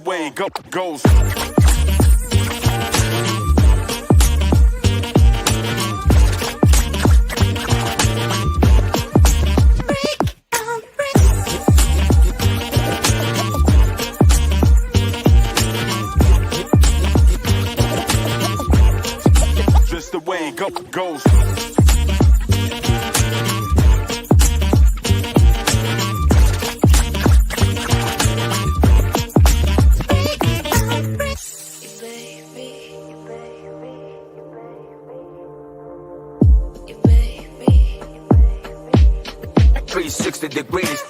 way it goes. Just the way it goes. The greatest.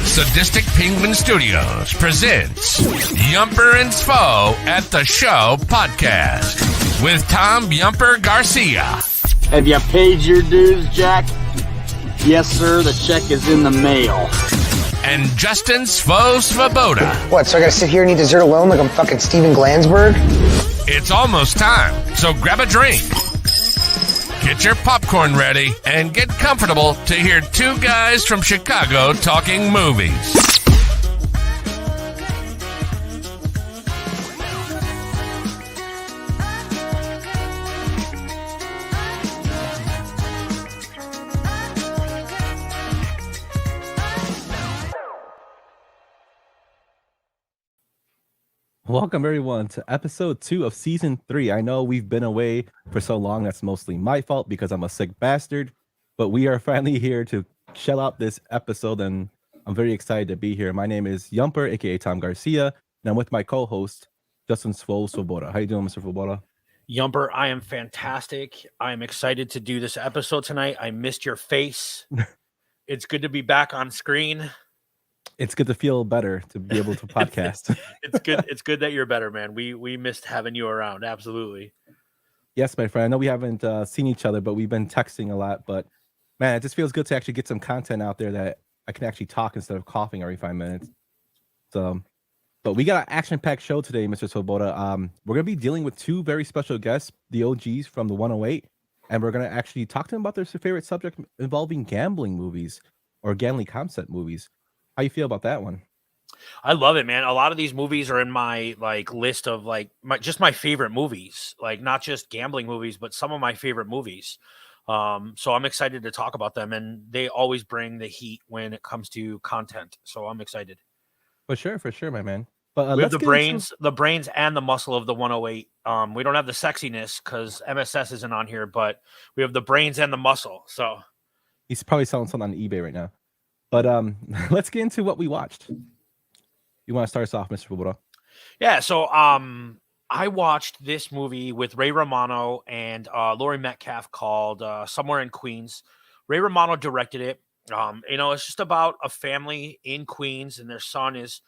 Sadistic Penguin Studios presents Yumper and Svo at the Show podcast with Tom Yumper Garcia. Have you paid your dues, Jack? Yes, sir. The check is in the mail. And Justin Svo Svoboda. What, so I gotta sit here and eat dessert alone like I'm fucking Steven Glansberg? It's almost time, so grab a drink. Get your popcorn ready and get comfortable to hear two guys from Chicago talking movies. Welcome, everyone, to episode 2 of season 3. I know we've been away for so long. That's mostly my fault because I'm a sick bastard. But we are finally here to shell out this episode, and I'm very excited to be here. My name is Yumper, aka Tom Garcia, and I'm with my co-host, Justin Svo Svoboda. How you doing, Mr. Svoboda? Yumper, I am fantastic. I'm excited to do this episode tonight. I missed your face. It's good to be back on screen. It's good to feel better to be able to podcast. It's good. It's good that you're better, man. We missed having you around. Absolutely. Yes, my friend. I know we haven't seen each other, but we've been texting a lot. But man, it just feels good to actually get some content out there that I can actually talk instead of coughing every 5 minutes. So, but we got an action-packed show today, Mr. Svoboda. We're gonna be dealing with two very special guests, the OGs from the 108, and we're gonna actually talk to them about their favorite subject involving gambling movies or gambling concept movies. How you feel about that one? I love it, man. A lot of these movies are in my list of my favorite movies, not just gambling movies, but some of my favorite movies. So I'm excited to talk about them, and they always bring the heat when it comes to content. So I'm excited. For sure, my man. But we have the brains and the muscle of the 108. We don't have the sexiness because MSS isn't on here, but we have the brains and the muscle. So he's probably selling something on eBay right now. But let's get into what we watched. You want to start us off, Mr. Svoboda? Yeah, so I watched this movie with Ray Romano and Laurie Metcalf called Somewhere in Queens. Ray Romano directed it. It's just about a family in Queens, and their son is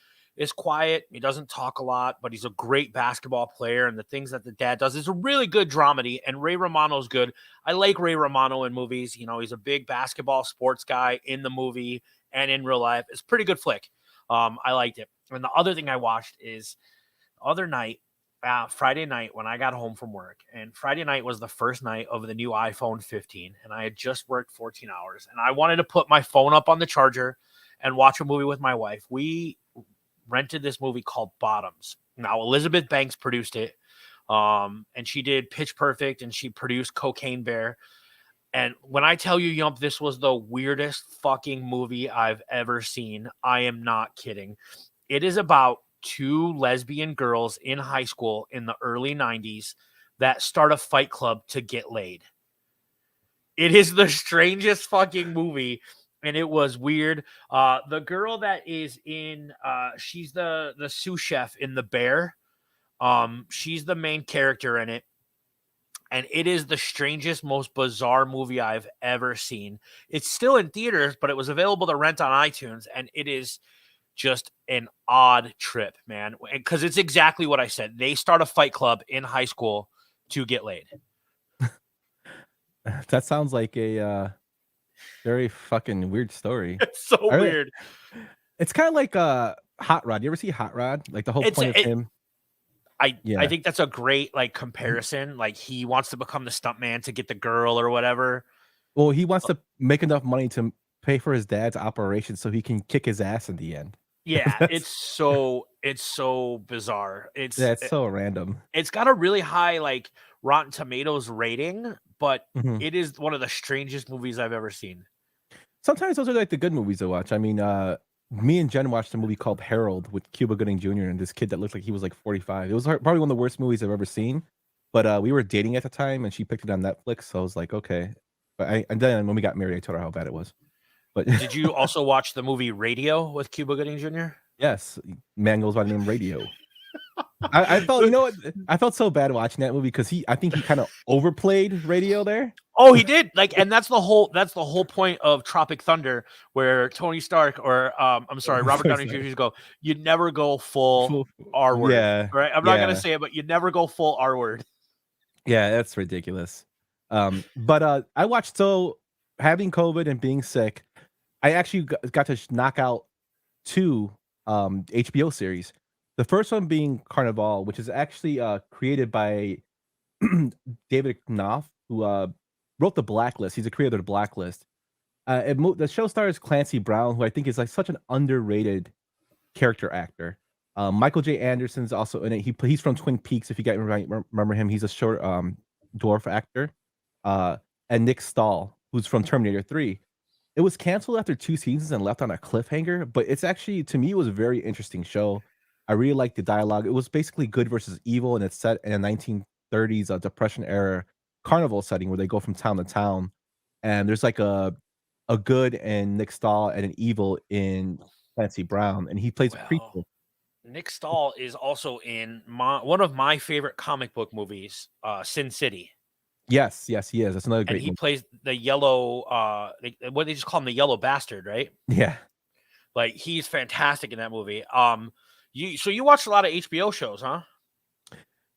quiet. He doesn't talk a lot, but he's a great basketball player, and the things that the dad does is a really good dramedy, and Ray Romano's good. I like Ray Romano in movies. He's a big basketball sports guy in the movie and in real life. It's a pretty good flick. I liked it. And the other thing I watched is the other night, Friday night when I got home from work, and Friday night was the first night of the new iPhone 15, and I had just worked 14 hours, and I wanted to put my phone up on the charger and watch a movie with my wife. We rented this movie called Bottoms. Now, Elizabeth Banks produced it, and she did Pitch Perfect, and she produced Cocaine Bear. And when I tell you, Yump, this was the weirdest fucking movie I've ever seen. I am not kidding. It is about two lesbian girls in high school in the early 90s that start a fight club to get laid. It is the strangest fucking movie, and it was weird. The girl that is in, she's the sous chef in The Bear. She's the main character in it. And it is the strangest, most bizarre movie I've ever seen. It's still in theaters, but it was available to rent on iTunes. And it is just an odd trip, man. Because it's exactly what I said. They start a fight club in high school to get laid. That sounds like a very fucking weird story. It's so weird. It's kind of like Hot Rod. You ever see Hot Rod? Like the whole It's point of him. I Yeah. think that's a great like comparison. Like he wants to become the stuntman to get the girl or whatever. Well, he wants to make enough money to pay for his dad's operation so he can kick his ass in the end. Yeah, That's it's so bizarre. that's so random. It's got a really high like Rotten Tomatoes rating, but Mhm. it is one of the strangest movies I've ever seen. Sometimes those are like the good movies to watch. I mean, me and Jen watched a movie called Harold with Cuba Gooding Jr. and this kid that looked like he was like 45. It was probably one of the worst movies I've ever seen. But we were dating at the time, and she picked it on Netflix, so I was like, okay. And then when we got married, I told her how bad it was. But Did you also watch the movie Radio with Cuba Gooding Jr.? yes, man goes by the name Radio. I felt, you know what? I felt so bad watching that movie because I think he kind of overplayed Radio there. Oh, he did. Like, and that's the whole point of Tropic Thunder, where Tony Stark or I'm sorry, Robert Downey Jr. go, you never go full R word. Yeah, right. I'm not gonna say it, but you never go full R word. Yeah, that's ridiculous. But I watched, so having COVID and being sick, I actually got to knock out 2 HBO series. The first one being Carnival, which is actually created by David Knopf, who wrote The Blacklist. He's a creator of The Blacklist. The show stars Clancy Brown, who I think is like such an underrated character actor. Michael J. Anderson's also in it. He's from Twin Peaks. If you guys remember him, he's a short dwarf actor. And Nick Stahl, who's from Terminator 3. It was canceled after 2 seasons and left on a cliffhanger, but it's actually, to me, it was a very interesting show. I really liked the dialogue. It was basically good versus evil, and it's set in a 1930s Depression era carnival setting where they go from town to town, and there's like a good and Nick Stahl and an evil in Clancy Brown, and he plays a prequel. Nick Stahl is also in one of my favorite comic book movies, Sin City. Yes, he is. That's another great And he movie. plays the yellow, what they just call him, the yellow bastard, right? Yeah. Like, he's fantastic in that movie. You watched a lot of HBO shows, huh?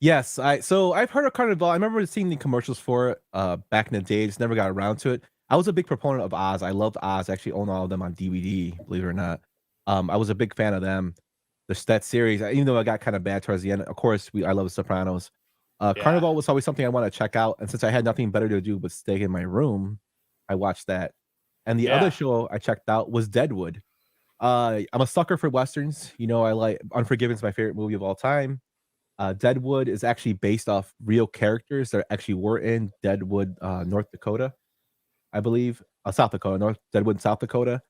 Yes, I've heard of Carnival. I remember seeing the commercials for it back in the day. Just never got around to it. I was a big proponent of Oz. I loved Oz. I actually own all of them on DVD, believe it or not. I was a big fan of them. That series, even though I got kind of bad towards the end. Of course, I love The Sopranos. Carnival was always something I want to check out, and since I had nothing better to do but stay in my room, I watched that. And the other show I checked out was Deadwood. I'm a sucker for westerns. You know, I like Unforgiven's my favorite movie of all time. Deadwood is actually based off real characters that actually were in Deadwood, North Dakota, I believe. South Dakota, Deadwood, South Dakota.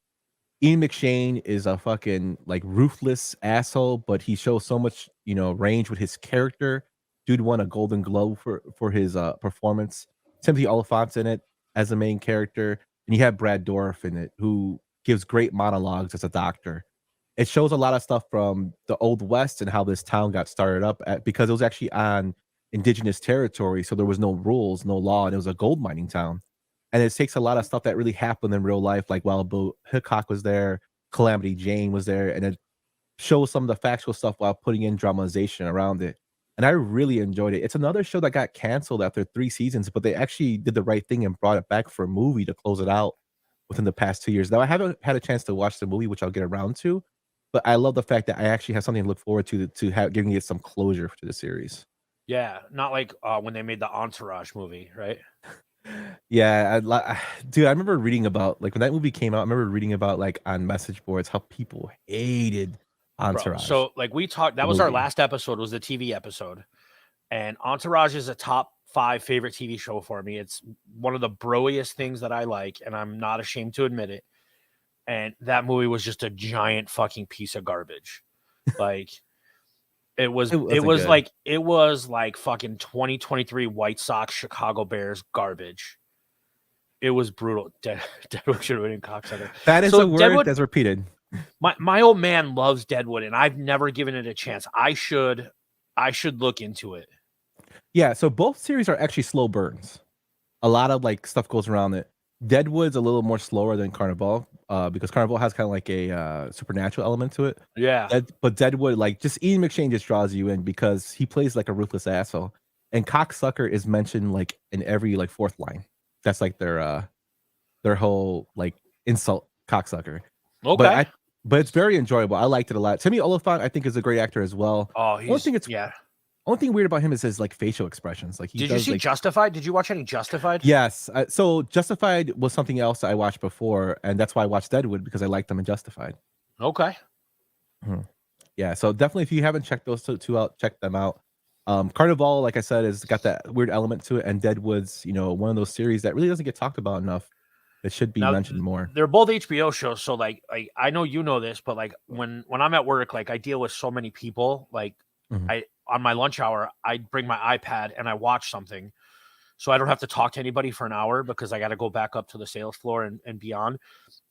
Ian McShane is a fucking like ruthless asshole, but he shows so much, range with his character. Dude won a Golden Globe for his performance. Timothy Olyphant's in it as the main character, and you have Brad Dourif in it, who gives great monologues as a doctor. It shows a lot of stuff from the Old West and how this town got started up because it was actually on indigenous territory, so there was no rules, no law, and it was a gold mining town. And it takes a lot of stuff that really happened in real life, like while Bill Hickok was there, Calamity Jane was there, and it shows some of the factual stuff while putting in dramatization around it. And I really enjoyed it. It's another show that got canceled after 3 seasons, but they actually did the right thing and brought it back for a movie to close it out within the past 2 years. Now, I haven't had a chance to watch the movie, which I'll get around to, but I love the fact that I actually have something to look forward to giving it some closure to the series. Yeah, not like when they made the Entourage movie, right? Yeah, dude, I remember reading about, like, when that movie came out, I remember reading about, like, on message boards how people hated Entourage. Bro, so, like, we talked, that was our last episode, was the TV episode. And Entourage is a top 5 favorite TV show for me. It's one of the broiest things that I like, and I'm not ashamed to admit it. And that movie was just a giant fucking piece of garbage. Like, it was like fucking 2023 White Sox Chicago Bears garbage. It was brutal. Deadwood should have been in cocksucker. That is a word that's repeated. My old man loves Deadwood, and I've never given it a chance. I should look into it. Yeah, so both series are actually slow burns. A lot of like stuff goes around it. Deadwood's a little more slower than Carnival, because Carnival has kind of like a supernatural element to it. Yeah. But Deadwood, like, just Ian McShane just draws you in because he plays like a ruthless asshole. And cocksucker is mentioned like in every like 4th line. That's like their whole like insult, cocksucker. Okay. but it's very enjoyable. I liked it a lot. Timmy Oliphant, I think, is a great actor as well. Oh, Yeah. Only thing weird about him is his like facial expressions. Like, did you see Justified? Did you watch any Justified? Yes. So Justified was something else I watched before, and that's why I watched Deadwood, because I liked them in Justified. Okay. Yeah. So definitely, if you haven't checked those two out, check them out. Carnival, like I said, has got that weird element to it, and Deadwood's, one of those series that really doesn't get talked about enough. It should be mentioned more. They're both HBO shows, so like I know you know this, but like when I'm at work, like I deal with so many people. Like on my lunch hour, I bring my iPad and I watch something, so I don't have to talk to anybody for an hour because I got to go back up to the sales floor and beyond.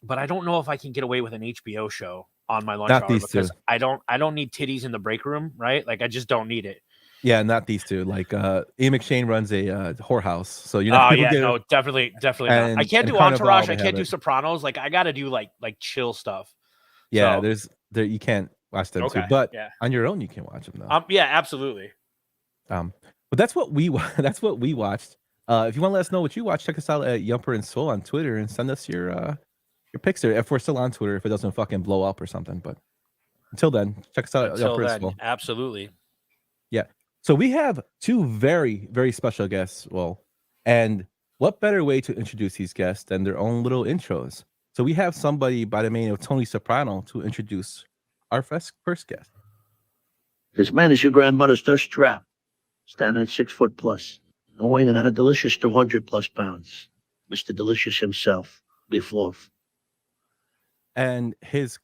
But I don't know if I can get away with an HBO show on my lunch hour because I don't need titties in the break room, right? Like I just don't need it. Yeah, not these two. Like Ian McShane runs a whorehouse, so you're not. Oh yeah, no, definitely not. I can't do Entourage. I can't do Sopranos. Like I got to do like chill stuff. Yeah, so, you can't watch them too, but on your own you can watch them though. Yeah, absolutely. But that's what we watched. If you want to let us know what you watched, check us out at Yumper and Svo on Twitter and send us your pics there. If we're still on Twitter, if it doesn't fucking blow up or something. But until then, check us out at Yumper and Svo. Absolutely. Yeah. So we have two very, very special guests. Well, and what better way to introduce these guests than their own little intros? So we have somebody by the name of Tony Soprano to introduce our first guest. This man is your grandmother's thirst trap, standing at 6 foot plus, and weighing at a delicious 200 plus pounds. Mr. Delicious himself, Beefloaf. And his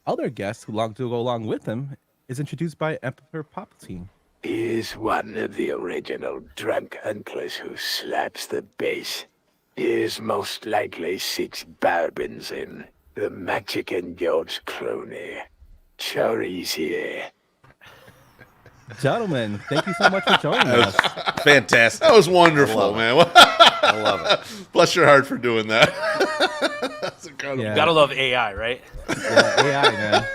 other guest, who longed to go along with him, is introduced by Emperor Palpatine. He is one of the original drunk uncles who slaps the bass. He is most likely 6 bourbons in. The Mexican George Clooney. Chorizy. Gentlemen, thank you so much for joining us. Fantastic. That was wonderful, man. I love it. Bless your heart for doing that. That's incredible. You gotta love AI, right? Yeah, AI, man.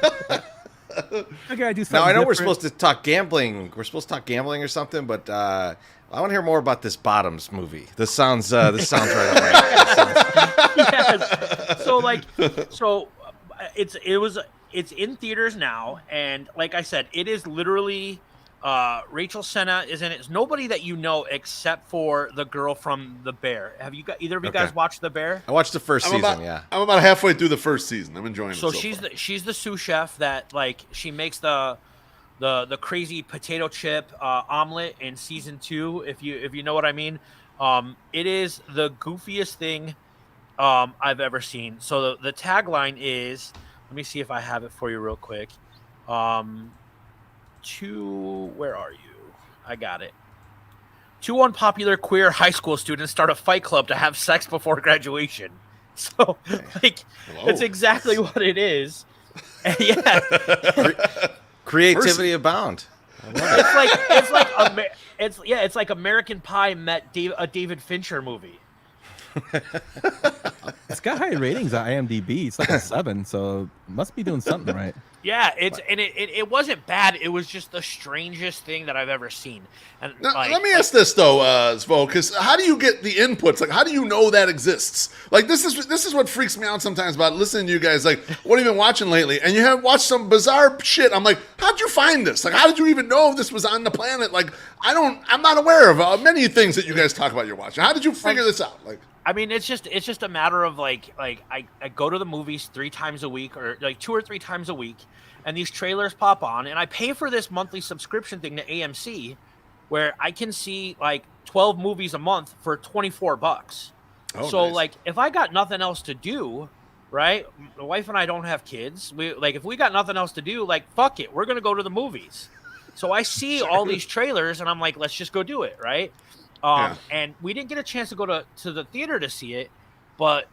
Okay, I do something. Now I know different. we're supposed to talk gambling. We're supposed to talk gambling or something, but I want to hear more about this Bottoms movie. This sounds right up right. Yes. So it's in theaters now, and like I said, it is literally Rachel Senna is in it. It's nobody that you know except for the girl from The Bear. Have you got either of you guys watched The Bear? I watched the first season. I'm about halfway through the first season. I'm enjoying it. So she's the sous chef that like she makes the crazy potato chip omelet in season 2. If you know what I mean. It is the goofiest thing I've ever seen. So the tagline is, let me see if I have it for you real quick. Where are you? I got it. 2 unpopular queer high school students start a fight club to have sex before graduation. So, it's exactly what it is. And yeah, creativity abound. It's like American Pie met a David Fincher movie. It's got high ratings on IMDb. It's like a 7, so it must be doing something right. Yeah, it wasn't bad. It was just the strangest thing that I've ever seen. And now, let me ask this though, Svo, because how do you get the inputs? Like, how do you know that exists? Like, this is what freaks me out sometimes about listening to you guys. Like, what have you been watching lately? And you have watched some bizarre shit. I'm like, how'd you find this? Like, how did you even know this was on the planet? Like, I'm not aware of many things that you guys talk about you're watching. How did you figure this out? Like, I mean, it's just a matter of like I go to the movies 3 times a week, or like 2 or 3 times a week, and these trailers pop on, and I pay for this monthly subscription thing to AMC, where I can see like 12 movies a month for $24. Oh, so nice. like if I got nothing else to do, right? My wife and I don't have kids. If we got nothing else to do, like fuck it, we're gonna go to the movies. So I see all these trailers, and I'm like, let's just go do it, right? And we didn't get a chance to go to the theater to see it, but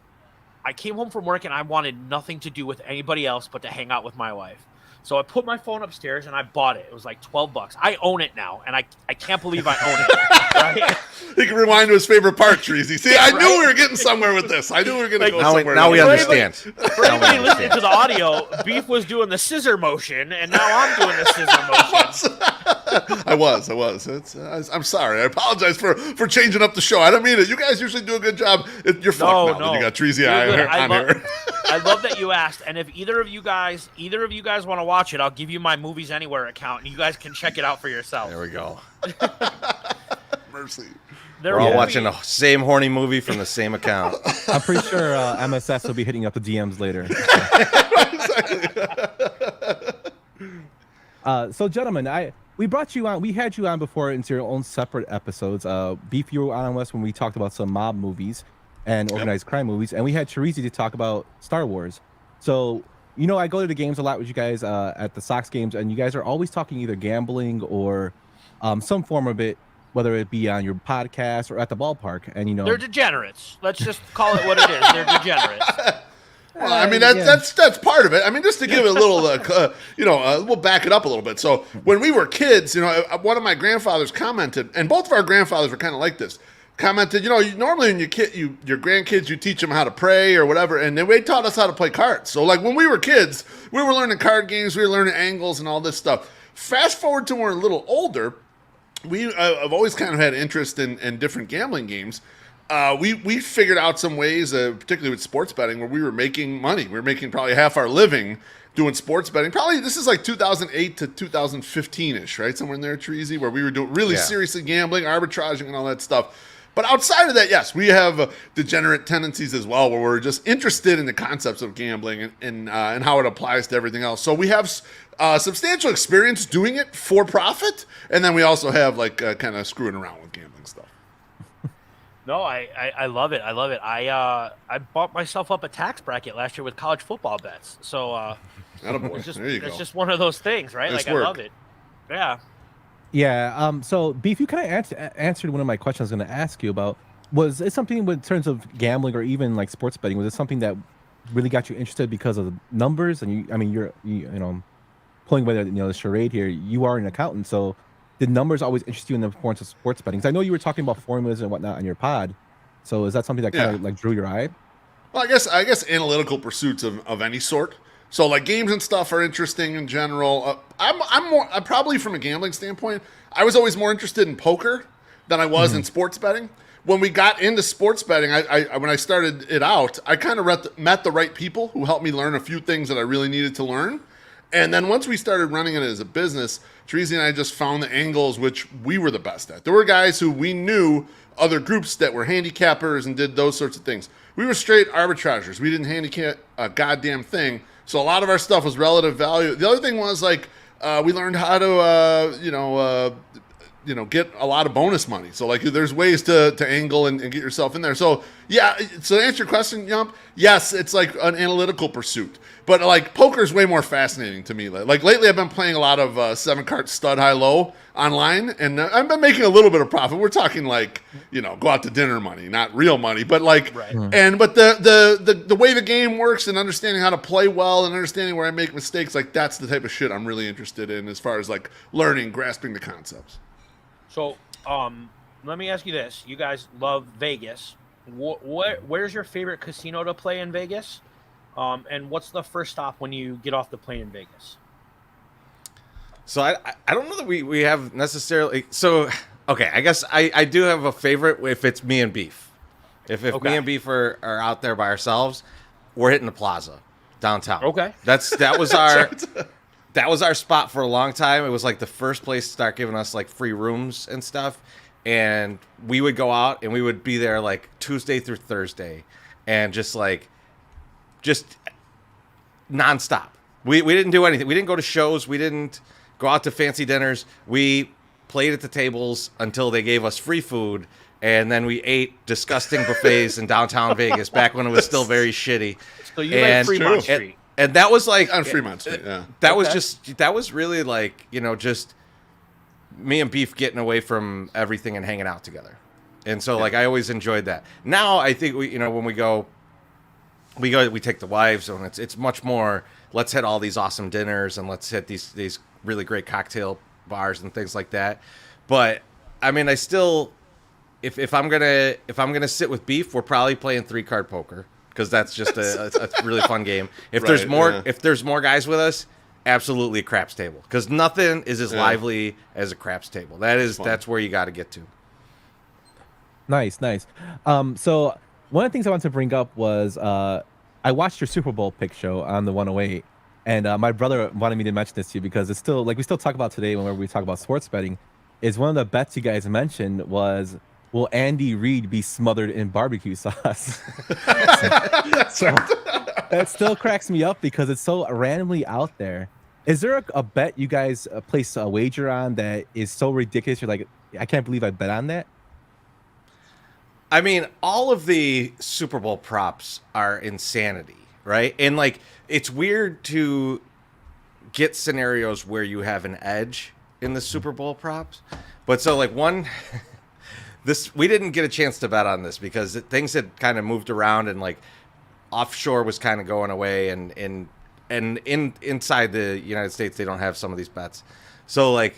I came home from work and I wanted nothing to do with anybody else but to hang out with my wife. So I put my phone upstairs and I bought it. It was like $12. I own it now, and I can't believe I own it. Right? He can rewind to his favorite part, Chorizy. See, I knew we were getting somewhere with this. I knew we were going to go somewhere. Now we understand. For anybody listening to the audio, Beef was doing the scissor motion, and now I'm doing the scissor motion. I was. I'm sorry. I apologize for changing up the show. I don't mean it. You guys usually do a good job. You're fucked now that you got Chorizy on here. I love that you asked. And if either of you guys want to watch it, I'll give you my Movies Anywhere account, and you guys can check it out for yourself. There we go. Mercy. We're all watching the same horny movie from the same account. I'm pretty sure MSS will be hitting up the DMs later. So, gentlemen, we brought you on. We had you on before into your own separate episodes. Beef, you were on us when we talked about some mob movies and organized crime movies, and we had Chorizy to talk about Star Wars. So, I go to the games a lot with you guys at the Sox games, and you guys are always talking either gambling or some form of it, whether it be on your podcast or at the ballpark. And they're degenerates. Let's just call it what it is. They're degenerates. Well, I mean, that's part of it. I mean, just to give it a little, we'll back it up a little bit. So when we were kids, one of my grandfathers commented, and both of our grandfathers were kind of like this, commented, normally when your grandkids, you teach them how to pray or whatever, and they taught us how to play cards. So like when we were kids, we were learning card games, we were learning angles and all this stuff. Fast forward to when we're a little older, I've always kind of had interest in different gambling games. We figured out some ways, particularly with sports betting, where we were making money. We were making probably half our living doing sports betting. Probably this is like 2008 to 2015-ish, right? Somewhere in there, Chorizy, where we were doing really seriously gambling, arbitraging, and all that stuff. But outside of that, yes, we have degenerate tendencies as well, where we're just interested in the concepts of gambling and how it applies to everything else. So we have substantial experience doing it for profit, and then we also have kind of screwing around with gambling stuff. No, I love it. I love it. I bought myself up a tax bracket last year with college football bets. So it's just one of those things, right? Nice I work. love it. Yeah. Yeah. So, Beef, you kind of answered one of my questions I was going to ask you about. Was it something in terms of gambling or even like sports betting? Was it something that really got you interested because of the numbers? And you're pulling away the charade here. You are an accountant, so did numbers always interest you in the importance of sports betting? 'Cause I know you were talking about formulas and whatnot on your pod. So is that something that kind of drew your eye? Well, I guess analytical pursuits of any sort. So like games and stuff are interesting in general. I'm probably from a gambling standpoint, I was always more interested in poker than I was in sports betting. When we got into sports betting, when I started it out, I kind of met the right people who helped me learn a few things that I really needed to learn. And then once we started running it as a business, Chorizy and I just found the angles which we were the best at. There were guys who we knew, other groups that were handicappers and did those sorts of things. We were straight arbitragers. We didn't handicap a goddamn thing. So a lot of our stuff was relative value. The other thing was we learned how to get a lot of bonus money. So there's ways to angle and get yourself in there. So yeah, so to answer your question, Yump, yes, it's like an analytical pursuit. But poker is way more fascinating to me. Lately I've been playing a lot of 7-card stud high low online, and I've been making a little bit of profit. We're talking go out to dinner money, not real money, but right. But the way the game works and understanding how to play well and understanding where I make mistakes, that's the type of shit I'm really interested in as far as learning, grasping the concepts. So, let me ask you this: you guys love Vegas. Where's your favorite casino to play in Vegas? And what's the first stop when you get off the plane in Vegas? So I don't know that we have necessarily. So okay, I guess I do have a favorite if it's me and Beef. If me and Beef are out there by ourselves, we're hitting the Plaza downtown. Okay, that was our. That was our spot for a long time. It was the first place to start giving us free rooms and stuff. And we would go out and we would be there Tuesday through Thursday and just nonstop. We didn't do anything. We didn't go to shows. We didn't go out to fancy dinners. We played at the tables until they gave us free food. And then we ate disgusting buffets in downtown Vegas back when it was still very shitty. So you like Fremont Street. And that was on Fremont Street, yeah. That was really just me and Beef getting away from everything and hanging out together. And so I always enjoyed that. Now I think when we take the wives and it's much more, let's hit all these awesome dinners and let's hit these really great cocktail bars and things like that. But I mean, I still, if I'm gonna sit with Beef, we're probably playing 3-card poker. Because that's just a really fun game. If there's more guys with us, absolutely a craps table, because nothing is as lively as a craps table. That's where you got to get to. Nice. So one of the things I wanted to bring up was I watched your Super Bowl pick show on the 108, and my brother wanted me to mention this to you because it's still like we still talk about today whenever we talk about sports betting. Is one of the bets you guys mentioned was, will Andy Reid be smothered in barbecue sauce? so that still cracks me up because it's so randomly out there. Is there a bet you guys place a wager on that is so ridiculous? You're like, I can't believe I bet on that. I mean, all of the Super Bowl props are insanity, right? And like, it's weird to get scenarios where you have an edge in the Super Bowl props. But so like we didn't get a chance to bet on this because things had kind of moved around, and like offshore was kind of going away, and inside the United States they don't have some of these bets. So like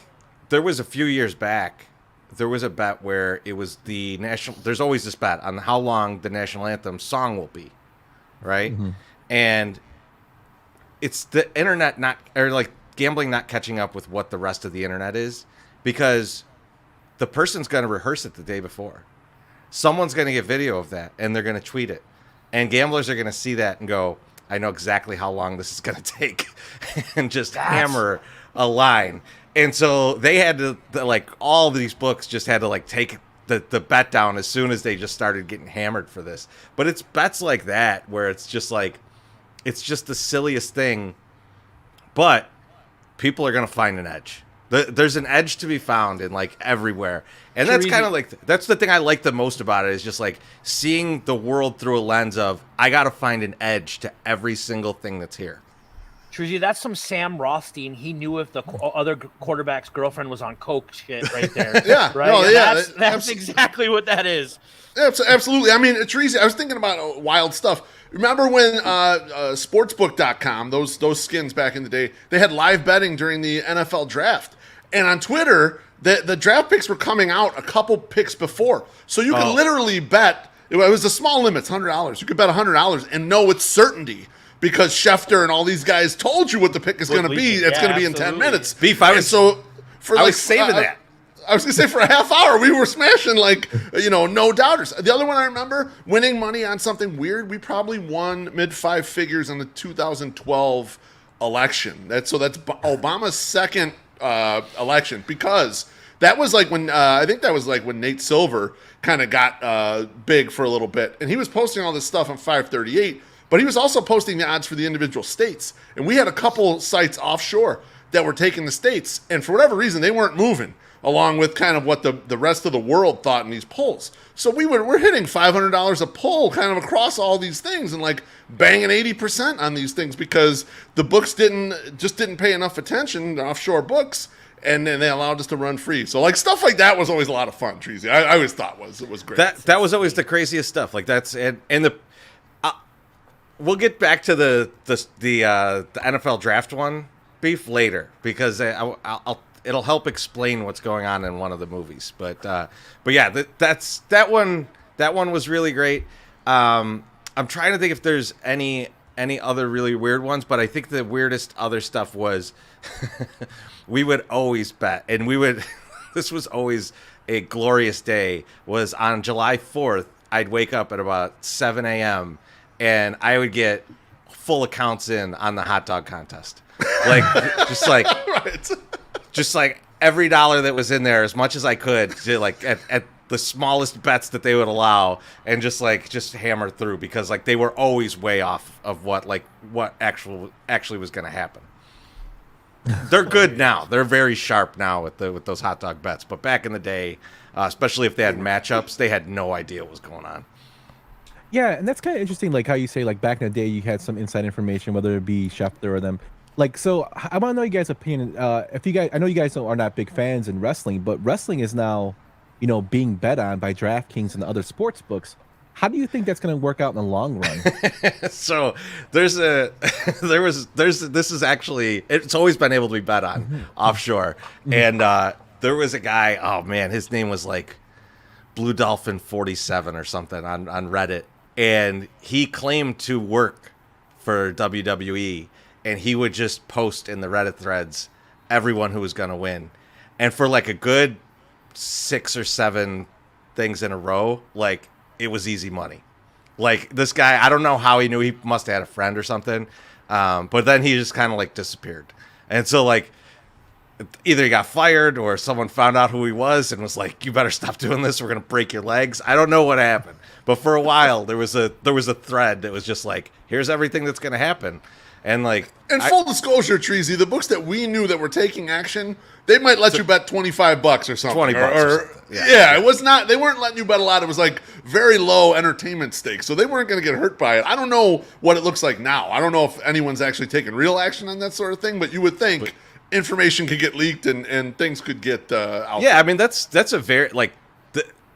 there was a few years back, there was a bet where it was there's always this bet on how long the national anthem song will be, right? Mm-hmm. And it's the internet gambling not catching up with what the rest of the internet is, because the person's going to rehearse it the day before. Someone's going to get video of that, and they're going to tweet it. And gamblers are going to see that and go, I know exactly how long this is going to take, and just hammer a line. And so they had to, all these books just had to, take the bet down as soon as they just started getting hammered for this. But it's bets like that where it's just it's just the silliest thing, but people are going to find an edge. There's an edge to be found in everywhere. And that's kind of that's the thing I like the most about it, is just seeing the world through a lens of, I got to find an edge to every single thing that's here. Chorizy, that's some Sam Rothstein. He knew if the other quarterback's girlfriend was on coke shit right there. Yeah. Right? No, yeah. That's exactly what that is. Absolutely. I mean, Chorizy, I was thinking about wild stuff. Remember when sportsbook.com, those skins back in the day, they had live betting during the NFL draft. And on Twitter, the draft picks were coming out a couple picks before. So you could literally bet, it was a small limit, it's $100. You could bet $100 and know with certainty, because Schefter and all these guys told you what the pick is going to be. It's going to be in 10 minutes. Beef, I was saving that. I was going to say, for a half hour, we were smashing no doubters. The other one I remember, winning money on something weird, we probably won mid-five figures on the 2012 election. That's Obama's second election, because that was when I think that was when Nate Silver kind of got big for a little bit, and he was posting all this stuff on 538, but he was also posting the odds for the individual states, and we had a couple sites offshore that were taking the states, and for whatever reason they weren't moving along with kind of what the rest of the world thought in these polls. So we're hitting $500 a poll kind of across all these things, and banging 80% on these things, because the books didn't pay enough attention, the offshore books, and then they allowed us to run free. So stuff like that was always a lot of fun, Chorizy. I always thought it was great. That was always the craziest stuff. We'll get back to the NFL draft one, Beef, later, because it'll help explain what's going on in one of the movies. But yeah, that one was really great. I'm trying to think if there's any other really weird ones, but I think the weirdest other stuff was we would always bet, and this was always a glorious day, was on July 4th, I'd wake up at about 7 a.m. and I would get full accounts in on the hot dog contest. Just every dollar that was in there, as much as I could, to at the smallest bets that they would allow, and just hammer through, because they were always way off of what actually was going to happen. They're good now. They're very sharp now with those hot dog bets. But back in the day, especially if they had matchups, they had no idea what was going on. Yeah, and that's kind of interesting, how you say, back in the day, you had some inside information, whether it be Schefter or them. So I want to know you guys' opinion. If you guys, I know you guys are not big fans in wrestling, but wrestling is now, being bet on by DraftKings and other sports books. How do you think that's going to work out in the long run? So this is actually, it's always been able to be bet on offshore. And there was a guy, oh man, his name was Blue Dolphin 47 or something on Reddit. And he claimed to work for WWE. and he would just post in the Reddit threads everyone who was going to win. And for like a good 6 or 7 things in a row, like it was easy money. Like this guy, I don't know how he knew. He must have had a friend or something. But then he just kind of like disappeared. And so like either he got fired or someone found out who he was and was like, you better stop doing this. We're going to break your legs. I don't know what happened. But for a while there was a thread that was just like, here's everything that's going to happen. And like, and full disclosure, Treasy, the books that we knew that were taking action, they might let you bet $25 or something. $20 or something. Yeah, it was not. They weren't letting you bet a lot. It was like very low entertainment stakes, so they weren't going to get hurt by it. I don't know what it looks like now. I don't know if anyone's actually taking real action on that sort of thing, but you would think information could get leaked and things could get out. Yeah, I mean that's a very like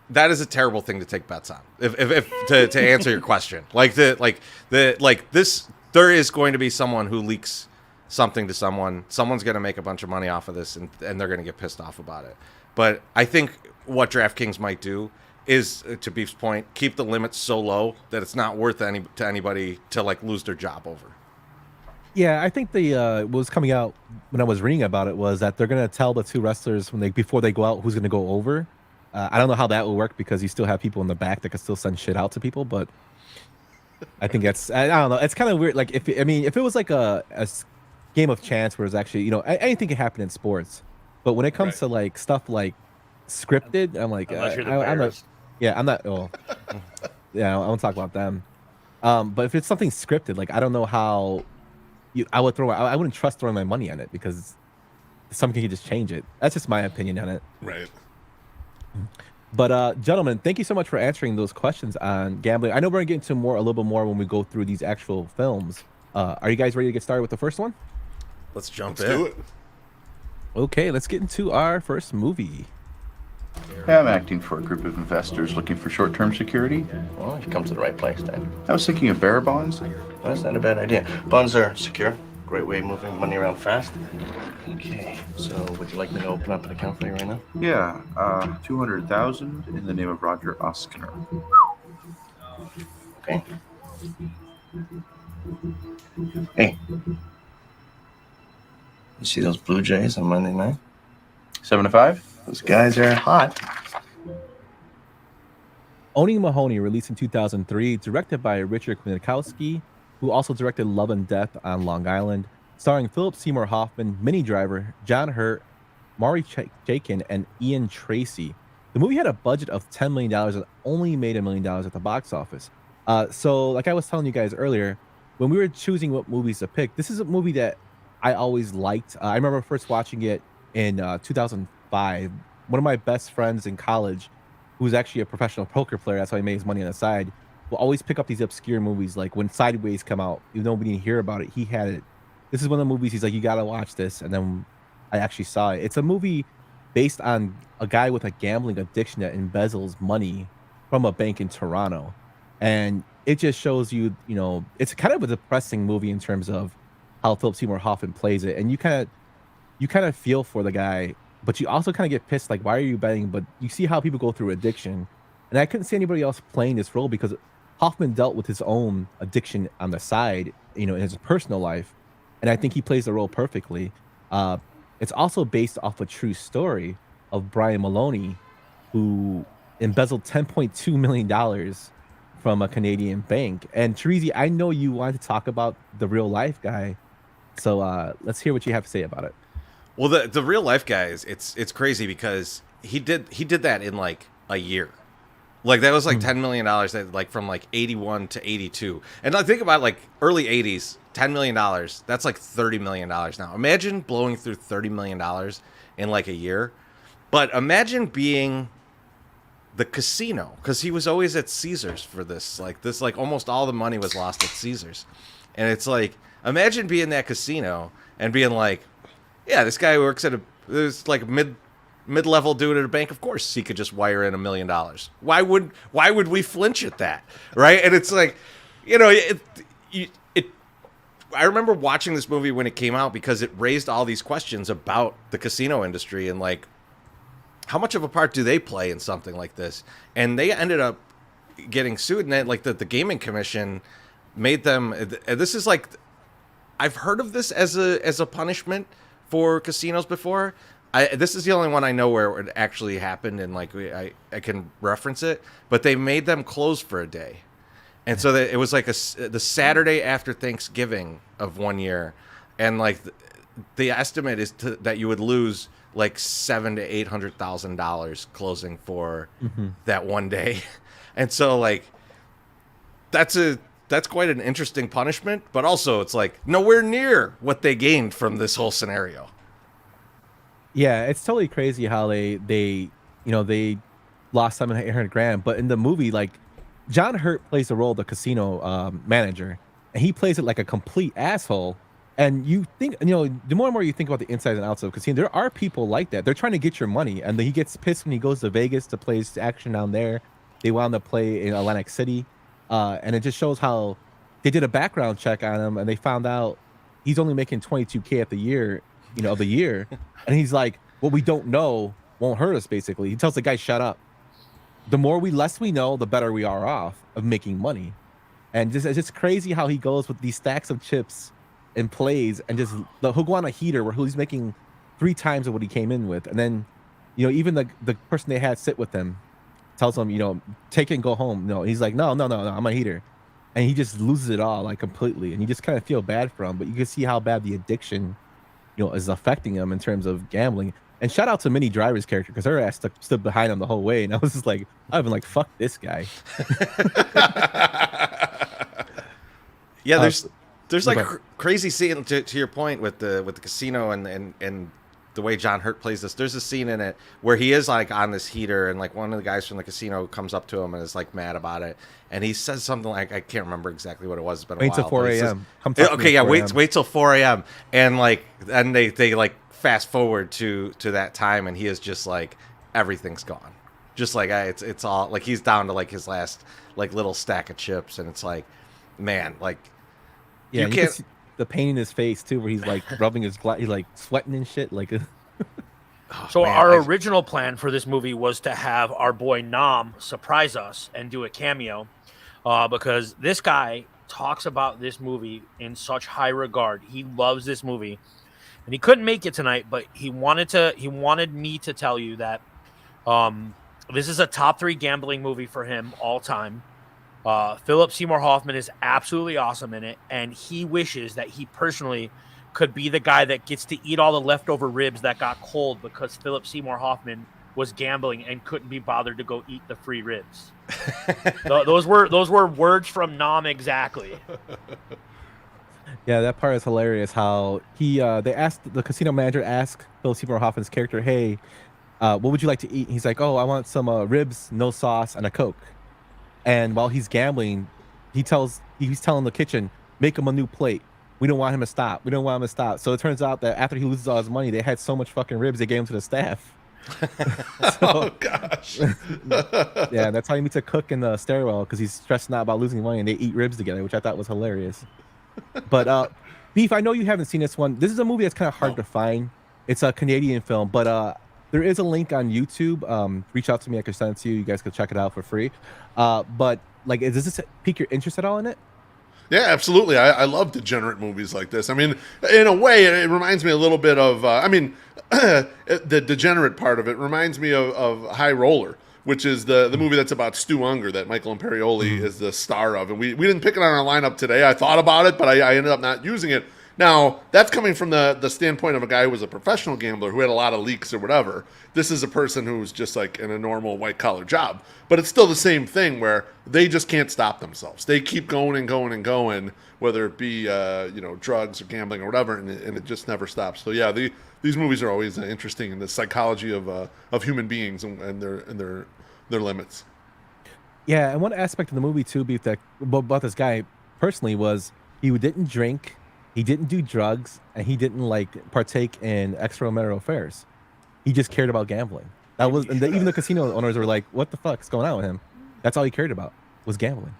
that is a terrible thing to take bets on. If to answer your question, this. There is going to be someone who leaks something to someone. Someone's going to make a bunch of money off of this, and they're going to get pissed off about it. But I think what DraftKings might do is, to Beef's point, keep the limits so low that it's not worth to anybody to like lose their job over. Yeah, I think what was coming out when I was reading about it was that they're going to tell the 2 wrestlers before they go out who's going to go over. I don't know how that will work because you still have people in the back that can still send shit out to people, but I think I don't know. It's kind of weird. Like if it was like a game of chance where it's actually, anything can happen in sports, but when it comes to like stuff like scripted, I'm like, I'm not. Yeah, I'm not. Oh, yeah, I won't talk about them. But if it's something scripted, like I don't know how I wouldn't trust throwing my money on it because something can just change it. That's just my opinion on it. Right. But gentlemen, thank you so much for answering those questions on gambling. I know we're gonna get into a little bit more when we go through these actual films. Are you guys ready to get started with the first one? Let's jump in. Do it. Okay, let's get into our first movie. I'm acting for a group of investors looking for short-term security. Well, you've come to the right place, then. I was thinking of bearer bonds. Well, that's not a bad idea. Bonds are secure. Great way of moving money around fast. Okay, so would you like me to open up an account for you right now? Yeah, 200,000 in the name of Roger Oskner. Okay. Hey, you see those Blue Jays on Monday night? 7 to 5. Those guys are hot. Owning Mahoney, released in 2003, directed by Richard Kwiatkowski, who also directed Love and Death on Long Island, starring Philip Seymour Hoffman, Minnie Driver, John Hurt, Maury Chaykin, and Ian Tracy. The movie had a budget of $10 million and only made $1 million at the box office. So like I was telling you guys earlier, when we were choosing what movies to pick, this is a movie that I always liked. I remember first watching it in 2005. One of my best friends in college, who was actually a professional poker player, that's how he made his money on the side, will always pick up these obscure movies. Like when Sideways come out, even though we didn't hear about it, he had it. This is one of the movies he's like, you gotta watch this. And then I actually saw it. It's a movie based on a guy with a gambling addiction that embezzles money from a bank in Toronto. And it just shows you, it's kind of a depressing movie in terms of how Philip Seymour Hoffman plays it. And you kind of feel for the guy, but you also kind of get pissed, like, why are you betting? But you see how people go through addiction. And I couldn't see anybody else playing this role because Hoffman dealt with his own addiction on the side, in his personal life. And I think he plays the role perfectly. It's also based off a true story of Brian Maloney, who embezzled $10.2 million from a Canadian bank. And Chorizy, I know you wanted to talk about the real life guy. So let's hear what you have to say about it. Well, the real life guy it's crazy because he did that in like a year. Like that was like $10 million that like from like 81 to 82. And I think about like early 80s, $10 million, that's like $30 million now. Imagine blowing through $30 million in like a year. But imagine being the casino, because he was always at Caesars for this. Like almost all the money was lost at Caesars. And it's like, imagine being that casino and being like, yeah, this guy works at there's like mid-level dude at a bank. Of course he could just wire in $1 million. Why would we flinch at that, right? And it's like, I remember watching this movie when it came out because it raised all these questions about the casino industry and like how much of a part do they play in something like this. And they ended up getting sued, and then like the gaming commission made them. This is like, I've heard of this as a punishment for casinos before. This is the only one I know where it actually happened, and like I can reference it. But they made them close for a day, and so it was like the Saturday after Thanksgiving of one year, and like the estimate is that you would lose like $700,000 to $800,000 closing for that one day, and so like that's quite an interesting punishment, but also it's like nowhere near what they gained from this whole scenario. Yeah, it's totally crazy how they lost $700,000, but in the movie, like John Hurt plays the role of the casino manager, and he plays it like a complete asshole. And you think, the more and more you think about the inside and outs of casino, there are people like that. They're trying to get your money, and then he gets pissed when he goes to Vegas to play action down there. They wound up play in Atlantic City, and it just shows how they did a background check on him, and they found out he's only making $22K of the year, and he's like, what we don't know won't hurt us. Basically, he tells the guy, "Shut up." The less we know, the better we are off of making money, and it's just crazy how he goes with these stacks of chips and plays, and he'll go on a heater where he's making 3 times of what he came in with, and then, even the person they had sit with him tells him, take it and go home. No, he's like, no, I'm a heater, and he just loses it all like completely, and you just kind of feel bad for him, but you can see how bad the addiction, is affecting him in terms of gambling. And shout out to Minnie Driver's character, because her ass stood behind him the whole way, and I was just like, I've been like, fuck this guy. Yeah, there's like crazy scene to your point with the casino and the way John Hurt plays this. There's a scene in it where he is like on this heater, and like one of the guys from the casino comes up to him and is like mad about it, and he says something like, I can't remember exactly what it was. It's been a while. Wait till 4 a.m. Okay, yeah, wait till 4 a.m. And like, and they like fast forward to that time, and he is just like, everything's gone, just like it's all like he's down to like his last like little stack of chips, and it's like, man, like. Yeah, you can't see the pain in his face too, where he's like rubbing his he's like sweating and shit. Like, so our original plan for this movie was to have our boy Nam surprise us and do a cameo, because this guy talks about this movie in such high regard. He loves this movie, and he couldn't make it tonight, but he wanted me to tell you that this is a top 3 gambling movie for him all time. Philip Seymour Hoffman is absolutely awesome in it, and he wishes that he personally could be the guy that gets to eat all the leftover ribs that got cold because Philip Seymour Hoffman was gambling and couldn't be bothered to go eat the free ribs. Those were words from Nam exactly. Yeah, that part is hilarious. How the casino manager asked Philip Seymour Hoffman's character, "Hey, what would you like to eat?" He's like, "Oh, I want some ribs, no sauce, and a Coke." And while he's gambling, he's telling the kitchen, make him a new plate. We don't want him to stop. So it turns out that after he loses all his money, they had so much fucking ribs, they gave him to the staff. Oh, gosh. Yeah, that's how he meets a cook in the stairwell, because he's stressing out about losing money, and they eat ribs together, which I thought was hilarious. But Beef, I know you haven't seen this one. This is a movie that's kind of hard to find. It's a Canadian film, but there is a link on YouTube. Reach out to me. I can send it to you. You guys can check it out for free. But like, does this pique your interest at all in it? Yeah, absolutely. I love degenerate movies like this. I mean, in a way, it reminds me a little bit of, the degenerate part of it reminds me of High Roller, which is the movie that's about Stu Unger that Michael Imperioli is the star of. And we didn't pick it on our lineup today. I thought about it, but I ended up not using it. Now, that's coming from the standpoint of a guy who was a professional gambler who had a lot of leaks or whatever. This is a person who's just like in a normal white-collar job. But it's still the same thing where they just can't stop themselves. They keep going and going and going, whether it be drugs or gambling or whatever, and it just never stops. So yeah, these movies are always interesting in the psychology of human beings and their limits. Yeah, and one aspect of the movie too, Beef, that about this guy personally was he didn't drink. He didn't do drugs, and he didn't partake in extramarital affairs. He just cared about gambling. That was, and even the casino owners were like, "What the fuck is going on with him?" That's all he cared about was gambling.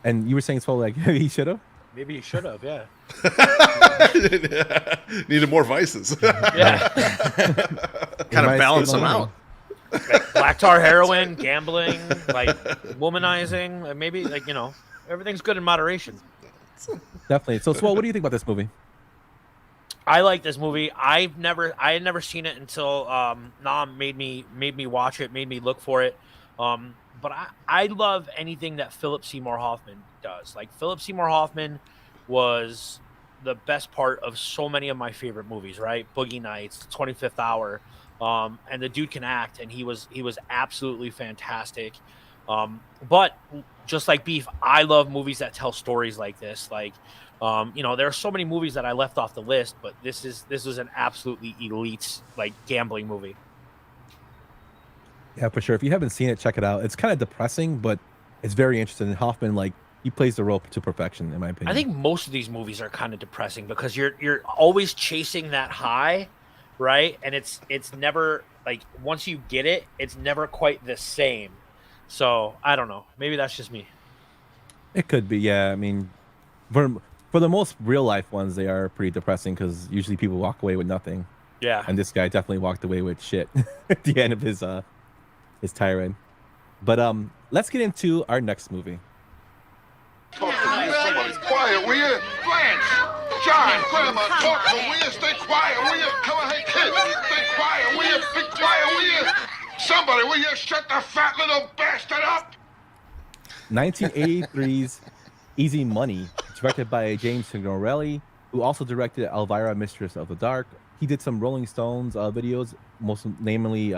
And you were saying, "So like he should have." Maybe he should have, yeah. Needed more vices. Yeah, kind of balance them out. Black tar heroin, gambling, like womanizing, maybe everything's good in moderation. Definitely. So, Swole, what do you think about this movie? I like this movie. I had never seen it until Nam made me watch it, made me look for it. But I love anything that Philip Seymour Hoffman does. Like Philip Seymour Hoffman was the best part of so many of my favorite movies, right? Boogie Nights, 25th Hour, and the dude can act, and he was absolutely fantastic. But just like Beef, I love movies that tell stories like this. Like, there are so many movies that I left off the list, but this is an absolutely elite like gambling movie. Yeah, for sure. If you haven't seen it, check it out. It's kind of depressing, but it's very interesting. And Hoffman, like, he plays the role to perfection, in my opinion. I think most of these movies are kind of depressing because you're always chasing that high, right? And it's never like once you get it, it's never quite the same. So I don't know. Maybe that's just me. It could be, yeah. I mean, for the most real life ones, they are pretty depressing because usually people walk away with nothing. Yeah. And this guy definitely walked away with shit at the end of his tirade. But let's get into our next movie. Somebody's quiet, will you? Blanche, John, Grandma, talk to will you? Stay quiet, will you? Come on, hey, kids, stay quiet, will you? Be quiet, will you? Somebody, will you shut the fat little bastard up? 1983's Easy Money, directed by James Signorelli, who also directed Elvira, Mistress of the Dark. He did some Rolling Stones videos, most namely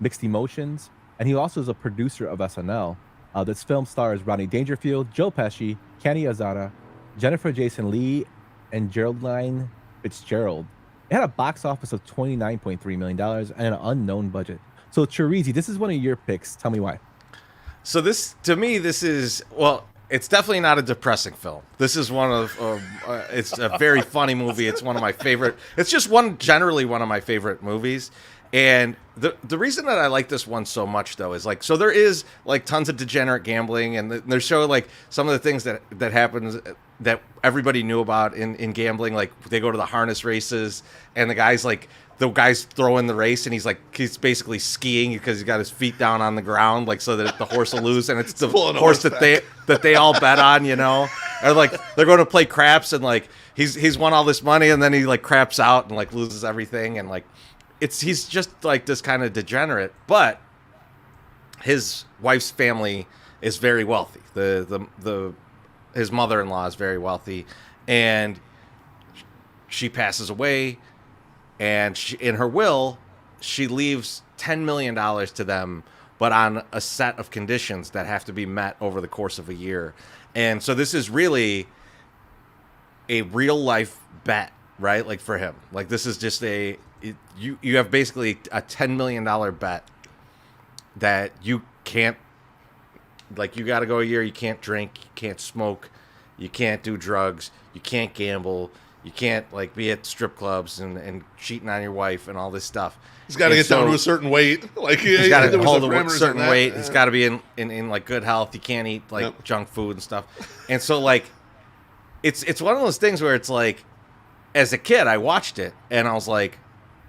Mixed Emotions, and he also is a producer of SNL. This film stars Rodney Dangerfield, Joe Pesci, Kenny Azzara, Jennifer Jason Leigh, and Geraldine Fitzgerald. It had a box office of $29.3 million and an unknown budget. So, Chorizy, this is one of your picks. Tell me why. So to me, this is, well, it's definitely not a depressing film. This is one of, it's a very funny movie. It's one of my favorite. It's just generally one of my favorite movies. And the reason that I like this one so much, though, is like, so there is like tons of degenerate gambling, and they're showing like some of the things that happens that everybody knew about in gambling. Like they go to the harness races, and the guy's throwing the race, and he's basically skiing because he's got his feet down on the ground, like so that the horse will lose, and it's the horse that they all bet on, or like they're going to play craps, and like he's won all this money, and then he like craps out and like loses everything, and like he's just like this kind of degenerate, but his wife's family is very wealthy. His mother-in-law is very wealthy, and she passes away. And in her will, she leaves $10 million to them, but on a set of conditions that have to be met over the course of a year. And so this is really a real life bet, right? Like for him, like this is just you have basically a $10 million bet that you can't, like you got to go a year. You can't drink, you can't smoke, you can't do drugs, you can't gamble. You can't like be at strip clubs and cheating on your wife and all this stuff. He's got to get down to a certain weight. Like he's got to hold a certain weight. Yeah. He's got to be in like good health. He can't eat like junk food and stuff. And so like, it's one of those things where it's like, as a kid, I watched it and I was like,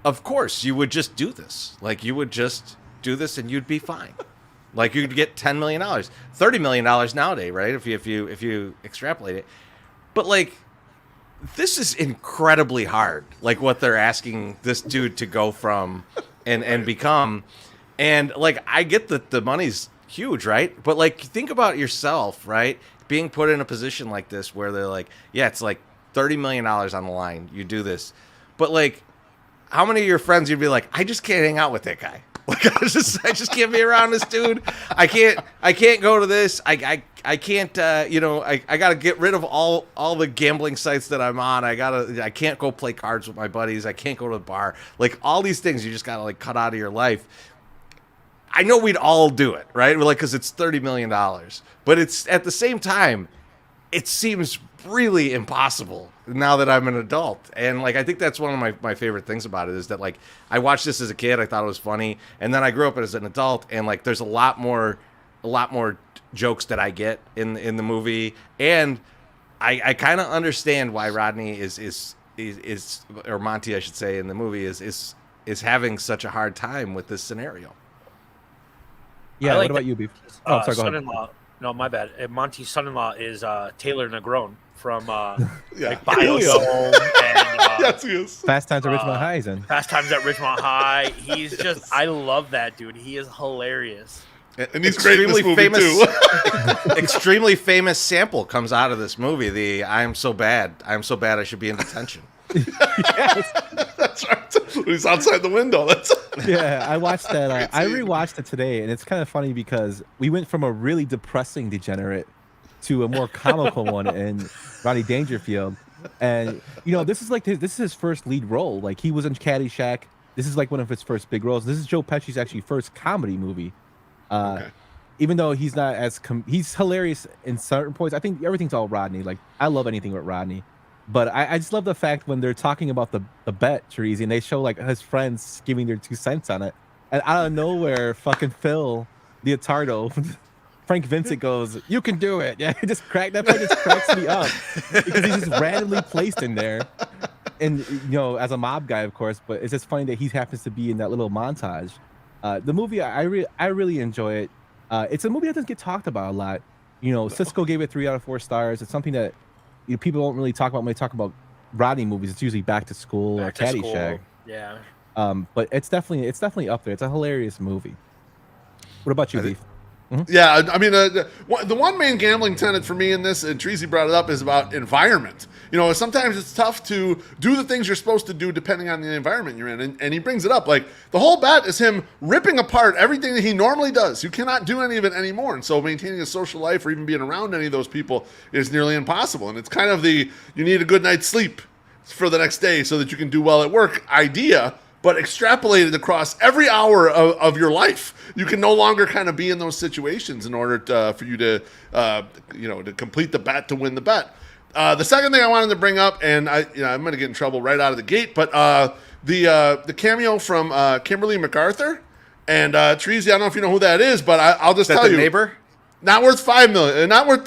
of course you would just do this. Like you would just do this and you'd be fine. Like you'd get $10 million, $30 million nowadays, right? If you extrapolate it, but like. This is incredibly hard, like what they're asking this dude to go from and become. And like, I get that the money's huge, right? But like, think about yourself, right? Being put in a position like this where they're like, yeah, it's like $30 million on the line. You do this. But like, how many of your friends you'd be like, I just can't hang out with that guy. Like, I just can't be around this dude. I can't go to this. I can't, I got to get rid of all the gambling sites that I'm on. I can't go play cards with my buddies. I can't go to the bar. Like all these things you just got to like cut out of your life. I know we'd all do it, right? We're like, cause it's $30 million, but it's at the same time, it seems really impossible now that I'm an adult. And like, I think that's one of my favorite things about it is that like, I watched this as a kid. I thought it was funny. And then I grew up as an adult and like, there's a lot more jokes that I get in the movie. And I kind of understand why Rodney is or Monty, I should say, in the movie is having such a hard time with this scenario. Yeah. What about you, Beef? Oh, sorry, go ahead. No, my bad. Monty's son-in-law is Taylor Negron from Yeah. like Biodome and Yes, he is. Fast Times at Ridgemont High, and Fast Times at Ridgemont High. He's just, I love that dude. He is hilarious. And he's great in this movie famous, too. extremely famous sample comes out of this movie. The I'm so bad I should be in detention. That's right. He's outside the window. That's yeah, I watched that. I rewatched it today, and it's kind of funny because we went from a really depressing degenerate to a more comical one in Rodney Dangerfield. And you know, this is his first lead role. Like, he was in Caddyshack. This is like one of his first big roles. This is Joe Pesci's actually first comedy movie. Even though he's not as he's hilarious in certain points. I think everything's all Rodney. Like, I love anything with Rodney. But I just love the fact when they're talking about the bet, Chorizy, and they show like his friends giving their 2 cents on it. And out of nowhere, fucking Phil Leotardo, Frank Vincent goes, "You can do it." Yeah, that part just cracks me up because he's just randomly placed in there. And you know, as a mob guy, of course, but it's just funny that he happens to be in that little montage. The movie, I really enjoy it. It's a movie that doesn't get talked about a lot. You know, Cisco gave it 3 out of 4 stars. It's something that people don't really talk about when they talk about Rodney movies. It's usually Back to School or Caddyshack. Yeah. But it's definitely up there. It's a hilarious movie. What about you, Beef? Yeah, I mean, the one main gambling tenet for me in this, and Treasy brought it up, is about environment. You know, sometimes it's tough to do the things you're supposed to do depending on the environment you're in. And he brings it up. Like, the whole bet is him ripping apart everything that he normally does. You cannot do any of it anymore. And so maintaining a social life or even being around any of those people is nearly impossible. And it's kind of you need a good night's sleep for the next day so that you can do well at work idea, but extrapolated across every hour of your life. You can no longer kind of be in those situations in order for you to, to complete the bet, to win the bet. The second thing I wanted to bring up, and I'm going to get in trouble right out of the gate, but the cameo from Kimberly MacArthur and Treasy, I don't know if you know who that is, but I'll just tell you. Neighbor? Not worth $5 million, not worth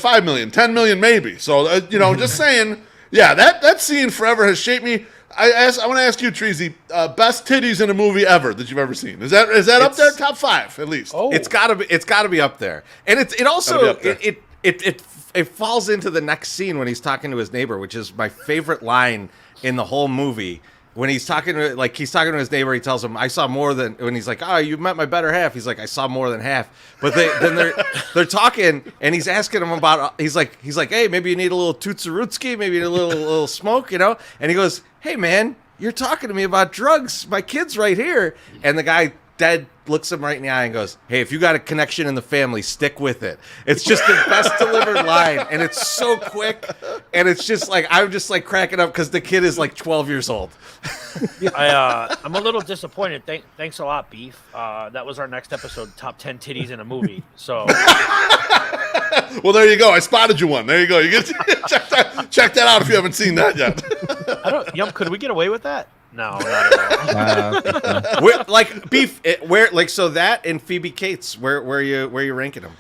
5 million, 10 million maybe. So just saying, yeah, that scene forever has shaped me. I want to ask you, Treasy, best titties in a movie ever that you've ever seen. Is that up there? Top 5 at least. Oh, it's gotta be up there. And it also it falls into the next scene when he's talking to his neighbor, which is my favorite line in the whole movie. When he's talking to his neighbor, he tells him, "I saw more than." When he's like, "Oh, you met my better half," he's like, "I saw more than half." But they're talking, and he's asking him about. He's like, "Hey, maybe you need a little tootsarootski, maybe a little smoke, you know?" And he goes, "Hey, man, you're talking to me about drugs. My kid's right here." And the guy dead looks him right in the eye and goes, "Hey, if you got a connection in the family, stick with it." It's just the best delivered line, and it's so quick, and it's just like I'm just like cracking up because the kid is like 12 years old. I'm a little disappointed. Thanks a lot, Beef. That was our next episode, top 10 titties in a movie. So, well, there you go. I spotted you one. There you go. You get check that out if you haven't seen that yet. Could we get away with that? No, not at all. Like Beef, so that and Phoebe Cates, where are you ranking them?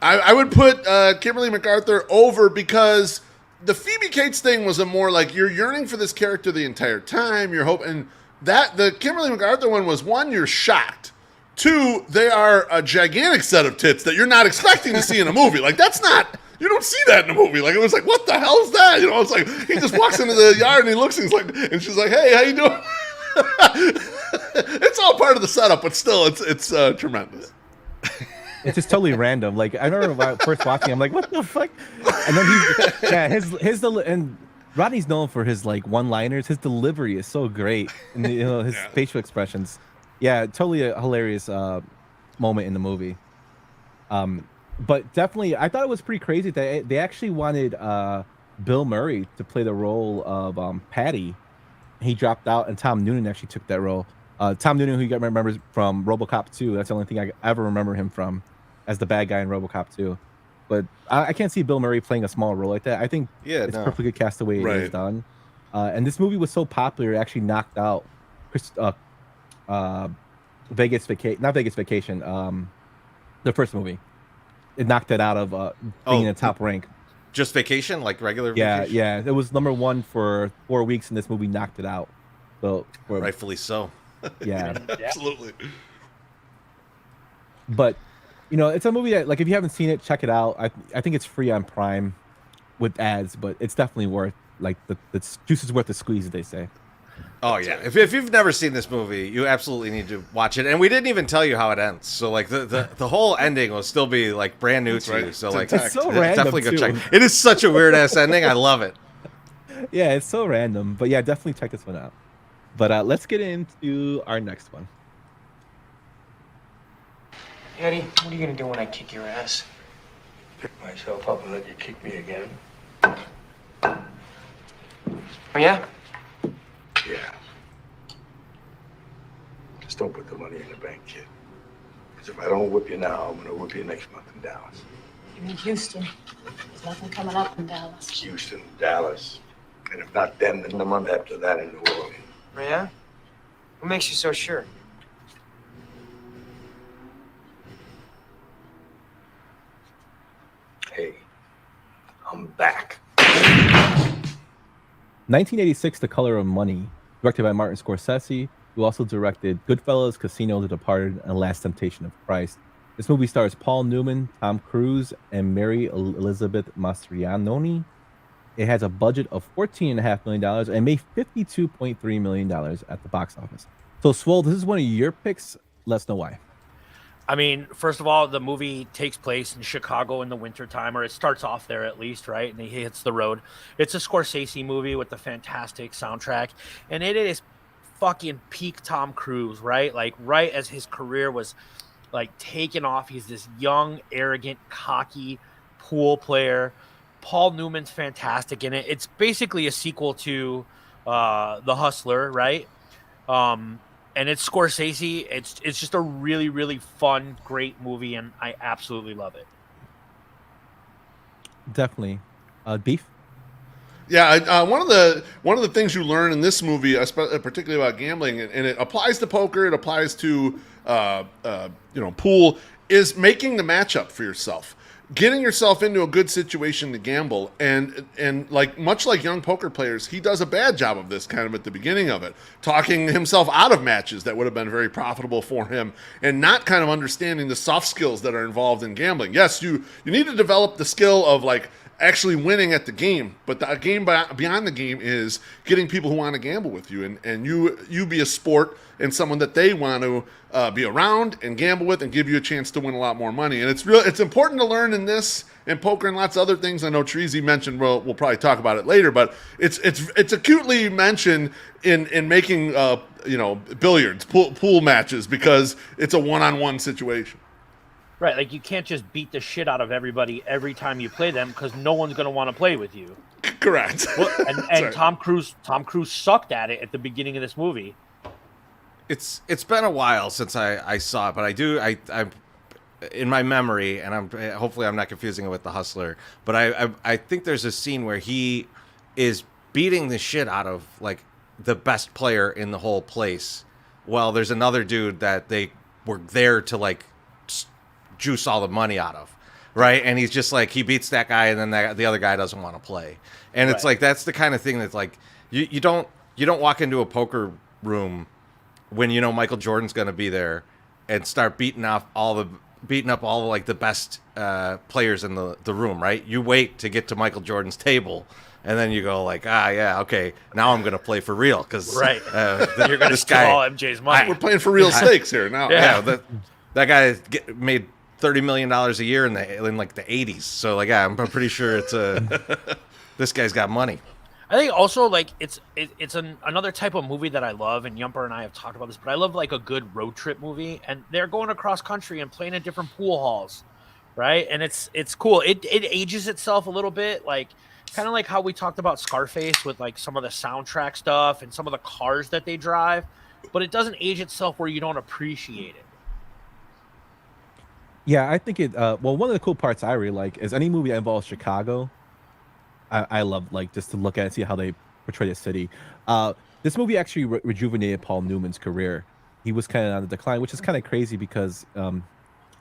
I would put Kimberly MacArthur over because the Phoebe Cates thing was a more like you're yearning for this character the entire time. You're hoping that the Kimberly MacArthur one was, one, you're shocked. 2, they are a gigantic set of tits that you're not expecting to see in a movie. Like, that's not. You don't see that in a movie. Like, it was like, what the hell is that? You know, it's like he just walks into the yard and he looks and he's like, and she's like, "Hey, how you doing?" It's all part of the setup, but still, it's tremendous. It's just totally random. Like, I remember when I first watching, I'm like, "What the fuck?" And then and Rodney's known for his like one-liners. His delivery is so great, and his facial expressions. Yeah, totally a hilarious moment in the movie. But definitely, I thought it was pretty crazy that they actually wanted Bill Murray to play the role of Patty. He dropped out, and Tom Noonan actually took that role. Tom Noonan, who you remembers from RoboCop 2, that's the only thing I ever remember him from, as the bad guy in RoboCop 2. But I can't see Bill Murray playing a small role like that. I think it's perfectly cast the way it is done. And this movie was so popular, it actually knocked out Vegas Vacation, the first movie. It knocked it out of being in the top rank. Just Vacation, like regular Vacation? Yeah. It was number 1 for 4 weeks, and this movie knocked it out. So rightfully so. Yeah. Absolutely. But You know, it's a movie that, like, if you haven't seen it, check it out. I think it's free on Prime with ads, but it's definitely worth, like, the juice is worth the squeeze, as they say. Oh yeah, if you've never seen this movie, you absolutely need to watch it. And we didn't even tell you how it ends, so like the whole ending will still be like brand new to you. So like, it's so random, definitely go too. check. It is such a weird ass ending. I love it. Yeah, it's so random, but yeah, definitely check this one out. But let's get into our next one. Eddie, what are you gonna do when I kick your ass? Pick myself up and let you kick me again. Oh yeah? Yeah. Just don't put the money in the bank, kid. Because if I don't whip you now, I'm gonna whip you next month in Dallas. You mean Houston? There's nothing coming up in Dallas. Houston, Dallas. And if not then the month after that in New Orleans. Oh yeah? What makes you so sure? Hey, I'm back. 1986, The Color of Money, directed by Martin Scorsese, who also directed Goodfellas, Casino, The Departed, and Last Temptation of Christ. This movie stars Paul Newman, Tom Cruise, and Mary Elizabeth Mastroianni. It has a budget of $14.5 million and made $52.3 million at the box office. So, Swole, this is one of your picks. Let us know why. I mean, first of all, the movie takes place in Chicago in the wintertime, or it starts off there at least, right? And he hits the road. It's a Scorsese movie with a fantastic soundtrack. And it is fucking peak Tom Cruise, right? Like, right as his career was, like, taking off. He's this young, arrogant, cocky pool player. Paul Newman's fantastic in it. It's basically a sequel to The Hustler, right? And it's Scorsese. It's just a really, really fun, great movie, and I absolutely love it. Definitely. Beef? Yeah, one of the things you learn in this movie, particularly about gambling, and it applies to poker, it applies to pool, is making the matchup for yourself. Getting yourself into a good situation to gamble, and like much like young poker players, he does a bad job of this kind of at the beginning of it, talking himself out of matches that would have been very profitable for him, and not kind of understanding the soft skills that are involved in gambling. Yes, you need to develop the skill of like actually winning at the game, but the game beyond the game is getting people who want to gamble with you, and you be a sport and someone that they want to be around and gamble with and give you a chance to win a lot more money. And it's important to learn in this and poker and lots of other things. I know Chorizy mentioned, we'll probably talk about it later, but it's acutely mentioned in making billiards, pool matches, because it's a one-on-one situation. Right, like you can't just beat the shit out of everybody every time you play them because no one's going to want to play with you. Correct. Well, and Tom Cruise sucked at it at the beginning of this movie. It's been a while since I saw it, but I'm in my memory, and hopefully I'm not confusing it with The Hustler, but I think there's a scene where he is beating the shit out of like the best player in the whole place. Well, there's another dude that they were there to like juice all the money out of, right? And he's just like, he beats that guy, and then the other guy doesn't want to play. And it's like, that's the kind of thing that's like, you don't walk into a poker room when you know Michael Jordan's going to be there and start beating up all like the best players in the room, right? You wait to get to Michael Jordan's table, and then you go like, yeah, okay, now I'm going to play for real, because right, you're going to steal all MJ's money. We're playing for real stakes here now. Yeah, that guy made $30 million a year in like the 80s. So like, yeah, I'm pretty sure it's this guy's got money. I think also like it's another type of movie that I love, and Yumper and I have talked about this, but I love like a good road trip movie, and they're going across country and playing in different pool halls, right? And it's cool. It ages itself a little bit, like kind of like how we talked about Scarface with like some of the soundtrack stuff and some of the cars that they drive, but it doesn't age itself where you don't appreciate it. Yeah, I think it. Well, one of the cool parts I really like is any movie that involves Chicago. I love like just to look at and see how they portray the city. This movie actually rejuvenated Paul Newman's career. He was kind of on the decline, which is kind of crazy because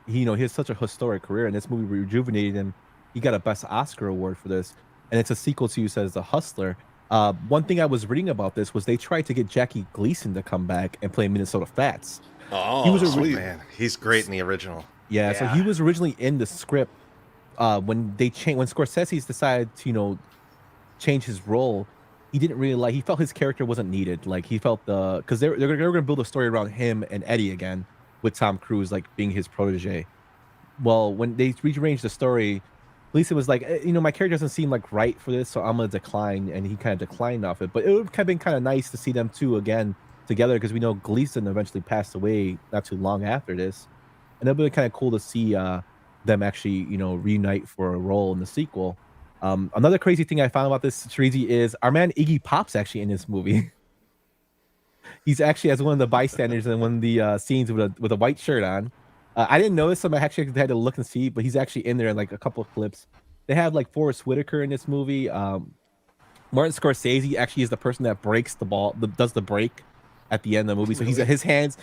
he has such a historic career, and this movie rejuvenated him. He got a Best Oscar award for this, and it's a sequel to, you said, The Hustler. One thing I was reading about this was they tried to get Jackie Gleason to come back and play Minnesota Fats. Oh, he was sweet, man. He's great in the original. Yeah, so he was originally in the script when they changed when Scorsese's decided to change his role. He didn't really like. He felt his character wasn't needed. Like he felt because they were going to build a story around him and Eddie again with Tom Cruise like being his protege. Well, when they rearranged the story, Lisa was like, my character doesn't seem like right for this, so I'm gonna decline, and he kind of declined off it. But it would have been kind of nice to see them two again together because we know Gleason eventually passed away not too long after this, and it'd be kind of cool to see them actually reunite for a role in the sequel. Another crazy thing I found about this Chorizy is our man Iggy Pop's actually in this movie. He's actually as one of the bystanders in one of the scenes with a white shirt on. I didn't notice him. I actually had to look and see, but he's actually in there in like a couple of clips. They have like Forrest Whitaker in this movie. Martin Scorsese actually is the person that breaks the ball, does the break at the end of the movie. So his hands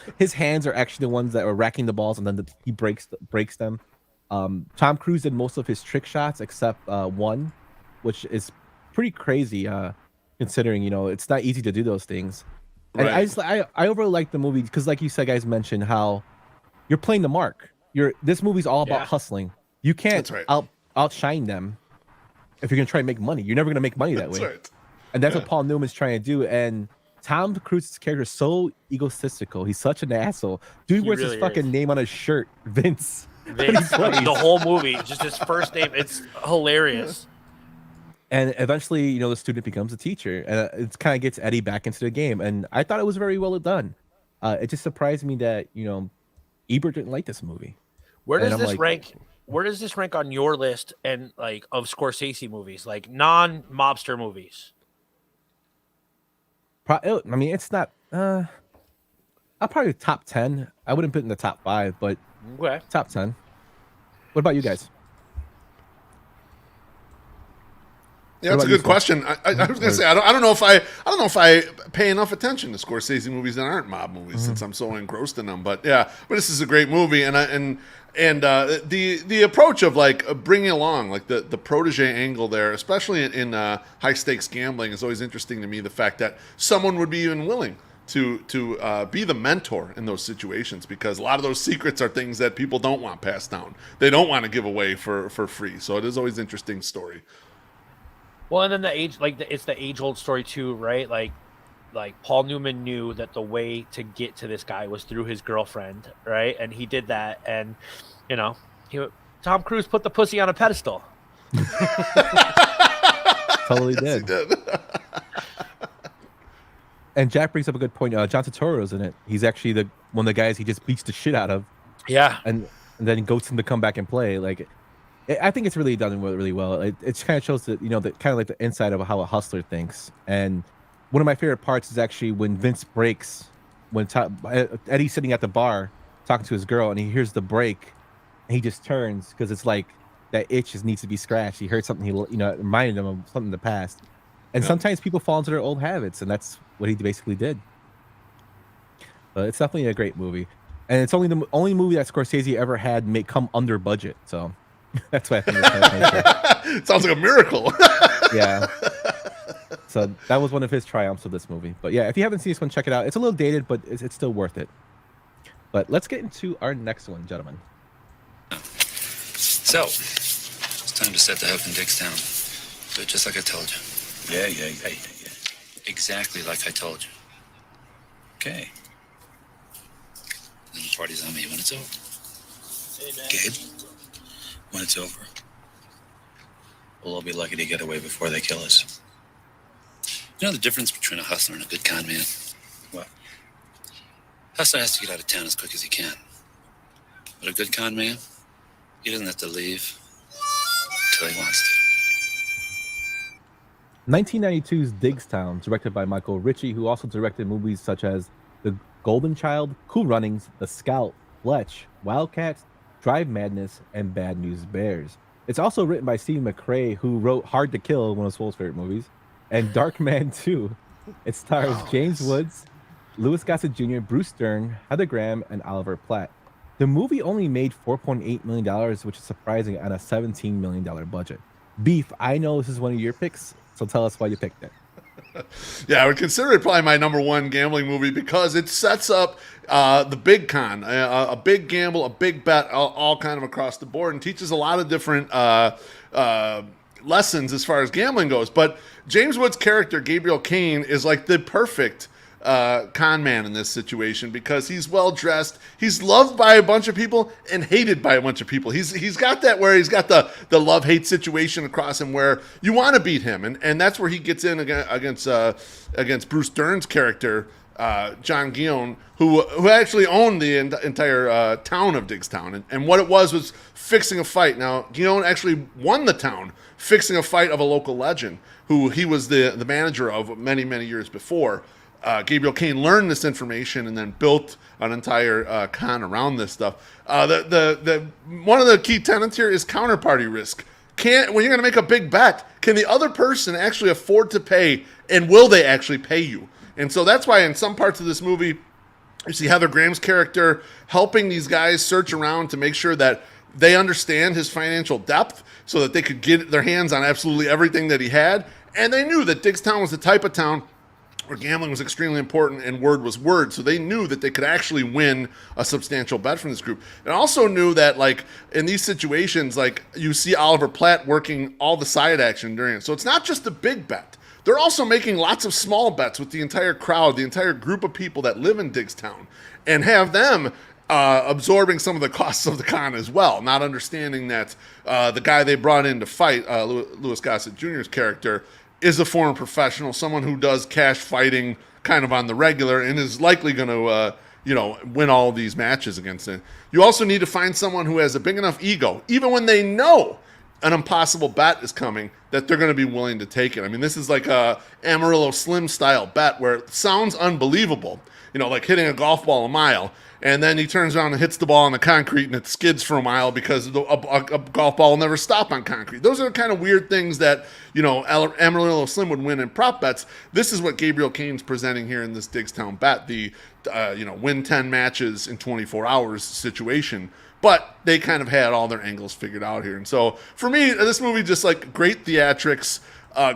are actually the ones that are racking the balls, and then he breaks them. Tom Cruise did most of his trick shots except one, which is pretty crazy considering it's not easy to do those things. And I overall like the movie because, like you said, guys mentioned how you're playing the mark. This movie's all about hustling. You can't outshine them if you're gonna try and make money. You're never gonna make money that way. Right. And that's what Paul Newman's trying to do. And Tom Cruise's character is so egotistical. He's such an asshole. Dude wears his fucking name on his shirt, Vince. The whole movie, just his first name. It's hilarious. And eventually, the student becomes a teacher, and it kind of gets Eddie back into the game. And I thought it was very well done. It just surprised me that Ebert didn't like this movie. Where does this rank? Where does this rank on your list and like of Scorsese movies, like non-mobster movies? I mean, it's not. I'll probably top 10. I wouldn't put it in the top 5, but top 10. What about you guys? Yeah, that's a good question. I was gonna say I don't know if I pay enough attention to Scorsese movies that aren't mob movies since I'm so engrossed in them. But yeah, this is a great movie, and the approach of like bringing along like the protege angle there, especially in high stakes gambling, is always interesting to me. The fact that someone would be even willing to be the mentor in those situations, because a lot of those secrets are things that people don't want passed down. They don't want to give away for free. So it is always an interesting story. Well, and then it's the age-old story too, right? Like Paul Newman knew that the way to get to this guy was through his girlfriend, right? And he did that, and Tom Cruise put the pussy on a pedestal. Totally did. And Jack brings up a good point. John Turturro's in it. He's actually one of the guys he just beats the shit out of. Yeah, and then goes him to come back and play. Like, I think it's really done really well. It kind of shows that the kind of like the inside of how a hustler thinks. And one of my favorite parts is actually when Vince breaks, when Eddie's sitting at the bar talking to his girl, and he hears the break, and he just turns because it's like that itch just needs to be scratched. He heard something reminded him of something in the past. And sometimes people fall into their old habits, and that's what he basically did. But it's definitely a great movie, and it's only the only movie that Scorsese ever had come under budget. So. That's why I think it sounds like a miracle. Yeah. So that was one of his triumphs of this movie. But yeah, if you haven't seen this one, check it out. It's a little dated, but it's still worth it. But let's get into our next one, gentlemen. So, it's time to set the hook in Dickstown. Do it just like I told you. Yeah. Exactly like I told you. Okay. Then the party's on me when it's over. Hey, man. Gabe? When it's over, we'll all be lucky to get away before they kill us. You know the difference between a hustler and a good con man? What? Hustler has to get out of town as quick as he can. But a good con man, he doesn't have to leave until he wants to. 1992's Diggstown, directed by Michael Ritchie, who also directed movies such as The Golden Child, Cool Runnings, The Scout, Fletch, Wildcats, Drive Madness, and Bad News Bears. It's also written by Steve McRae, who wrote Hard to Kill, one of Swole's favorite movies, and Dark Man 2. It stars James Woods, Louis Gossett Jr., Bruce Dern, Heather Graham, and Oliver Platt. The movie only made $4.8 million, which is surprising on a $17 million budget. Beef, I know this is one of your picks, so tell us why you picked it. Yeah, I would consider it probably my number one gambling movie because it sets up the big con, a big gamble, a big bet, all kind of across the board, and teaches a lot of different lessons as far as gambling goes. But James Wood's character, Gabriel Kane, is like the perfect con man in this situation because he's well dressed, he's loved by a bunch of people and hated by a bunch of people. He's got that where he's got the love hate situation across him where you want to beat him, and that's where he gets in against Bruce Dern's character, John Guillaume, who actually owned the entire town of Diggstown, and what it was fixing a fight. Now Guillaume actually won the town fixing a fight of a local legend who he was the manager of many years before. Gabriel Kane learned this information and then built an entire con around this stuff. The one of the key tenets here is counterparty risk. When you're going to make a big bet, can the other person actually afford to pay, and will they actually pay you? And so that's why in some parts of this movie, you see Heather Graham's character helping these guys search around to make sure that they understand his financial depth so that they could get their hands on absolutely everything that he had. And they knew that Diggstown was the type of town where gambling was extremely important and word was word. So they knew that they could actually win a substantial bet from this group. And also knew that, like, in these situations, like, you see Oliver Platt working all the side action during it. So it's not just the big bet. They're also making lots of small bets with the entire crowd, the entire group of people that live in Diggstown, and have them absorbing some of the costs of the con as well, not understanding that the guy they brought in to fight, Louis Gossett Jr.'s character, is a former professional, someone who does cash fighting kind of on the regular and is likely going to, win all these matches against it. You also need to find someone who has a big enough ego, even when they know an impossible bet is coming, that they're going to be willing to take it. I mean, this is like a Amarillo Slim style bet where it sounds unbelievable, like hitting a golf ball a mile, and then he turns around and hits the ball on the concrete and it skids for a mile because a golf ball will never stop on concrete. Those are the kind of weird things that, Amarillo Slim would win in prop bets. This is what Gabriel Kane's presenting here in this Diggstown bet, the, win 10 matches in 24 hours situation. But they kind of had all their angles figured out here. And so for me, this movie just like great theatrics,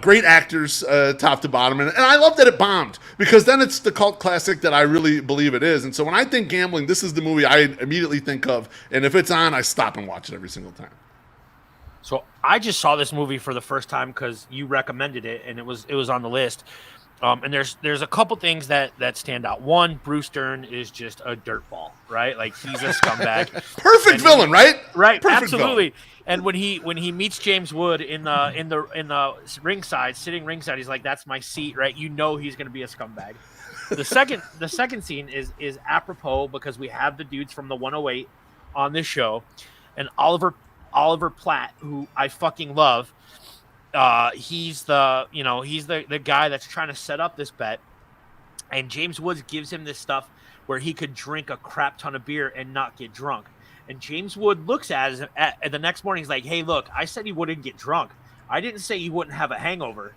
great actors top to bottom. And I love that it bombed because then it's the cult classic that I really believe it is. And so when I think gambling, this is the movie I immediately think of. And if it's on, I stop and watch it every single time. So I just saw this movie for the first time because you recommended it and it was on the list. And there's a couple things that stand out. One, Bruce Dern is just a dirtball, right? Like he's a scumbag. Perfect villain, right? Right, Perfect absolutely. villain. And when he meets James Wood in the ringside, sitting ringside, he's like, "That's my seat," right? You know he's going to be a scumbag. The second scene is apropos because we have the dudes from the 108 on this show, and Oliver Platt, who I fucking love. He's the guy that's trying to set up this bet, and James Woods gives him this stuff where he could drink a crap ton of beer and not get drunk. And James Wood looks at the next morning. He's like, "Hey, look, I said he wouldn't get drunk. I didn't say he wouldn't have a hangover."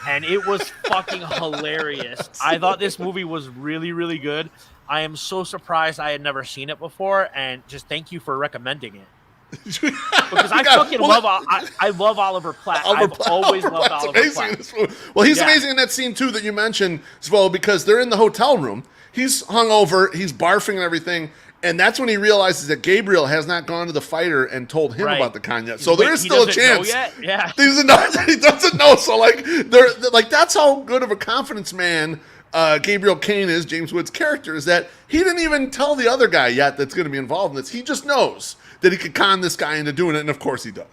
And it was fucking hilarious. I thought this movie was really, really good. I am so surprised I had never seen it before, and just thank you for recommending it. Because I love Oliver Platt. I've always loved Oliver Platt. Well, he's amazing in that scene too that you mentioned, Svo, because they're in the hotel room. He's hungover, he's barfing and everything, and that's when he realizes that Gabriel has not gone to the fighter and told him about the con yet. So there is still a chance. Yeah, he doesn't know. So they're that's how good of a confidence man Gabriel Kane is. James Wood's character is that he didn't even tell the other guy yet that's going to be involved in this. He just knows that he could con this guy into doing it, and of course he does.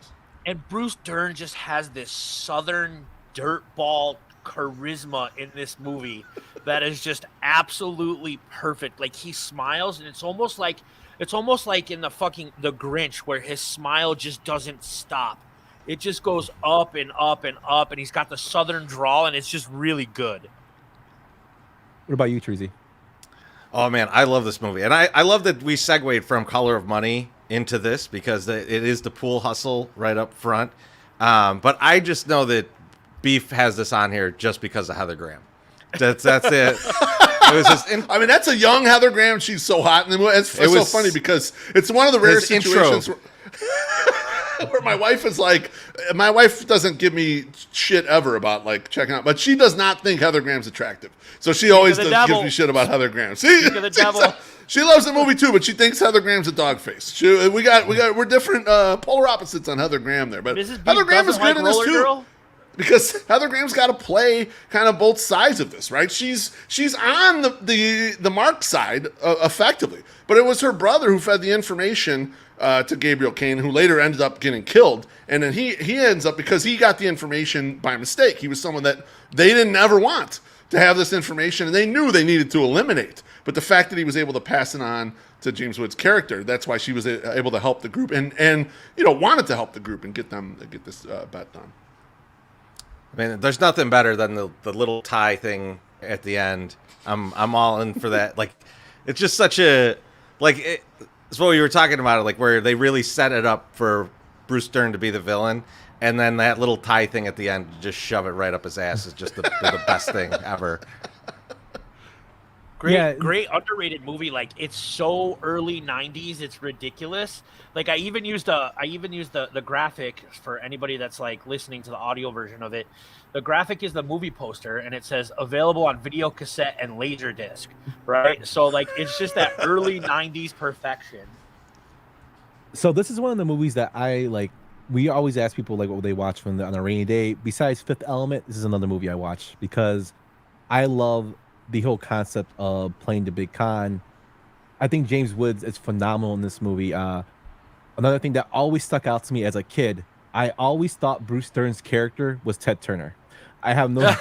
And Bruce Dern just has this southern dirtball charisma in this movie that is just absolutely perfect. Like he smiles, and it's almost like in the Grinch where his smile just doesn't stop. It just goes up and up and up, and he's got the southern drawl, and it's just really good. What about you, Chorizy? Oh man, I love this movie, and I love that we segued from Color of Money into this because it is the pool hustle right up front. But I just know that Beef has this on here just because of Heather Graham. That's it. It was just I mean, that's a young Heather Graham. She's so hot, and it's so funny because it's one of the rare situations. Where my wife doesn't give me shit ever about like checking out, but she does not think Heather Graham's attractive. So she always gives me shit about Heather Graham. See, she loves the movie too, but she thinks Heather Graham's a dog face. We're different polar opposites on Heather Graham there, but Heather Graham is good in this too. Girl? Because Heather Graham's got to play kind of both sides of this, right? She's on the Mark side effectively, but it was her brother who fed the information to Gabriel Kane, who later ended up getting killed, and then he ends up, because he got the information by mistake. He was someone that they didn't ever want to have this information, and they knew they needed to eliminate. But the fact that he was able to pass it on to James Woods' character, that's why she was able to help the group, and wanted to help the group and get this bet done. I mean, there's nothing better than the little tie thing at the end. I'm all in for that. Like, it's just such a it's what you were talking about, like where they really set it up for Bruce Dern to be the villain, and then that little tie thing at the end, just shove it right up his ass, is just the best thing ever. Great underrated movie. Like, it's so early 90s, it's ridiculous. Like, I even used the graphic for anybody that's like listening to the audio version of it. The graphic is the movie poster, and it says available on video cassette and laserdisc, right? So like, it's just that early 90s perfection. So this is one of the movies that I like. We always ask people like what they watch on a rainy day. Besides Fifth Element, this is another movie I watch because I love the whole concept of playing the big con. I think James Woods is phenomenal in this movie. Another thing that always stuck out to me as a kid, I always thought Bruce Dern's character was Ted Turner. I have no.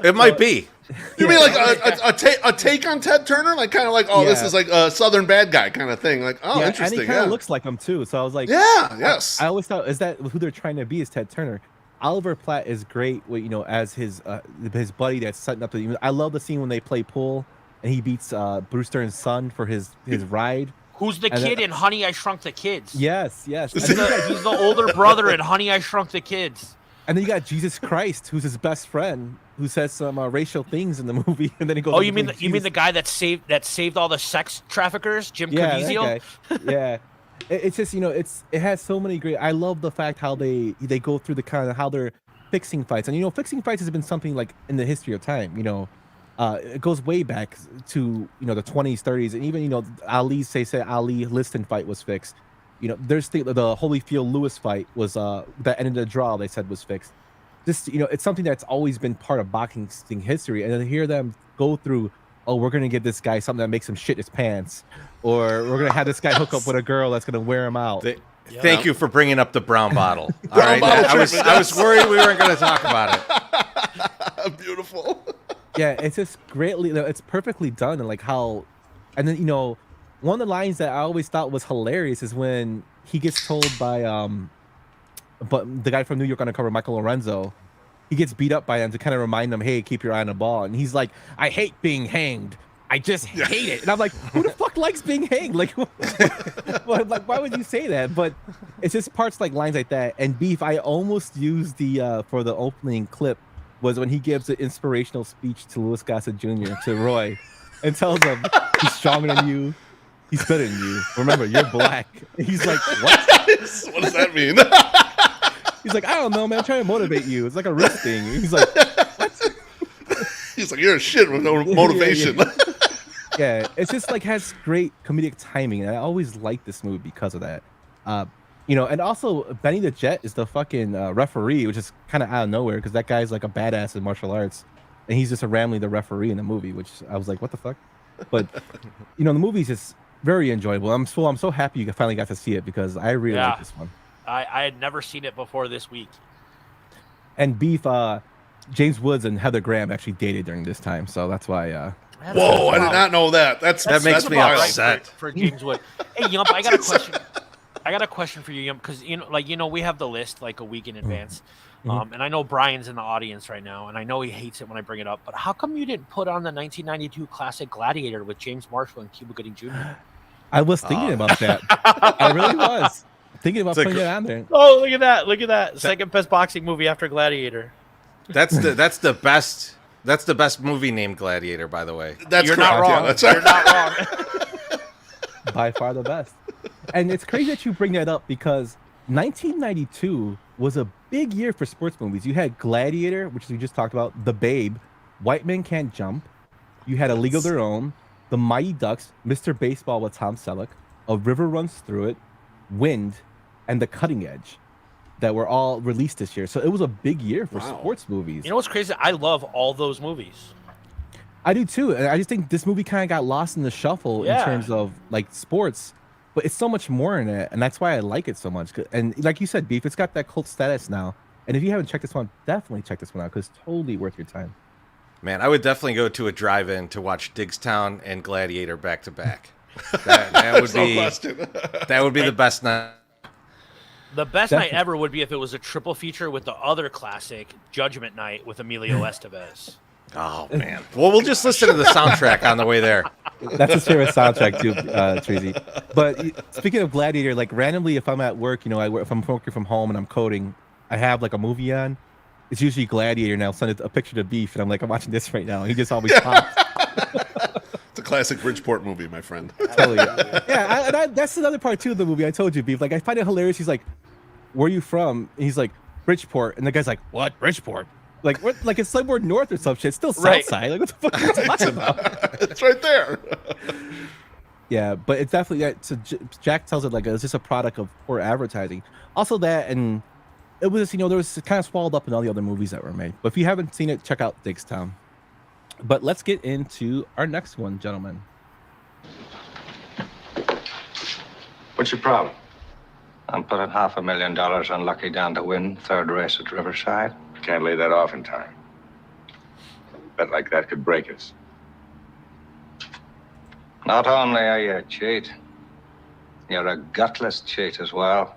It might be. You mean like a take on Ted Turner, like kind of like this is like a Southern bad guy kind of thing, like interesting. And he kind of looks like him too. So I was like, yes. I always thought, is that who they're trying to be? Is Ted Turner? Oliver Platt is great, as his buddy that's setting up the. I love the scene when they play pool and he beats Bruce Dern's son for his ride. Who's the kid in Honey, I Shrunk the Kids? Yes. He's the older brother in Honey, I Shrunk the Kids. And then you got Jesus Christ, who's his best friend, who says some racial things in the movie, and then he goes. Oh, you mean the guy that saved all the sex traffickers, Jim Caviezel? Yeah. It's just it has so many great. I love the fact how they go through the kind of how they're fixing fights, and fixing fights has been something like in the history of time. It goes way back to the 20s, 30s, and even Ali's say Ali Liston fight was fixed. There's the Holyfield Lewis fight was that ended a draw. They said was fixed. Just it's something that's always been part of boxing history, and to hear them go through. Oh, we're gonna give this guy something that makes him shit his pants, or we're gonna have this guy hook up with a girl that's gonna wear him out. Thank you for bringing up the brown bottle. All right, I was worried we weren't gonna talk about it. Beautiful. Yeah, it's just greatly. It's perfectly done, and like how, and then one of the lines that I always thought was hilarious is when he gets told by but the guy from New York Undercover, Michael Lorenzo. He gets beat up by them to kind of remind them, hey, keep your eye on the ball. And he's like, I hate being hanged. I just hate it. And I'm like, who the fuck likes being hanged? Like, why would you say that? But it's just parts like lines like that. And Beef, I almost used the for the opening clip was when he gives an inspirational speech to Louis Gossett Jr. to Roy and tells him he's stronger than you. He's better than you. Remember, you're black. And he's like, what? What does that mean? He's like, I don't know, man. I'm trying to motivate you. It's like a wrist thing. He's like, what? He's like, you're a shit with no motivation. Yeah, it's just like has great comedic timing, and I always like this movie because of that. And also Benny the Jet is the fucking referee, which is kind of out of nowhere because that guy's like a badass in martial arts, and he's just a randomly the referee in the movie, which I was like, what the fuck? But the movie's just very enjoyable. I'm so happy you finally got to see it because I really like this one. I had never seen it before this week. And Beef, James Woods and Heather Graham actually dated during this time, so that's why. Whoa! I did not know that. That makes me upset. For James Woods. Hey, Yump, I got a question. I got a question for you, Yump, because we have the list like a week in advance, and I know Brian's in the audience right now, and I know he hates it when I bring it up. But how come you didn't put on the 1992 classic Gladiator with James Marshall and Cuba Gooding Jr.? I was thinking about that. I really was. Thinking about putting it on there. Oh, look at that! Look at that! Second best boxing movie after Gladiator. That's the best. That's the best movie named Gladiator, by the way. You're not wrong. Yeah, that's You're not wrong. By far the best. And it's crazy that you bring that up because 1992 was a big year for sports movies. You had Gladiator, which we just talked about, The Babe, White Men Can't Jump. You had A League of Their Own, The Mighty Ducks, Mr. Baseball with Tom Selleck, A River Runs Through It, Wind, and The Cutting Edge that were all released this year. So it was a big year for sports movies. You know what's crazy? I love all those movies. I do too. And I just think this movie kind of got lost in the shuffle in terms of like sports, but it's so much more in it. And that's why I like it so much. And like you said, Beef, it's got that cult status now. And if you haven't checked this one, definitely check this one out because it's totally worth your time. Man, I would definitely go to a drive-in to watch Digstown and Gladiator back to back. That would be that would be the best night. The best night ever would be if it was a triple feature with the other classic, Judgment Night with Emilio Estevez. Oh man! Well, we'll just listen to the soundtrack on the way there. That's his favorite soundtrack too, Chorizy. But speaking of Gladiator, like randomly, if I'm at work, if I'm working from home and I'm coding, I have like a movie on. It's usually Gladiator, and I'll send a picture to Beef, and I'm like, I'm watching this right now. And he just always pops. It's a classic Bridgeport movie, my friend. Totally. Yeah, that's another part too of the movie. I told you, Beef. Like I find it hilarious. He's like, "Where are you from?" And he's like, "Bridgeport," and the guy's like, "What? Bridgeport?" Like what? Like it's somewhere north or some shit. It's still south side. Like what the fuck are you talking about? It's right there. Yeah, but it's definitely so Jack tells it like it's just a product of poor advertising. Also that, and it was there was kind of swallowed up in all the other movies that were made. But if you haven't seen it, check out Digstown. But let's get into our next one, gentlemen. What's your problem? I'm putting $500,000 on Lucky Down to win third race at Riverside. Can't lay that off in time. Bet like that could break us. Not only are you a cheat, you're a gutless cheat as well.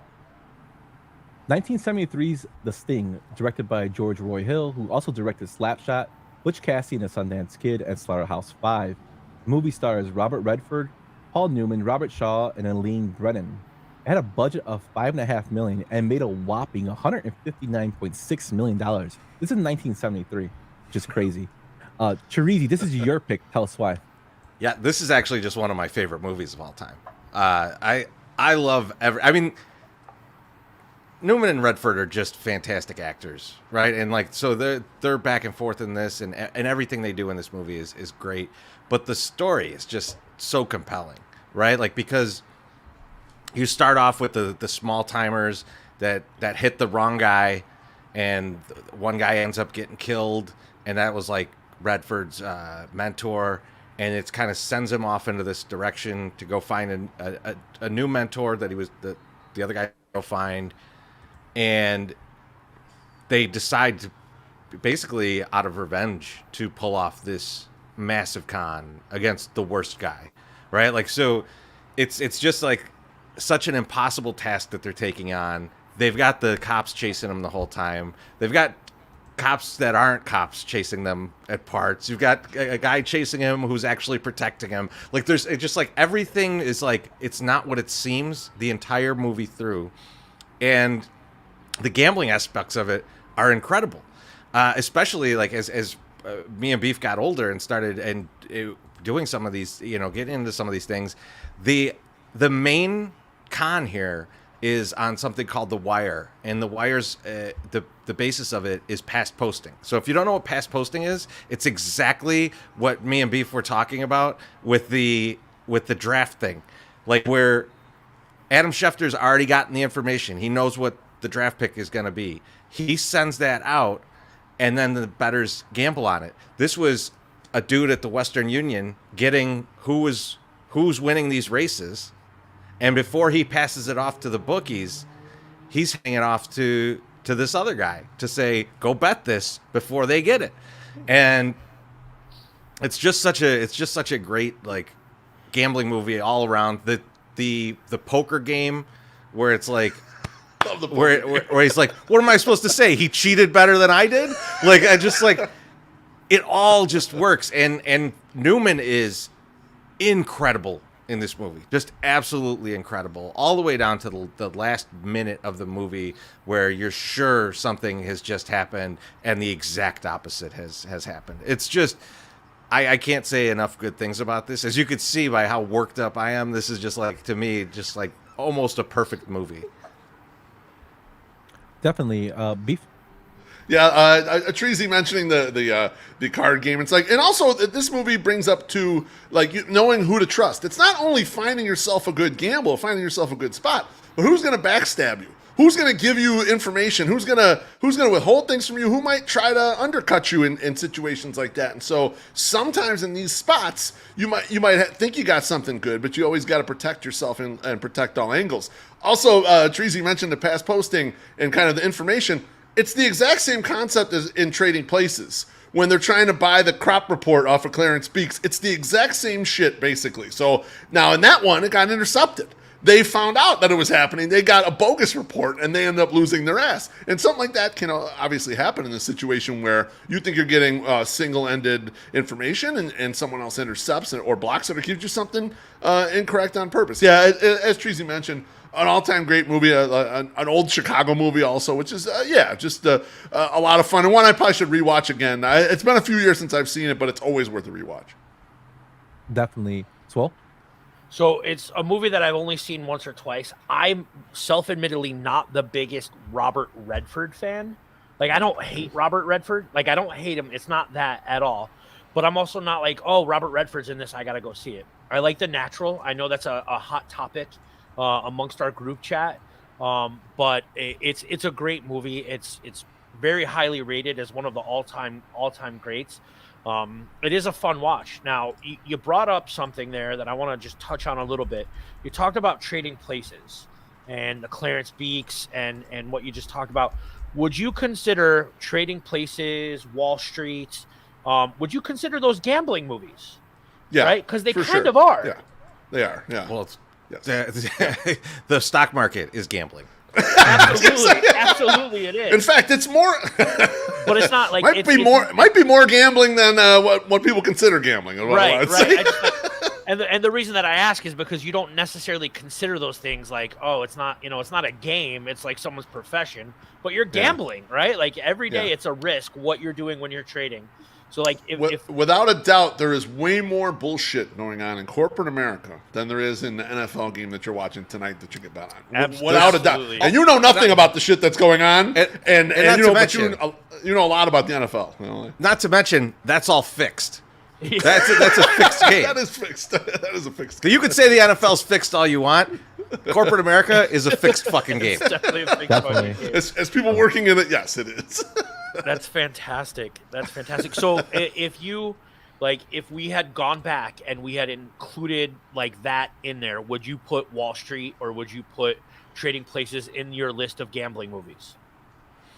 1973's The Sting, directed by George Roy Hill, who also directed Slapshot, Butch Cassidy and the Sundance Kid, and Slaughterhouse-Five. The movie stars Robert Redford, Paul Newman, Robert Shaw, and Eileen Brennan. It had a budget of $5.5 million and made a whopping $159.6 million. This is 1973, which is crazy. Chorizy, this is your pick. Tell us why. Yeah, this is actually just one of my favorite movies of all time. I love I mean, Newman and Redford are just fantastic actors, right? And like so they're back and forth in this, and everything they do in this movie is great. But the story is just so compelling, right? Like because you start off with the small timers that hit the wrong guy, and one guy ends up getting killed, and that was like Redford's mentor, and it kind of sends him off into this direction to go find a new mentor that he was the other guy go find, and they decide to basically out of revenge to pull off this massive con against the worst guy, right? Like so, it's just like such an impossible task that they're taking on. They've got the cops chasing them the whole time. They've got cops that aren't cops chasing them at parts. You've got a guy chasing him who's actually protecting him. Like it's just like everything is like it's not what it seems the entire movie through, and the gambling aspects of it are incredible. Especially like as me and Beef got older and started doing some of these, getting into some of these things, the main con here is on something called The Wire, and The Wire's the basis of it is past posting. So if you don't know what past posting is, it's exactly what me and Beef were talking about with the draft thing, like where Adam Schefter's already gotten the information. He knows what the draft pick is going to be. He sends that out, and then the bettors gamble on it. This was a dude at the Western Union getting who's winning these races. And before he passes it off to the bookies, he's handing it off to this other guy to say, go bet this before they get it. And it's just such a great like gambling movie all around. The poker game where it's like where he's like, what am I supposed to say? He cheated better than I did? Like I just like it all just works. And Newman is incredible in this movie, just absolutely incredible, all the way down to the last minute of the movie where you're sure something has just happened and the exact opposite has happened. It's just I can't say enough good things about this. As you could see by how worked up I am, this is just like, to me, just like almost a perfect movie. Definitely. Beef. Yeah, Chorizy mentioning the card game. It's like, and also this movie brings up to like knowing who to trust. It's not only finding yourself a good gamble, finding yourself a good spot, but who's going to backstab you? Who's going to give you information? Who's going to withhold things from you? Who might try to undercut you in situations like that? And so sometimes in these spots, you might think you got something good, but you always got to protect yourself and protect all angles. Also, Chorizy mentioned the past posting and kind of the information. It's the exact same concept as in Trading Places when they're trying to buy the crop report off of Clarence Beeks. It's the exact same shit, basically. So now in that one, it got intercepted. They found out that it was happening. They got a bogus report, and they ended up losing their ass. And something like that can obviously happen in a situation where you think you're getting single-ended information, and someone else intercepts it or blocks it or gives you something incorrect on purpose. Yeah, as Chorizy mentioned, an all-time great movie, an old Chicago movie also, which is, just a lot of fun. And one I probably should rewatch again. It's been a few years since I've seen it, but it's always worth a rewatch. Definitely. Swole? So it's a movie that I've only seen once or twice. I'm self-admittedly not the biggest Robert Redford fan. Like, I don't hate Robert Redford. Like, I don't hate him. It's not that at all. But I'm also not like, oh, Robert Redford's in this, I got to go see it. I like The Natural. I know that's a hot topic amongst our group chat. But it's a great movie. It's very highly rated as one of the all-time greats. It is a fun watch. Now, you brought up something there that I want to just touch on a little bit. You talked about Trading Places and the Clarence Beeks and what you just talked about. Would you consider Trading Places, Wall Street, would you consider those gambling movies? Yeah. Right? Because they kind sure. of are. Yeah, they are. Yeah. Well, the stock market is gambling. Absolutely it is. In fact, it's more but it's not like might be more gambling than what people consider gambling. Right. And the reason that I ask is because you don't necessarily consider those things like, oh, it's not a game, it's like someone's profession, but you're gambling, right? Like every day it's a risk what you're doing when you're trading. So like if without a doubt, there is way more bullshit going on in corporate America than there is in the NFL game that you're watching tonight that you get bet on. Without a doubt. And you know nothing about the shit that's going on. And you know a lot about the NFL. You know? Not to mention, that's all fixed. That's a fixed game. That is fixed. That is a fixed game. You can say the NFL's fixed all you want. Corporate America is a fixed fucking game. It's definitely a fixed fucking game. As people working in it, yes, it is. That's fantastic. So if we had gone back and we had included like that in there, would you put Wall Street or would you put Trading Places in your list of gambling movies?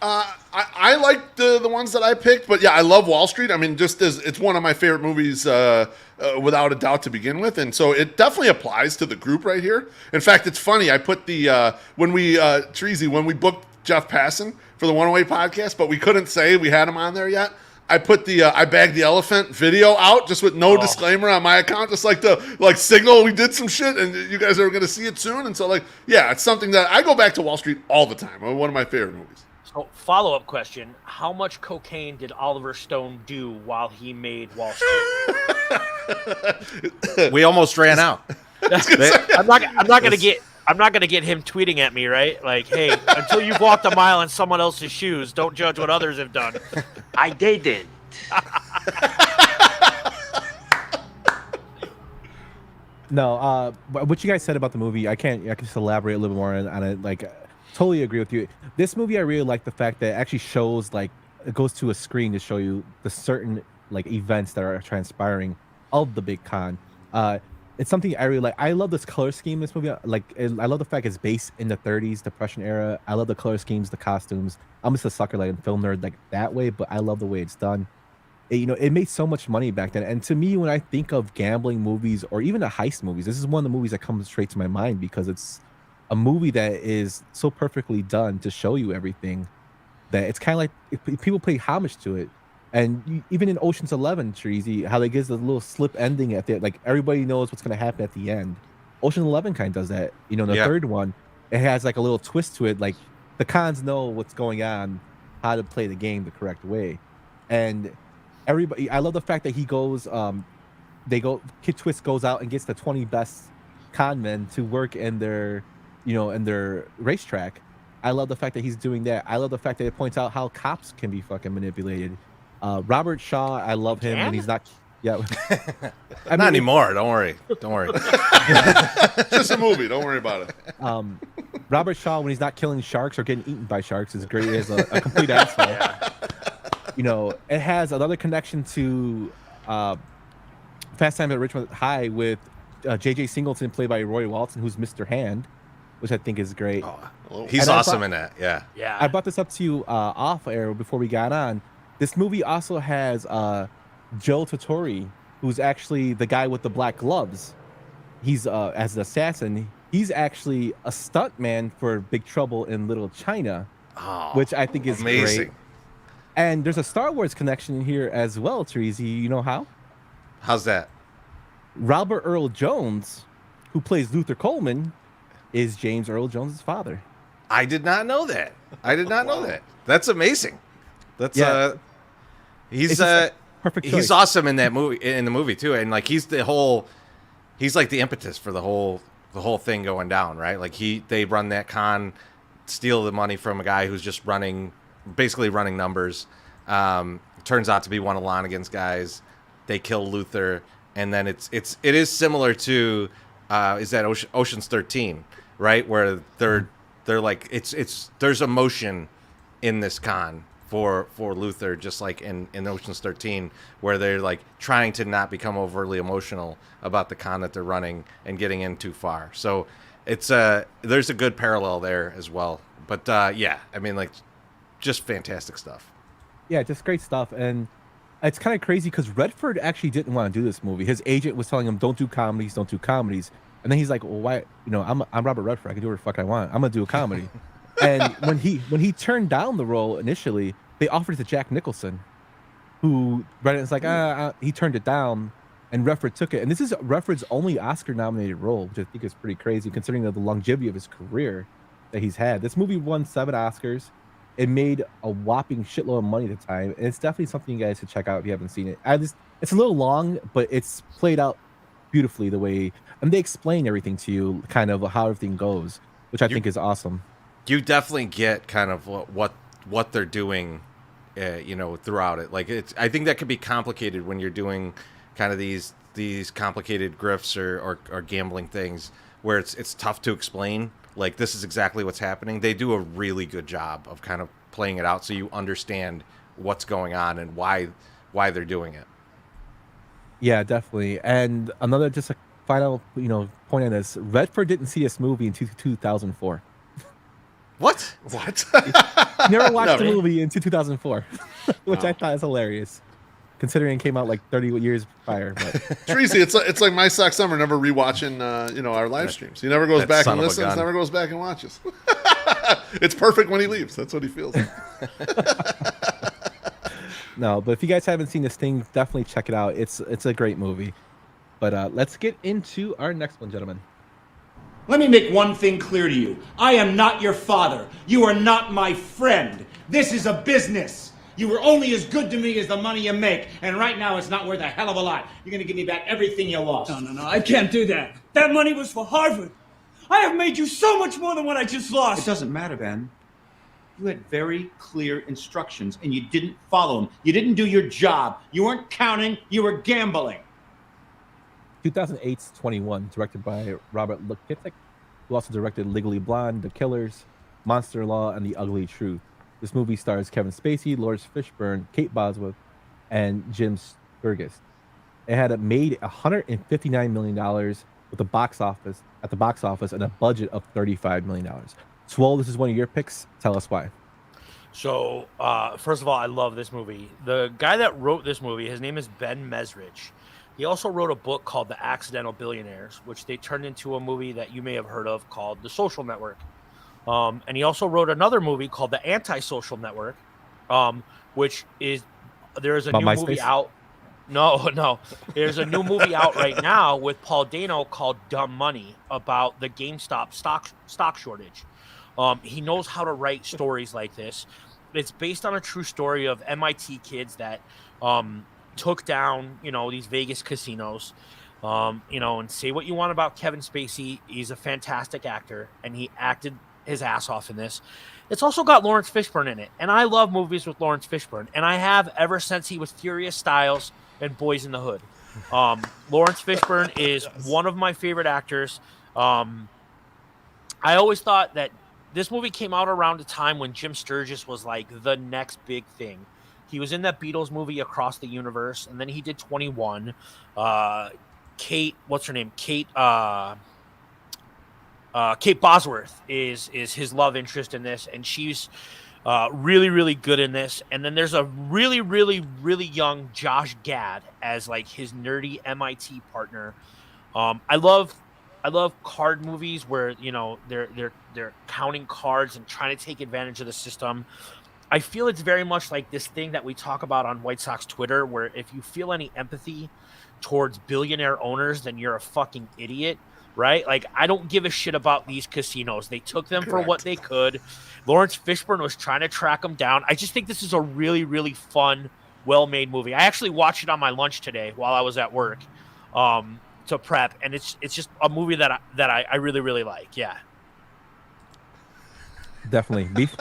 I like the ones that I picked, but yeah, I love Wall Street. I mean, just as it's one of my favorite movies, without a doubt to begin with, and so it definitely applies to the group right here. In fact, it's funny. I put when we booked Jeff Passan for the 108 podcast, but we couldn't say we had him on there yet. I put the I bagged the elephant video out just with no disclaimer on my account, just like to signal we did some shit and you guys are going to see it soon. And so it's something that I go back to Wall Street all the time. One of my favorite movies. So follow-up question: how much cocaine did Oliver Stone do while he made Wall Street? We almost ran out. I'm not gonna get him tweeting at me, right? Like, hey, until you've walked a mile in someone else's shoes, don't judge what others have done. I didn't. No, what you guys said about the movie, I can just elaborate a little more on it. Like, totally agree with you. This movie, I really like the fact that it actually shows, like, it goes to a screen to show you the certain like events that are transpiring of the big con. It's something I really like. I love this color scheme in this movie. I love the fact it's based in the 30s Depression era. I love the color schemes, the costumes. I'm just a sucker, like a film nerd, like that way. But I love the way it's done. It made so much money back then. And to me, when I think of gambling movies or even the heist movies, this is one of the movies that comes straight to my mind because it's a movie that is so perfectly done to show you everything that it's kind of like if people pay homage to it. And even in Ocean's 11, Chorizy, how they gives the little slip ending at the like everybody knows what's going to happen at the end. Ocean's 11 kind of does that. The third one, it has like a little twist to it. Like the cons know what's going on, how to play the game the correct way, and everybody. I love the fact that he goes. Kid Twist goes out and gets the 20 best con men to work in their and their racetrack. I love the fact that he's doing that. I love the fact that it points out how cops can be fucking manipulated. Robert Shaw, I love him when he's not. Yeah, not anymore. Don't worry. Just a movie. Don't worry about it. Robert Shaw, when he's not killing sharks or getting eaten by sharks, is great as a complete asshole. Yeah. It has another connection to Fast Times at Richmond High with J.J. Singleton, played by Roy Walton, who's Mr. Hand, which I think is great. He's awesome in that. Yeah. Yeah. I brought this up to you off air before we got on. This movie also has Joe Tortori, who's actually the guy with the black gloves. He's as an assassin. He's actually a stuntman for Big Trouble in Little China, which I think is amazing. Great. And there's a Star Wars connection here as well, Chorizy. You know how? How's that? Robert Earl Jones, who plays Luther Coleman, is James Earl Jones' father. I did not know that. know that. That's amazing. That's he's perfect choice. He's awesome in that movie, in the movie too, and like he's like the impetus for the whole thing going down, right? Like they run that con, steal the money from a guy who's just basically running numbers. Turns out to be one of Lonigan's guys. They kill Luther, and then it is similar to is that Ocean's 13, right? Where they're like there's emotion in this con for Luther, just like in Ocean's 13, where they're like trying to not become overly emotional about the con that they're running and getting in too far. So it's there's a good parallel there as well. But yeah, I mean, like, just fantastic stuff. Yeah, just great stuff. And it's kind of crazy because Redford actually didn't want to do this movie. His agent was telling him, don't do comedies. And then he's like, well, why? I'm Robert Redford. I can do whatever the fuck I want. I'm gonna do a comedy. And when he turned down the role initially, they offered it to Jack Nicholson, who it's like he turned it down, and Redford took it. And this is Redford's only Oscar-nominated role, which I think is pretty crazy considering the longevity of his career that he's had. This movie won 7 Oscars. It made a whopping shitload of money at the time, and it's definitely something you guys should check out if you haven't seen it. It's a little long, but it's played out beautifully the way, and they explain everything to you, kind of how everything goes, which I think is awesome. You definitely get kind of what they're doing, throughout it. Like I think that could be complicated when you're doing kind of these complicated grifts or gambling things where it's tough to explain. Like, this is exactly what's happening. They do a really good job of kind of playing it out so you understand what's going on and why they're doing it. Yeah, definitely. And another just a final point on this: Redford didn't see this movie in 2004. What? He never watched the movie until 2004, which I thought is hilarious, considering it came out like 30 years prior. But Chorizy, it's like my sock summer, never rewatching our live streams. He never goes back and listens, never goes back and watches. It's perfect when he leaves. That's what he feels. No, but if you guys haven't seen this thing, definitely check it out. It's a great movie. But let's get into our next one, gentlemen. Let me make one thing clear to you. I am not your father. You are not my friend. This is a business. You were only as good to me as the money you make, and right now it's not worth a hell of a lot. You're gonna give me back everything you lost. No, I can't do that. That money was for Harvard. I have made you so much more than what I just lost. It doesn't matter, Ben. You had very clear instructions, and you didn't follow them. You didn't do your job. You weren't counting, you were gambling. 2008's 21, directed by Robert Lukitic, who also directed Legally Blonde, The Killers, Monster Law, and The Ugly Truth. This movie stars Kevin Spacey, Lawrence Fishburne, Kate Bosworth, and Jim Sturgis. It had made $159 million at the box office and a budget of $35 million. Swole, this is one of your picks. Tell us why. So, first of all, I love this movie. The guy that wrote this movie, his name is Ben Mesrich. He also wrote a book called The Accidental Billionaires, which they turned into a movie that you may have heard of called The Social Network. And he also wrote another movie called The Antisocial Network, which is, there's a new movie out. No. There's a new movie out right now with Paul Dano called Dumb Money about the GameStop stock shortage. He knows how to write stories like this. It's based on a true story of MIT kids that took down, these Vegas casinos. And say what you want about Kevin Spacey, he's a fantastic actor, and he acted his ass off in this. It's also got Lawrence Fishburne in it, and I love movies with Lawrence Fishburne, and I have ever since he was Furious Styles and Boys in the Hood. Lawrence Fishburne is one of my favorite actors. I always thought that this movie came out around a time when Jim Sturgis was like the next big thing. He was in that Beatles movie Across the Universe, and then he did 21. Kate, what's her name? Kate Bosworth is his love interest in this, and she's really, really good in this. And then there's a really, really, really young Josh Gad as like his nerdy MIT partner. I love card movies where they're counting cards and trying to take advantage of the system. I feel it's very much like this thing that we talk about on White Sox Twitter, where if you feel any empathy towards billionaire owners, then you're a fucking idiot, right? Like, I don't give a shit about these casinos. They took them for what they could. Lawrence Fishburne was trying to track them down. I just think this is a really, really fun, well-made movie. I actually watched it on my lunch today while I was at work to prep, and it's just a movie that I really, really like. Yeah. Definitely. Beef?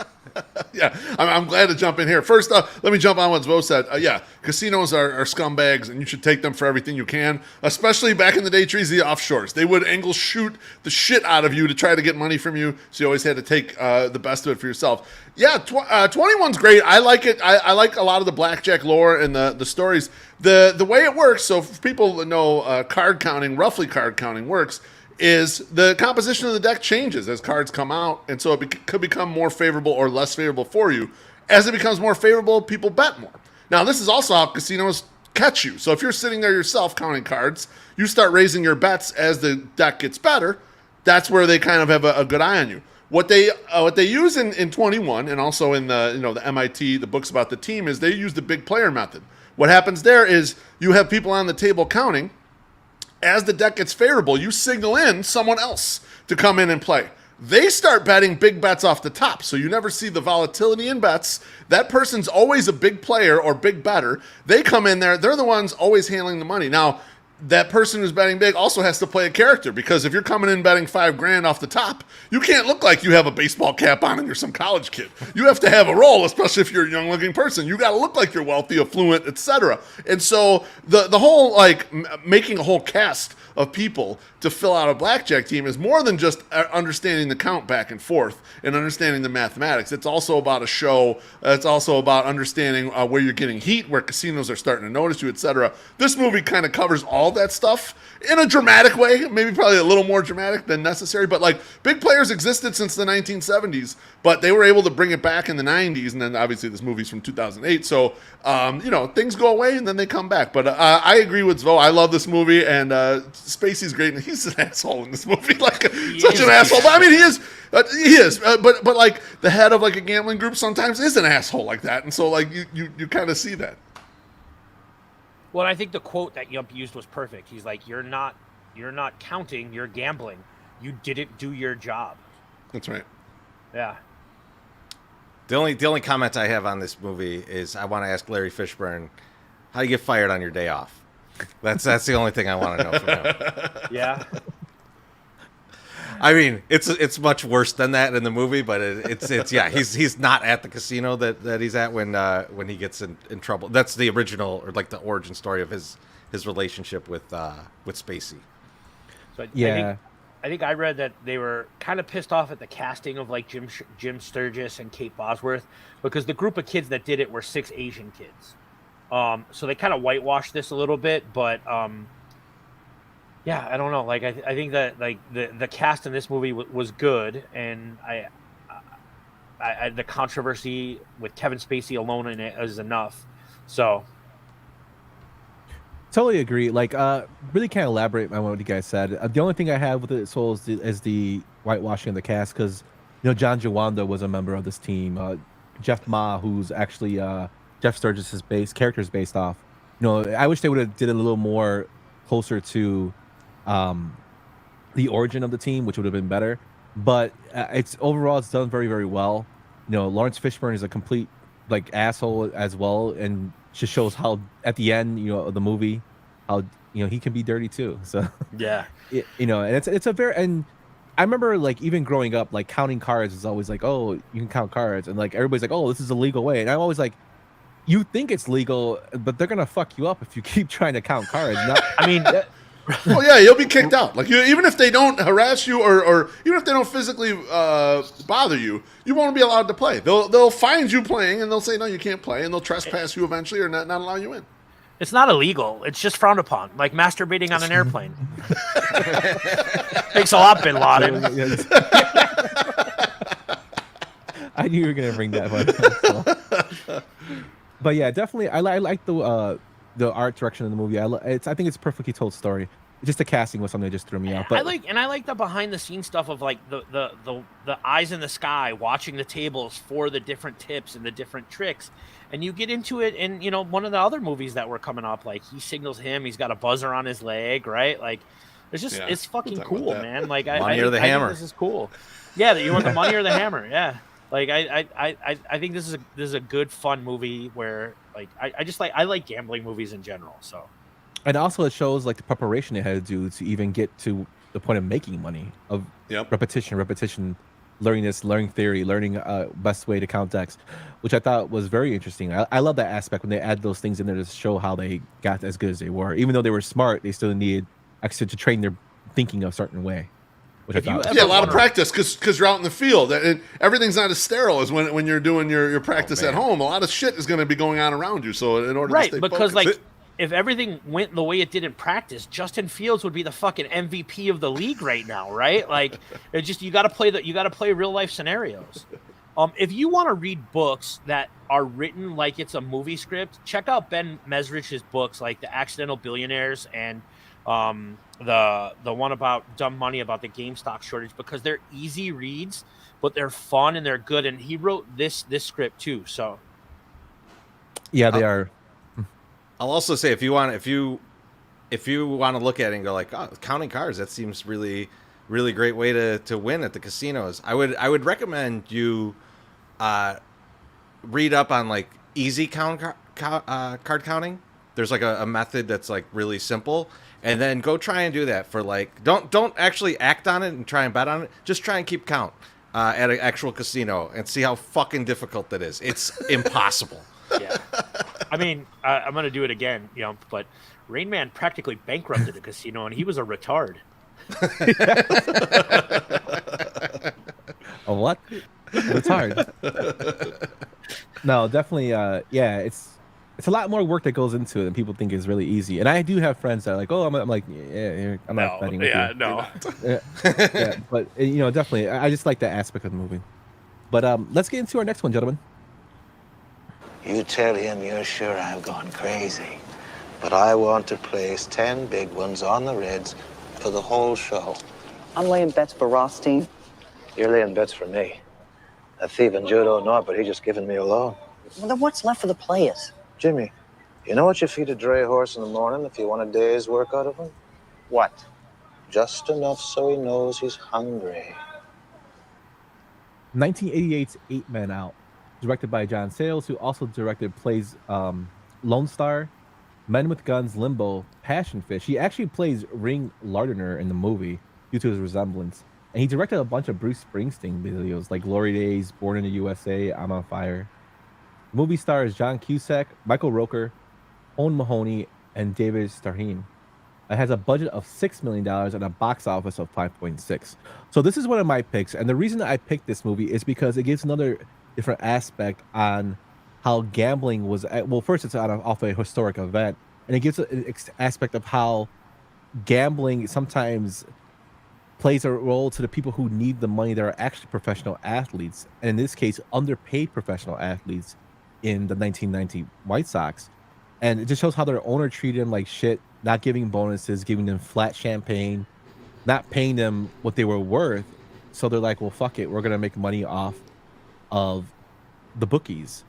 Yeah, I'm glad to jump in here. First off, let me jump on what Zvo said. Yeah, casinos are scumbags, and you should take them for everything you can, especially back in the day, Trees, the offshores. They would angle shoot the shit out of you to try to get money from you, so you always had to take the best of it for yourself. Yeah, 21's great. I like it. I like a lot of the blackjack lore and the stories. The way it works, so for people that know card counting, roughly card counting works, is the composition of the deck changes as cards come out, and so it could become more favorable or less favorable for you. As it becomes more favorable, people bet more. Now, this is also how casinos catch you. So if you're sitting there yourself counting cards, you start raising your bets as the deck gets better. That's where they kind of have a good eye on you. What they use in 21 and also in the MIT, the books about the team, is they use the big player method. What happens there is you have people on the table counting. As the deck gets favorable, you signal in someone else to come in and play. They start betting big bets off the top, so you never see the volatility in bets. That person's always a big player or big better. They come in there. They're the ones always handling the money. Now, that person who's betting big also has to play a character, because if you're coming in betting $5,000 off the top, you can't look like you have a baseball cap on and you're some college kid. You have to have a role, especially if you're a young looking person. You got to look like you're wealthy, affluent, etc. And so the whole like making a whole cast of people to fill out a blackjack team is more than just understanding the count back and forth and understanding the mathematics. It's also about a show. It's also about understanding where you're getting heat, where casinos are starting to notice you, etc. This movie kind of covers all that stuff in a dramatic way, maybe probably a little more dramatic than necessary, but like big players existed since the 1970s, but they were able to bring it back in the 90s, and then obviously this movie's from 2008, so things go away and then they come back. But I agree with Zvo. I love this movie, and Spacey's great, and he's an asshole in this movie, like such an asshole. But I mean, he is. But like the head of like a gambling group sometimes is an asshole like that, and so like you kind of see that. Well, I think the quote that Yump used was perfect. He's like, "You're not counting, you're gambling. You didn't do your job." That's right. Yeah. The only comment I have on this movie is I want to ask Larry Fishburne, how do you get fired on your day off? That's the only thing I want to know from him. Yeah. I mean, it's much worse than that in the movie, but it's yeah, he's not at the casino that he's at when he gets in trouble. That's the original, or like the origin story of his relationship with Spacey. So Yeah. I think I read that they were kind of pissed off at the casting of like Jim Sturgis and Kate Bosworth, because the group of kids that did it were 6 Asian kids. So they kind of whitewashed this a little bit, but yeah, I don't know. Like I think that like the cast in this movie was good, and I the controversy with Kevin Spacey alone in it is enough. So Totally agree. Like, really can't elaborate on what you guys said. The only thing I have with it is the whitewashing of the cast, because John Jawanda was a member of this team. Jeff Ma, who's actually Jeff Sturgis's character is based off. I wish they would have did a little more closer to the origin of the team, which would have been better. But it's done very, very well. Lawrence Fishburne is a complete like asshole as well, and just shows how at the end of the movie how he can be dirty too. So Yeah. and it's a very and I remember like even growing up, like counting cards is always like, oh, you can count cards, and like everybody's like, oh, this is a legal way, and I'm always like, you think it's legal, but they're gonna fuck you up if you keep trying to count cards. I mean. Oh yeah, you'll be kicked out. Like even if they don't harass you or even if they don't physically bother you, you won't be allowed to play. They'll find you playing and they'll say no, you can't play, and they'll trespass you eventually or not allow you in. It's not illegal. It's just frowned upon, like masturbating on an airplane. Thanks a lot, Bin Laden. I knew you were gonna bring that one. But yeah, definitely, I like the art direction of the movie. I think it's a perfectly told story. Just the casting was something that just threw me out. But I like the behind the scenes stuff of like the eyes in the sky, watching the tables for the different tips and the different tricks. And you get into it in, one of the other movies that were coming up, like he signals him, he's got a buzzer on his leg, right? Like it's just it's fucking cool, man. Like money or the I hammer. think this is cool. Yeah, that you want the money or the hammer. Yeah. Like I think this is a good fun movie where like I like gambling movies in general. So, and also it shows like the preparation they had to do to even get to the point of making money, of repetition, learning theory, learning best way to count decks, which I thought was very interesting. I love that aspect when they add those things in there to show how they got as good as they were. Even though they were smart, they still needed actually to train their thinking a certain way. Which a lot of practice because you're out in the field and everything's not as sterile as when you're doing your practice at home. A lot of shit is going to be going on around you. So in order to stay because focused, if everything went the way it did in practice, Justin Fields would be the fucking MVP of the league right now, right? Like it's just you got to play real life scenarios. If you want to read books that are written like it's a movie script, check out Ben Mesrich's books like The Accidental Billionaires and the one about dumb money, about the GameStop shortage, because they're easy reads, but they're fun and they're good. And he wrote this script too. So yeah, they are. I'll also say if you want to look at it and go like, oh, counting cards, that seems really, really great way to win at the casinos. I would recommend you read up on like easy card counting. There's like a method that's like really simple, and then go try and do that for like don't actually act on it and try and bet on it. Just try and keep count at an actual casino and see how fucking difficult that is. It's impossible. Yeah, I mean I'm gonna do it again, but Rain Man practically bankrupted a casino, and he was a retard. A what? Retard. No, definitely. Yeah, it's a lot more work that goes into it than people think is really easy. And I do have friends that are like, oh, I'm like, yeah, I'm not betting with you. No. Yeah, but definitely, I just like that aspect of the movie. But let's get into our next one, gentlemen. You tell him you're sure I've gone crazy, but I want to place 10 big ones on the Reds for the whole show. I'm laying bets for Rothstein. You're laying bets for me. That thief and Joe don't know it, but he's just giving me a loan. Well, then what's left for the players? Jimmy, you know what you feed a dray horse in the morning if you want a day's work out of him? What? Just enough so he knows he's hungry. 1988's 8 Men Out, directed by John Sayles, who also plays Lone Star, Men with Guns, Limbo, Passion Fish. He actually plays Ring Lardner in the movie due to his resemblance. And he directed a bunch of Bruce Springsteen videos like Glory Days, Born in the USA, I'm on Fire. The movie stars John Cusack, Michael Rooker, Owen Mahoney, and David Starheen. It has a budget of $6 million and a box office of 5.6. So this is one of my picks. And the reason I picked this movie is because it gives another different aspect on how gambling was. Well, first it's off a historic event, and it gives an aspect of how gambling sometimes plays a role to the people who need the money that are actually professional athletes, and in this case, underpaid professional athletes in the 1990 White Sox. And it just shows how their owner treated them like shit, not giving bonuses, giving them flat champagne, not paying them what they were worth. So they're like, well, fuck it, we're gonna make money off of the bookies.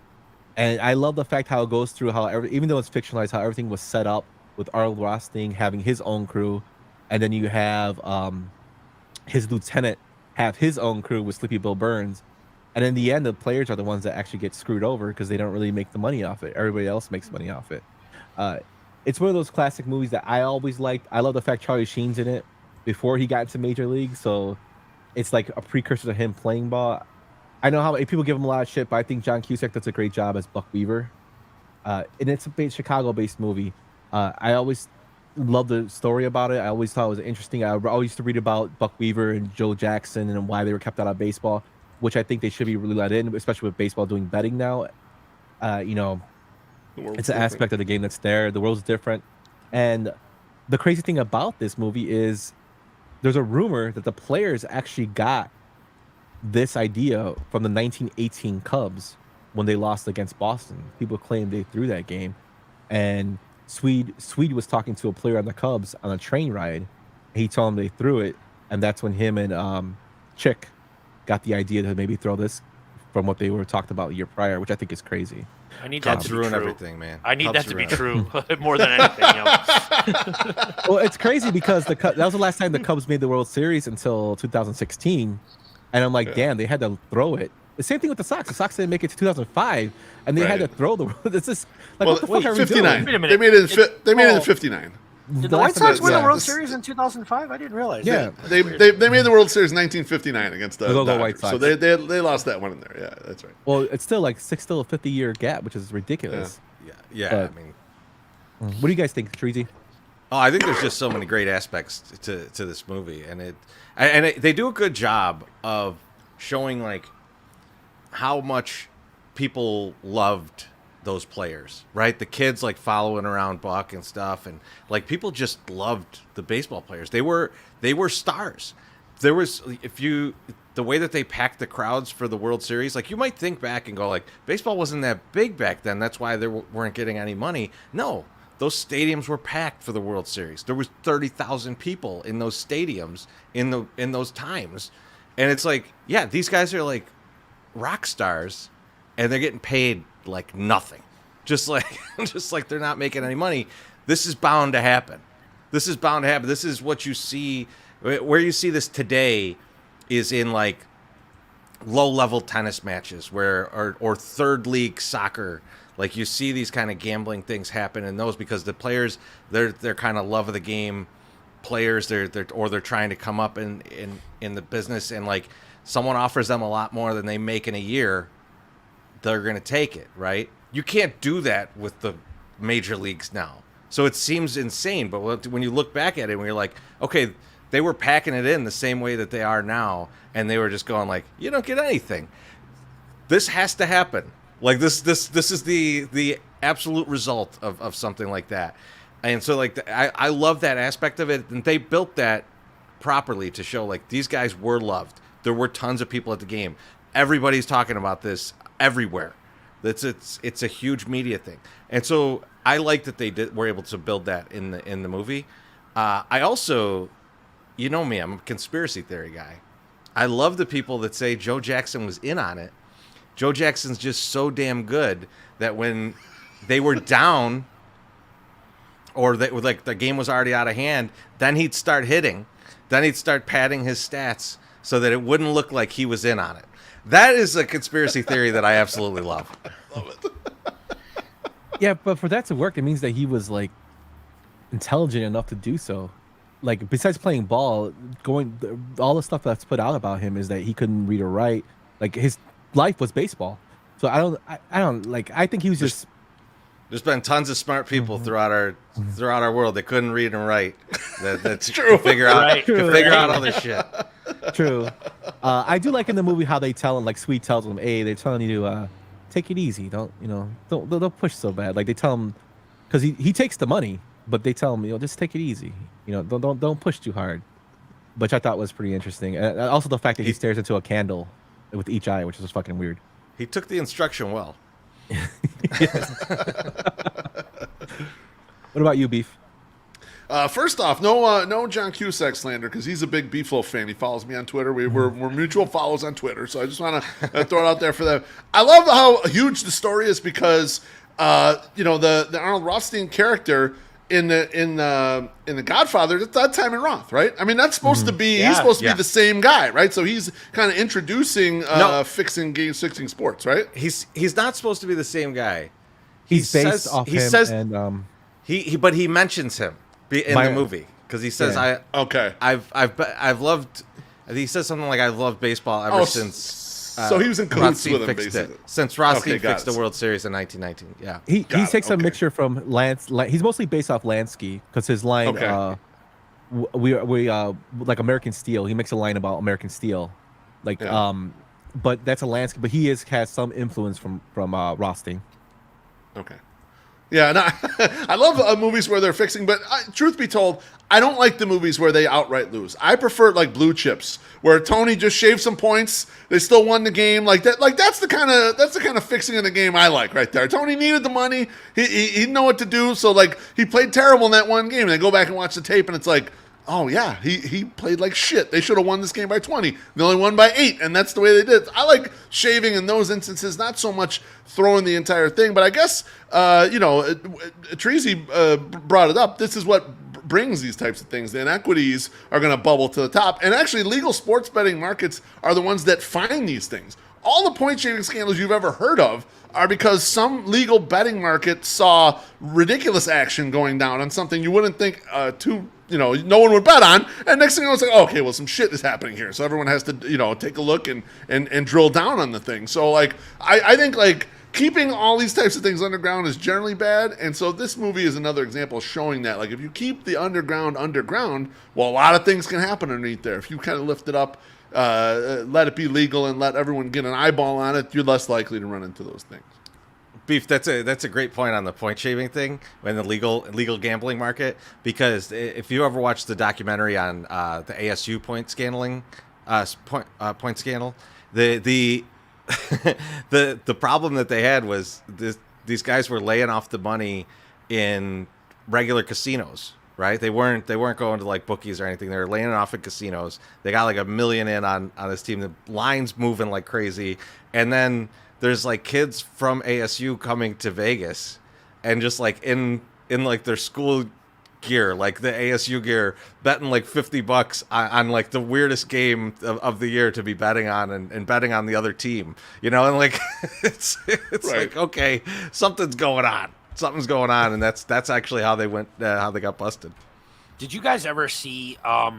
And I love the fact how it goes through how even though it's fictionalized, how everything was set up with Arnold Rothstein having his own crew, and then you have his lieutenant have his own crew with Sleepy Bill Burns, and in the end the players are the ones that actually get screwed over because they don't really make the money off it. Everybody else makes money off it. it's one of those classic movies that I always liked. I love the fact Charlie Sheen's in it before he got into Major League, so it's like a precursor to him playing ball. I know how people give him a lot of shit, but I think John Cusack does a great job as Buck Weaver. And it's a Chicago-based movie. I always loved the story about it. I always thought it was interesting. I always used to read about Buck Weaver and Joe Jackson and why they were kept out of baseball, which I think they should be really let in, especially with baseball doing betting now. It's an aspect of the game that's there. The world's different. And the crazy thing about this movie is there's a rumor that the players actually got this idea from the 1918 Cubs when they lost against Boston. People claim they threw that game. And Swede was talking to a player on the Cubs on a train ride. He told him they threw it. And that's when him and Chick got the idea to maybe throw this from what they were talked about a year prior, which I think is crazy. I need that to be ruin true. everything, man. I need Cubs that to be ruin true more than anything. Well, it's crazy because that was the last time the Cubs made the World Series until 2016, and I'm like, damn, they had to throw it. The same thing with the Sox. The Sox didn't make it to 2005, and they had to throw the. It's just like, what the fuck are we doing? 59. Wait a minute. They made it in 59. Did the White Sox win the World Series in 2005? I didn't realize. Yeah, that. they made the World Series in 1959 against the Dodgers. White Sox. So they lost that one in there. Yeah, that's right. Well, it's still like still a 50-year gap, which is ridiculous. Yeah. But, I mean, what do you guys think, Chorizy? Oh, I think there's just so many great aspects to this movie, and they do a good job of showing like how much people loved those players, right? The kids like following around Buck and stuff, and like people just loved the baseball players. They were stars. There was the way that they packed the crowds for the World Series, like you might think back and go like baseball wasn't that big back then, that's why they weren't getting any money. No, those stadiums were packed for the World Series. There was 30,000 people in those stadiums in those times, and it's like, yeah, these guys are like rock stars, and they're getting paid like nothing, just like they're not making any money. This is bound to happen. This is what you see. Where you see this today is in like low-level tennis matches or third league soccer. Like you see these kind of gambling things happen in those because the players they're kind of love of the game players. They're trying to come up in the business, and like someone offers them a lot more than they make in a year, they're going to take it, right? You can't do that with the major leagues now. So it seems insane, but when you look back at it, when you're like, okay, they were packing it in the same way that they are now, and they were just going like, you don't get anything. This has to happen. Like this is the absolute result of something like that. And so like I love that aspect of it, and they built that properly to show like these guys were loved. There were tons of people at the game. Everybody's talking about this everywhere. It's a huge media thing, and so I like that they were able to build that in the movie. I also, you know me, I'm a conspiracy theory guy. I love the people that say Joe Jackson was in on it. Joe Jackson's just so damn good that when they were down, or like the game was already out of hand, then he'd start hitting, then he'd start padding his stats so that it wouldn't look like he was in on it. That is a conspiracy theory that I absolutely love. Love it. Yeah, but for that to work, it means that he was like intelligent enough to do so. Like besides playing ball, all the stuff that's put out about him is that he couldn't read or write. Like his life was baseball. So I don't like. I think he was just. There's been tons of smart people throughout our world that couldn't read and write. That's true. To figure out other shit. True. I do like in the movie how they tell him, like Sweet tells him, "Hey, they're telling you to take it easy. Don't push so bad." Like they tell him, because he takes the money, but they tell him, just take it easy. Don't push too hard. Which I thought was pretty interesting. And also the fact that he stares into a candle with each eye, which was fucking weird. He took the instruction well. What about you, Beef? First off, no John Cusack slander, because he's a big Beefloaf fan. He follows me on Twitter. We're mutual follows on Twitter, so I just want to throw it out there for them. I love how huge the story is because the Arnold Rothstein character in the Godfather, that's Timon Roth, right? I mean, that's supposed to be he's supposed to be the same guy, right? So he's kind of introducing fixing sports, right? He's not supposed to be the same guy. He's based off him, and But he mentions him in the movie because he says, I've loved. He says something like, "I've loved baseball ever since." So he was in cahoots with him, fixed basically. it. Since Rothstein fixed the World Series in 1919. Yeah, he takes a mixture from Lance. He's mostly based off Lansky because his line, we like American Steel. He makes a line about American Steel, like but that's a Lansky. But he has some influence from Rothstein. Okay. Yeah, no, I love movies where they're fixing, but truth be told, I don't like the movies where they outright lose. I prefer like Blue Chips, where Tony just shaved some points, they still won the game, like that. Like that's the kind of fixing in the game I like right there. Tony needed the money, he didn't know what to do, so like he played terrible in that one game, and then go back and watch the tape, and it's like, oh yeah, he played like shit. They should have won this game by 20. They only won by 8, and that's the way they did. I like shaving in those instances, not so much throwing the entire thing. But I guess Chorizy brought it up. This is what brings these types of things. The inequities are going to bubble to the top, and actually, legal sports betting markets are the ones that find these things. All the point shaving scandals you've ever heard of are because some legal betting market saw ridiculous action going down on something you wouldn't think no one would bet on, and next thing you know, it's like, okay, well, some shit is happening here, so everyone has to, take a look and drill down on the thing. So, like, I think, like, keeping all these types of things underground is generally bad, and so this movie is another example showing that, like, if you keep the underground, well, a lot of things can happen underneath there. If you kind of lift it up, let it be legal and let everyone get an eyeball on it, you're less likely to run into those things. Beef, that's a great point on the point shaving thing in the legal gambling market, because if you ever watched the documentary on the ASU point scandal, the the problem that they had was these guys were laying off the money in regular casinos, right? They weren't going to like bookies or anything. They were laying it off in casinos. They got like $1 million in on this team. The line's moving like crazy, and then there's like kids from ASU coming to Vegas and just like in like their school gear, like the ASU gear, betting like $50 on like the weirdest game of the year to be betting on and betting on the other team, and like it's right. Like, okay, something's going on, and that's actually how they got busted. Did you guys ever see I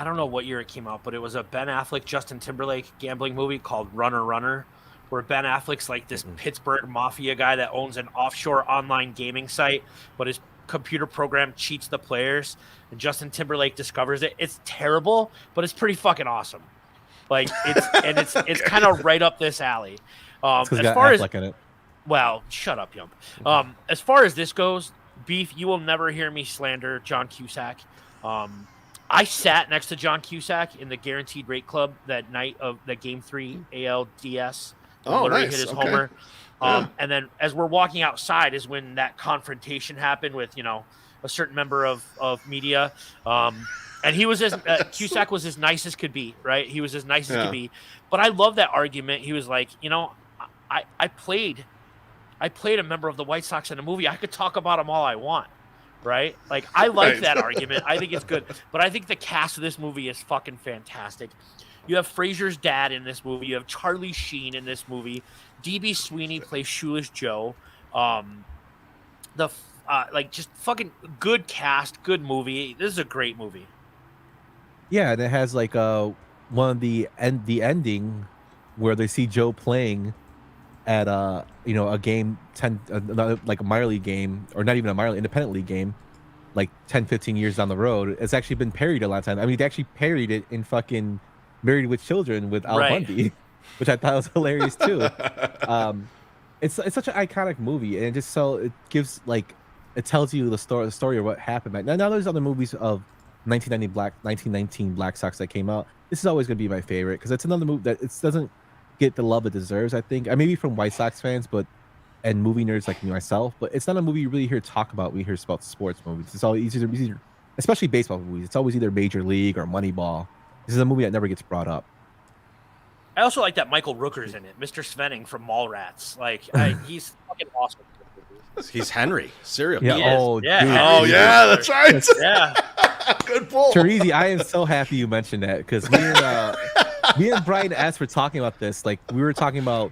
don't know what year it came out, but it was a Ben Affleck Justin Timberlake gambling movie called Runner, where Ben Affleck's like this Pittsburgh mafia guy that owns an offshore online gaming site, but his computer program cheats the players, and Justin Timberlake discovers it. It's terrible, but it's pretty fucking awesome. Like it's kind of right up this alley. As far as in it. Well, shut up, Yump. As far as this goes, Beef, you will never hear me slander John Cusack. I sat next to John Cusack in the Guaranteed Rate Club that night of the Game 3 ALDS. Oh, nice. Hit his Okay. homer. Yeah. And then as we're walking outside is when that confrontation happened with, a certain member of media. And he was Cusack was as nice as could be, right? He was as nice as could be. But I love that argument. He was like, I played a member of the White Sox in a movie. I could talk about them all I want. Right? Like, I like that argument. I think it's good. But I think the cast of this movie is fucking fantastic. You have Fraser's dad in this movie. You have Charlie Sheen in this movie. D.B. Sweeney plays Shoeless Joe. Just fucking good cast, good movie. This is a great movie. Yeah, and it has like one of the ending where they see Joe playing at a game 10 like a minor league game, or not even a minor league, independent league game, like 10-15 years down the road. It's actually been parodied a lot of times. I mean, they actually parodied it in fucking Married with Children with Al Bundy, which I thought was hilarious too. It's such an iconic movie, and it gives it tells you the story of what happened. Now there's other movies of 1919 Black Sox that came out. This is always going to be my favorite because it's another movie that it doesn't get the love it deserves, I think. I maybe from White Sox fans, and movie nerds like me myself, but it's not a movie you really hear talk about when you hear about sports movies. It's always easier, especially baseball movies. It's always either Major League or Moneyball. This is a movie that never gets brought up. I also like that Michael Rooker's in it, Mr. Svenning from Mallrats. He's fucking awesome. He's Henry, serial. Yeah. Oh, Dude. Oh, yeah, that's right. Yeah. Good pull. Chorizy, I am so happy you mentioned that because me and Brian asked for talking about this. Like, we were talking about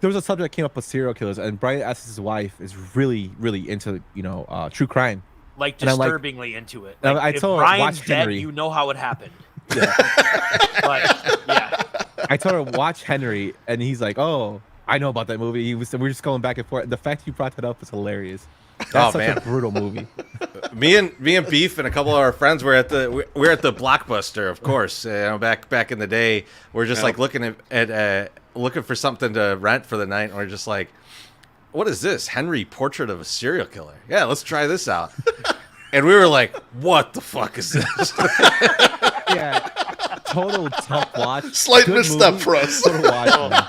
there was a subject that came up with serial killers, and Brian Ess's wife is really, really into true crime, Like and I'm disturbingly into it. and Like, I if told her, Brian's watch dead, Henry. you know how it happened. Yeah. Yeah. I told her watch Henry, and he's like, "Oh, I know about that movie." We're just going back and forth. The fact you brought that up is hilarious. That's such a brutal movie. me and Beef and a couple of our friends were at the Blockbuster, of course. Back in the day, we're just like looking at looking for something to rent for the night, and we're just like, "What is this? Henry Portrait of a Serial Killer? Yeah, let's try this out." And we were like, "What the fuck is this?" Yeah, total tough watch. Slight Good misstep movie. for us. Total watch, man.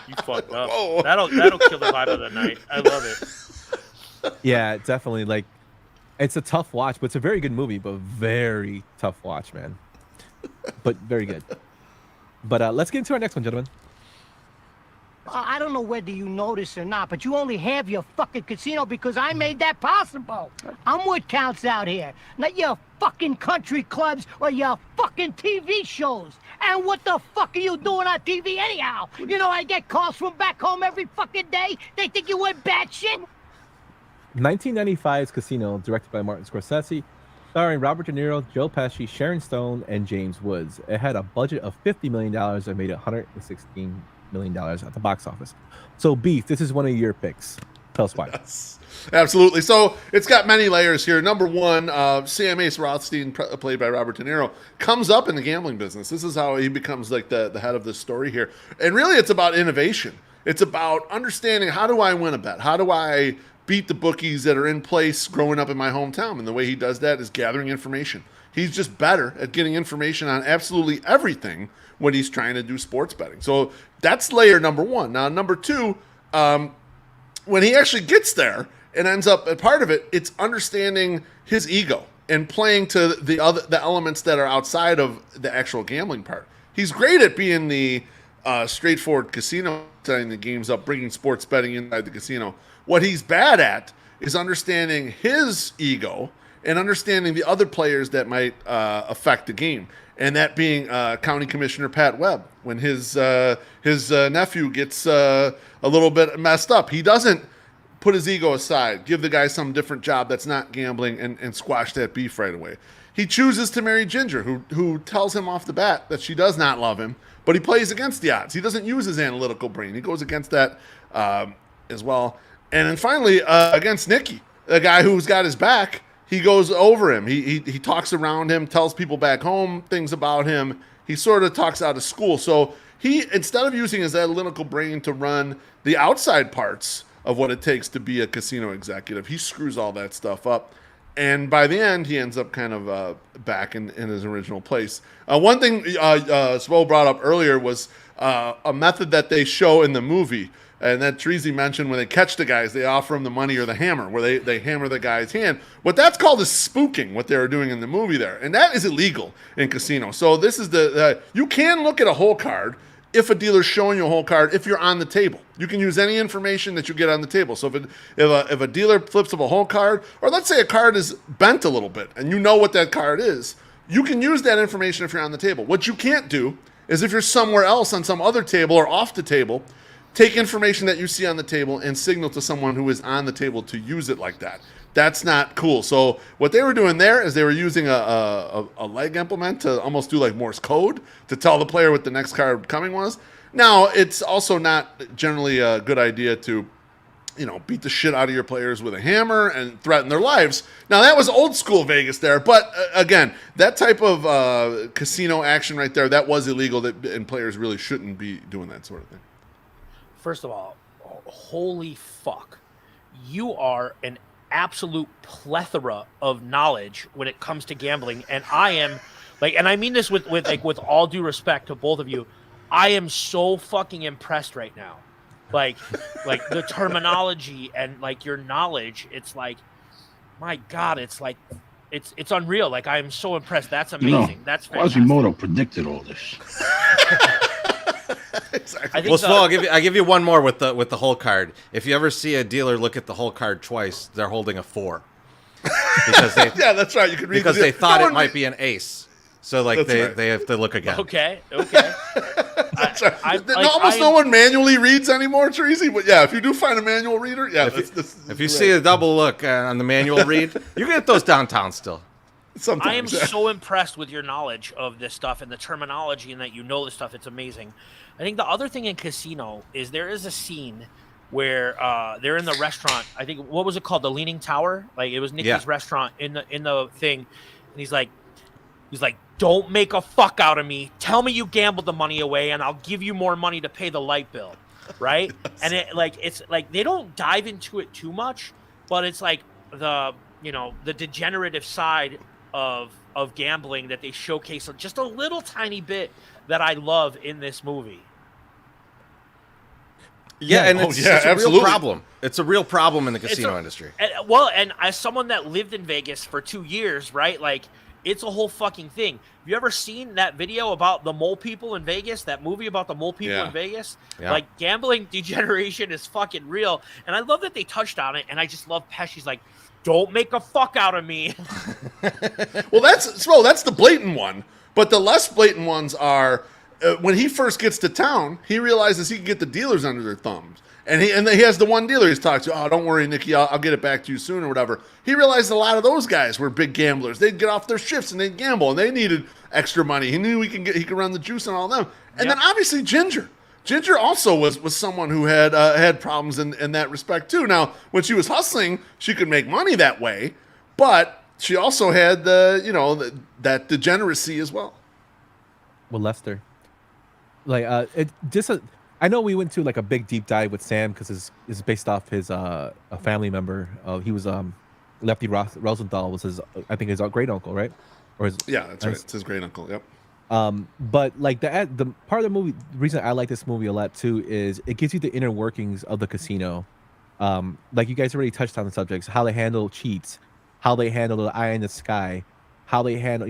You fucked up. That'll kill the vibe of the night. I love it. Yeah, definitely. Like, it's a tough watch, but it's a very good movie, but very tough watch, man. But very good. But let's get into our next one, gentlemen. I don't know whether you notice or not, but you only have your fucking casino because I made that possible. I'm what counts out here, not your fucking country clubs or your fucking TV shows. And what the fuck are you doing on TV anyhow? You know I get calls from back home every fucking day. They think you went batshit. 1995's Casino, directed by Martin Scorsese, starring Robert De Niro, Joe Pesci, Sharon Stone, and James Woods. It had a budget of $50 million and made $116 million at the box office. So, Beef, this is one of your picks. Tell us why. Yes, absolutely. So it's got many layers here. Number one, Sam Ace Rothstein, played by Robert De Niro, comes up in the gambling business. This is how he becomes like the head of this story here. And really, it's about innovation. It's about understanding, how do I win a bet? How do I beat the bookies that are in place growing up in my hometown? And the way he does that is gathering information. He's just better at getting information on absolutely everything when he's trying to do sports betting. So that's layer number one. Now, number two, when he actually gets there and ends up a part of it, it's understanding his ego and playing to the elements that are outside of the actual gambling part. He's great at being the straightforward casino, setting the games up, bringing sports betting inside the casino. What he's bad at is understanding his ego and understanding the other players that might affect the game. And that being County Commissioner Pat Webb. When his nephew gets a little bit messed up, he doesn't put his ego aside, give the guy some different job that's not gambling, and squash that beef right away. He chooses to marry Ginger, who tells him off the bat that she does not love him, but he plays against the odds. He doesn't use his analytical brain. He goes against that as well. And then finally, against Nicky, the guy who's got his back, he goes over him. He talks around him, tells people back home things about him. He sort of talks out of school. So he, instead of using his analytical brain to run the outside parts of what it takes to be a casino executive, he screws all that stuff up. And by the end, he ends up kind of back in his original place. One thing Svo brought up earlier was a method that they show in the movie, and that Chorizy mentioned. When they catch the guys, they offer them the money or the hammer, where they hammer the guy's hand. What that's called is spooking, what they were doing in the movie there. And that is illegal in casino. So this is you can look at a hole card if a dealer's showing you a whole card, if you're on the table. You can use any information that you get on the table. So if a dealer flips up a whole card, or let's say a card is bent a little bit, and you know what that card is, you can use that information if you're on the table. What you can't do is, if you're somewhere else on some other table or off the table, take information that you see on the table and signal to someone who is on the table to use it like that. That's not cool. So what they were doing there is they were using a leg implement to almost do like Morse code to tell the player what the next card coming was. Now, it's also not generally a good idea to, beat the shit out of your players with a hammer and threaten their lives. Now, that was old school Vegas there, but again, that type of casino action right there, that was illegal, and players really shouldn't be doing that sort of thing. First of all, holy fuck. You are an absolute plethora of knowledge when it comes to gambling, and I am and I mean this with all due respect to both of you, I am so fucking impressed right now. Like the terminology and your knowledge, it's like, my God, it's like it's unreal. Like, I am so impressed. That's amazing. That's fantastic. Quasimodo predicted all this. Exactly. Well, Svo, I'll give you one more with the whole card. If you ever see a dealer look at the whole card twice, they're holding a 4. Because they, yeah, that's right. You can read because they thought it might be an ace. So they have to look again. Okay. Almost no one manually reads anymore, Chorizy. But yeah, if you do find a manual reader, yeah. If you see a double look on the manual read, you can get those downtown still. Sometimes, I am so impressed with your knowledge of this stuff and the terminology and that you know this stuff. It's amazing. I think the other thing in Casino is there is a scene where they're in the restaurant. I think, what was it called? The Leaning Tower? Like, it was Nicky's restaurant in the thing. And he's like, don't make a fuck out of me. Tell me you gambled the money away and I'll give you more money to pay the light bill. Right? And it's like they don't dive into it too much, but it's like the degenerative side of gambling that they showcase just a little tiny bit that I love in this movie. Yeah, and it's a real problem. It's a real problem in the casino industry. And as someone that lived in Vegas for 2 years, right? Like, it's a whole fucking thing. Have you ever seen that video about the mole people in Vegas? That movie about the mole people in Vegas? Yeah. Like, gambling degeneration is fucking real. And I love that they touched on it. And I just love Pesci's like, don't make a fuck out of me. Well, that's the blatant one. But the less blatant ones are when he first gets to town, he realizes he can get the dealers under their thumbs. And he has the one dealer he's talked to. Oh, don't worry, Nicky, I'll get it back to you soon or whatever. He realized a lot of those guys were big gamblers. They'd get off their shifts and they'd gamble, and they needed extra money. He knew he could run the juice on all them. And then obviously Ginger. Ginger also was someone who had problems in that respect too. Now, when she was hustling, she could make money that way, but she also had that degeneracy as well. Well, Lester, like I know we went to like a big deep dive with Sam because it's based off his a family member. He was Lefty Rosenthal was his great uncle, right? Or that's right. It's his great uncle. Yep. But like the part of the movie, the reason I like this movie a lot too is it gives you the inner workings of the casino. Like you guys already touched on the subjects, how they handle cheats, how they handle the eye in the sky, how they handle,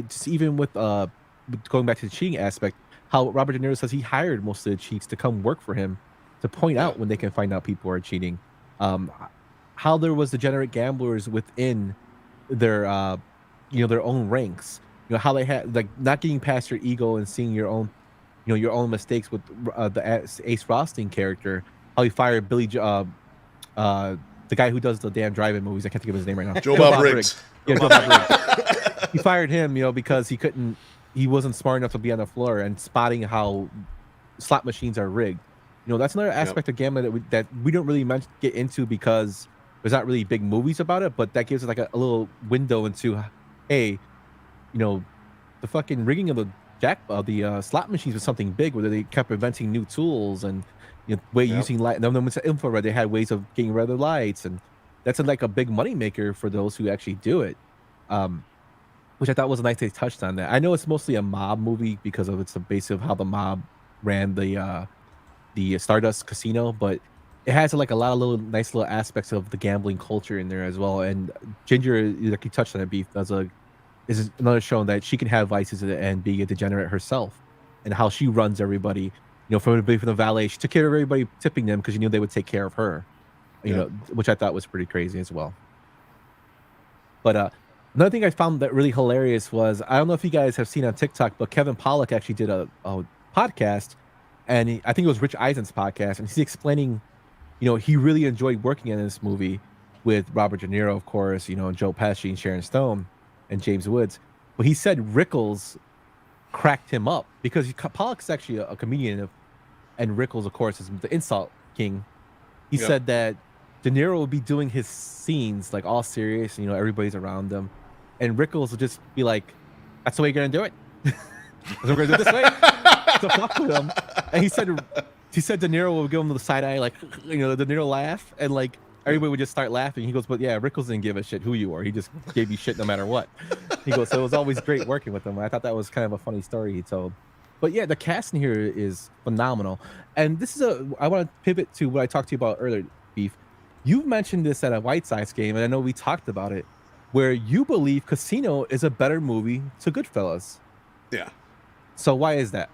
just even with going back to the cheating aspect, how Robert De Niro says he hired most of the cheats to come work for him to point out when they can find out people are cheating. How there was degenerate gamblers within their own ranks. How they had like not getting past your ego and seeing your own mistakes with the Ace Rothstein character. How he fired Billy, the guy who does the damn drive-in movies. I can't think of his name right now. Joe Bob Briggs. Yeah, Joe Bob Briggs. He fired him, because he wasn't smart enough to be on the floor and spotting how slot machines are rigged. That's another aspect of gambling that we don't really get into because there's not really big movies about it. But that gives us like a little window into, hey, the fucking rigging of the slot machines was something big, where they kept inventing new tools and using light. And then with infrared, they had ways of getting rid of the lights, and that's like a big money maker for those who actually do it. Which I thought was nice they touched on that. I know it's mostly a mob movie because of it's the base of how the mob ran the Stardust Casino, but it has like a lot of nice little aspects of the gambling culture in there as well. And Ginger, like you touched on it, Beef, is another showing that she can have vices and be a degenerate herself, and how she runs everybody. From the valet, she took care of everybody, tipping them because she knew they would take care of her. Which I thought was pretty crazy as well. But another thing I found that really hilarious was, I don't know if you guys have seen on TikTok, but Kevin Pollak actually did a podcast, and I think it was Rich Eisen's podcast, and he's explaining, he really enjoyed working in this movie with Robert De Niro, of course, Joe Pesci and Sharon Stone and James Woods. But he said Rickles cracked him up because Pollak's actually a comedian, and Rickles, of course, is the insult king. He said that De Niro would be doing his scenes like all serious, everybody's around him, and Rickles would just be like, "That's the way you're gonna do it. We're gonna do it this way." To fuck with him, and he said De Niro would give him the side eye, like De Niro laugh, and like everybody would just start laughing. He goes, "But yeah, Rickles didn't give a shit who you are. He just gave you shit no matter what." He goes, "So it was always great working with him." I thought that was kind of a funny story he told. But yeah, the cast in here is phenomenal, and this is I want to pivot to what I talked to you about earlier, Beef. You've mentioned this at a White Sox game, and I know we talked about it, where you believe Casino is a better movie to Goodfellas. Yeah. So why is that?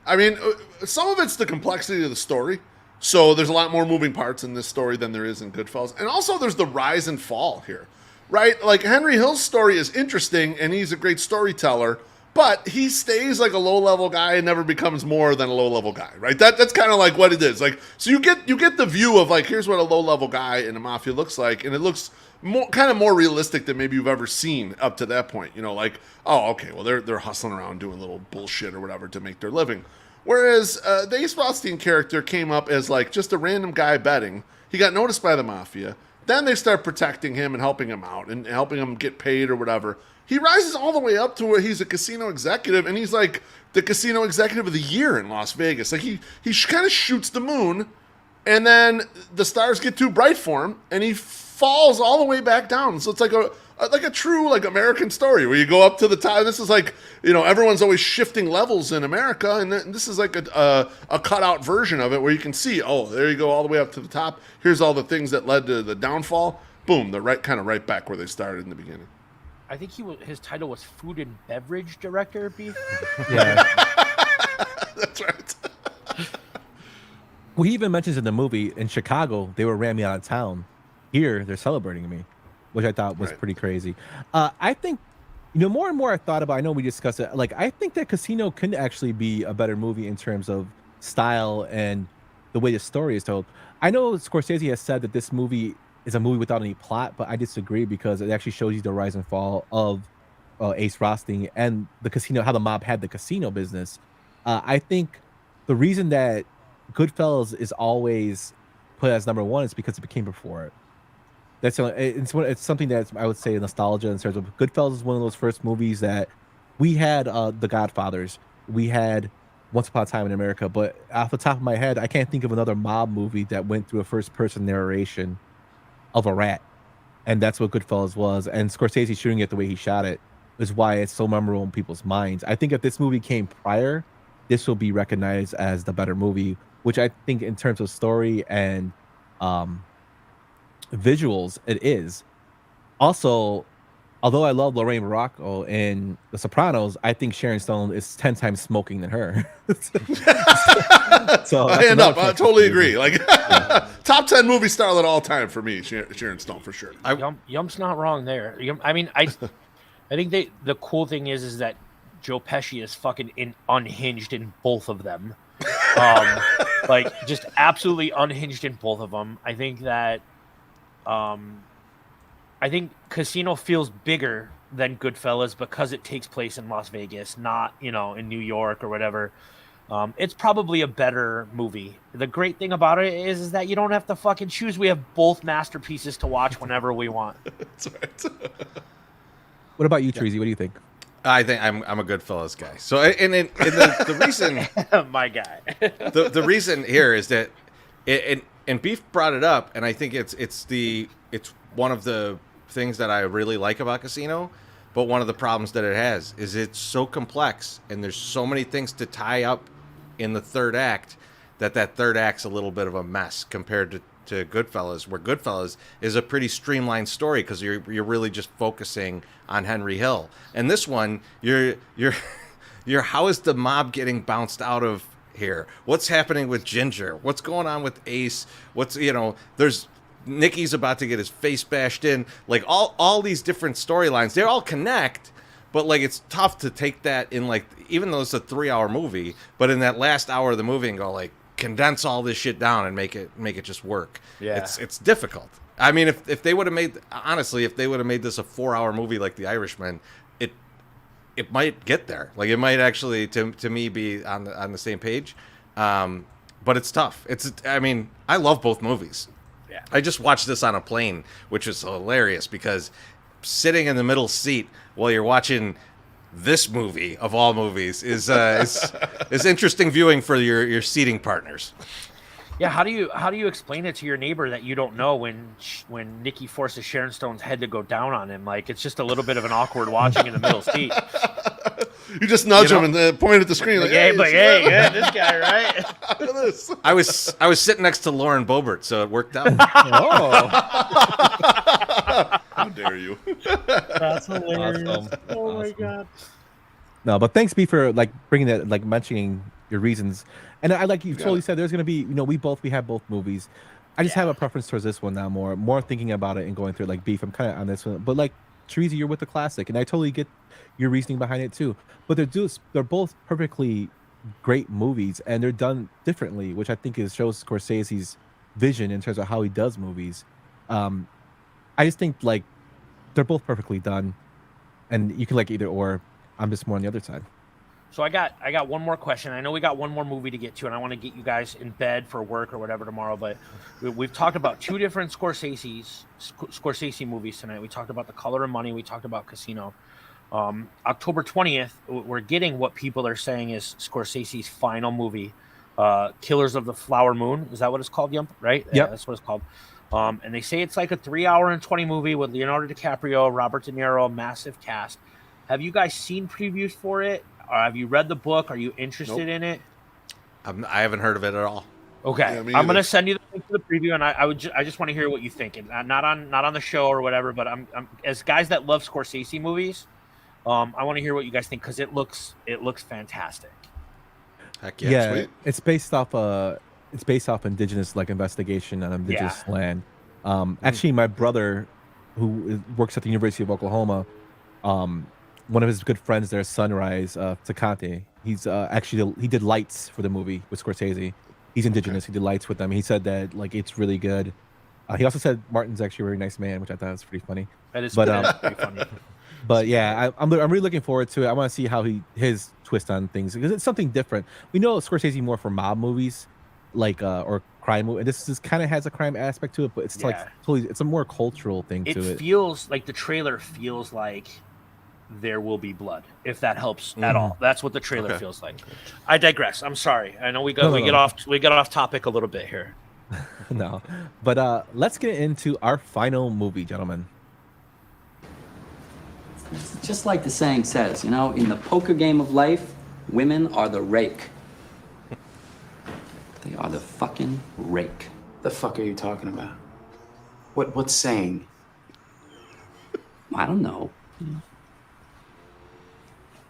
I mean, some of it's the complexity of the story. So there's a lot more moving parts in this story than there is in Goodfellas. And also there's the rise and fall here, right? Like Henry Hill's story is interesting, and he's a great storyteller, but he stays like a low-level guy and never becomes more than a low-level guy, right? That's kind of like what it is. Like, so you get the view of like, here's what a low-level guy in the mafia looks like, and it looks more realistic than maybe you've ever seen up to that point. You know, like, oh, okay, well they're hustling around doing little bullshit or whatever to make their living. Whereas the Ace Rothstein character came up as like just a random guy betting. He got noticed by the mafia. Then they start protecting him and helping him out and helping him get paid or whatever. He rises all the way up to where he's a casino executive, and he's like the casino executive of the year in Las Vegas. Like he kind of shoots the moon, and then the stars get too bright for him, and he falls all the way back down. So it's like a true like American story where you go up to the top. This is like, you know, everyone's always shifting levels in America, and this is like a cutout version of it where you can see, oh, there you go all the way up to the top. Here's all the things that led to the downfall. Boom, they're right back where they started in the beginning. I think his title was Food and Beverage Director, Beef. Yeah. That's right. Well, he even mentions in the movie, in Chicago, they were ran me out of town. Here, they're celebrating me, which I thought was pretty crazy. I think, you know, more and more I thought about, I know we discussed it, like, I think that Casino can actually be a better movie in terms of style and the way the story is told. I know Scorsese has said that this movie is a movie without any plot, but I disagree because it actually shows you the rise and fall of Ace Rothstein and the casino, how the mob had the casino business. I think the reason that Goodfellas is always put as number one is because it became before it. It's something that I would say nostalgia in terms of Goodfellas is one of those first movies that we had. The Godfathers, we had Once Upon a Time in America, but off the top of my head, I can't think of another mob movie that went through a first-person narration of a rat, and that's what Goodfellas was. And Scorsese shooting it the way he shot it is why it's so memorable in people's minds. I think if this movie came prior, this will be recognized as the better movie, which I think in terms of story and visuals, it is. Also, although I love Lorraine Bracco in The Sopranos, I think Sharon Stone is 10 times smoking than her. So hand up, I totally agree. Like top 10 movie starlet all time for me, Sharon Stone for sure. Yump's not wrong there. I mean, I think the cool thing is that Joe Pesci is fucking unhinged in both of them. Like just absolutely unhinged in both of them. I think that I think Casino feels bigger than Goodfellas because it takes place in Las Vegas, not, you know, in New York or whatever. It's probably a better movie. The great thing about it is that you don't have to fucking choose. We have both masterpieces to watch whenever we want. That's right. What about you, Chorizy? What do you think? I think I'm a Goodfellas guy. So, and the reason, my guy, the reason here is that, and Beef brought it up, and I think it's one of the things that I really like about Casino, but one of the problems that it has is it's so complex, and there's so many things to tie up in the third act that third act's a little bit of a mess compared to Goodfellas, where Goodfellas is a pretty streamlined story because you're really just focusing on Henry Hill. And this one, you're how is the mob getting bounced out of here? What's happening with Ginger? What's going on with Ace? There's Nicky's about to get his face bashed in. Like all these different storylines, they all connect, but like it's tough to take that in, like, even though it's a 3-hour movie, but in that last hour of the movie and go like condense all this shit down and make it just work. Yeah, it's difficult. I mean, if they would have made, honestly, if they would have made this a 4-hour movie like The Irishman, it might get there. Like it might actually, to me, be on the same page. But it's tough. I mean, I love both movies. Yeah. I just watched this on a plane, which was hilarious because sitting in the middle seat while you're watching this movie of all movies is interesting viewing for your seating partners. Yeah, how do you explain it to your neighbor that you don't know when Nicky forces Sharon Stone's head to go down on him? Like, it's just a little bit of an awkward watching in the middle seat. You just nudge him and point at the screen like, hey, this guy, right? Look at this. I was sitting next to Lauren Boebert, so it worked out. Oh. How dare you? That's hilarious. Awesome. Oh my god. No, but thanks, B, for like bringing that, like mentioning your reasons. And I like you totally said, there's gonna be, we have both movies. I just have a preference towards this one now, more thinking about it and going through like Beef. I'm kind of on this one, but like Chorizy, you're with the classic, and I totally get your reasoning behind it too. But they're both perfectly great movies, and they're done differently, which I think shows Scorsese's vision in terms of how he does movies. I just think like they're both perfectly done, and you can like either or. I'm just more on the other side. So I got one more question. I know we got one more movie to get to, and I want to get you guys in bed for work or whatever tomorrow. But we've talked about two different Scorsese movies tonight. We talked about The Color of Money. We talked about Casino. October 20th, we're getting what people are saying is Scorsese's final movie, Killers of the Flower Moon. Is that what it's called, Yump? Right? Yep. Yeah, that's what it's called. And they say it's like a 3-hour and 20 movie with Leonardo DiCaprio, Robert De Niro, massive cast. Have you guys seen previews for it? Or have you read the book? Are you interested in it? I haven't heard of it at all. Okay, Yeah, me I'm gonna either. send you the link to the preview, and I just want to hear what you think, and not on the show or whatever. But I'm as guys that love Scorsese movies, I want to hear what you guys think because it looks fantastic. Heck yeah, sweet. It's based off indigenous like investigation on indigenous land. Actually, my brother, who works at the University of Oklahoma, one of his good friends there, Sunrise Takate. He's he did lights for the movie with Scorsese. He's indigenous. He did lights with them. He said that like it's really good. He also said Martin's actually a very nice man, which I thought was pretty funny. That is pretty funny. But yeah, I'm really looking forward to it. I want to see how his twist on things because it's something different. We know Scorsese more for mob movies, like or crime movie. And this kind of has a crime aspect to it, but it's like totally it's a more cultural thing to it. It feels like the trailer feels like there will be blood, if that helps at all. That's what the trailer feels like. I digress. I'm sorry. I know we get off topic a little bit here. No, but let's get into our final movie, gentlemen. It's just like the saying says, you know, in the poker game of life, women are the rake. They are the fucking rake. The fuck are you talking about? What saying? I don't know.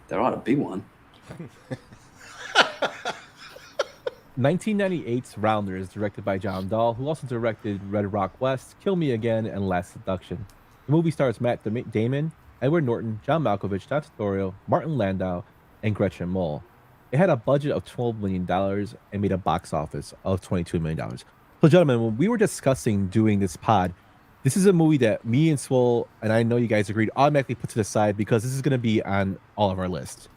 There ought to be one. 1998's Rounders, directed by John Dahl, who also directed Red Rock West, Kill Me Again, and Last Seduction. The movie stars Matt Damon, Edward Norton, John Malkovich, Don Torrio, Martin Landau, and Gretchen Mol. It had a budget of $12 million and made a box office of $22 million. So, gentlemen, when we were discussing doing this pod, this is a movie that me and Swole, and I know you guys agreed, automatically put to the side because this is going to be on all of our lists.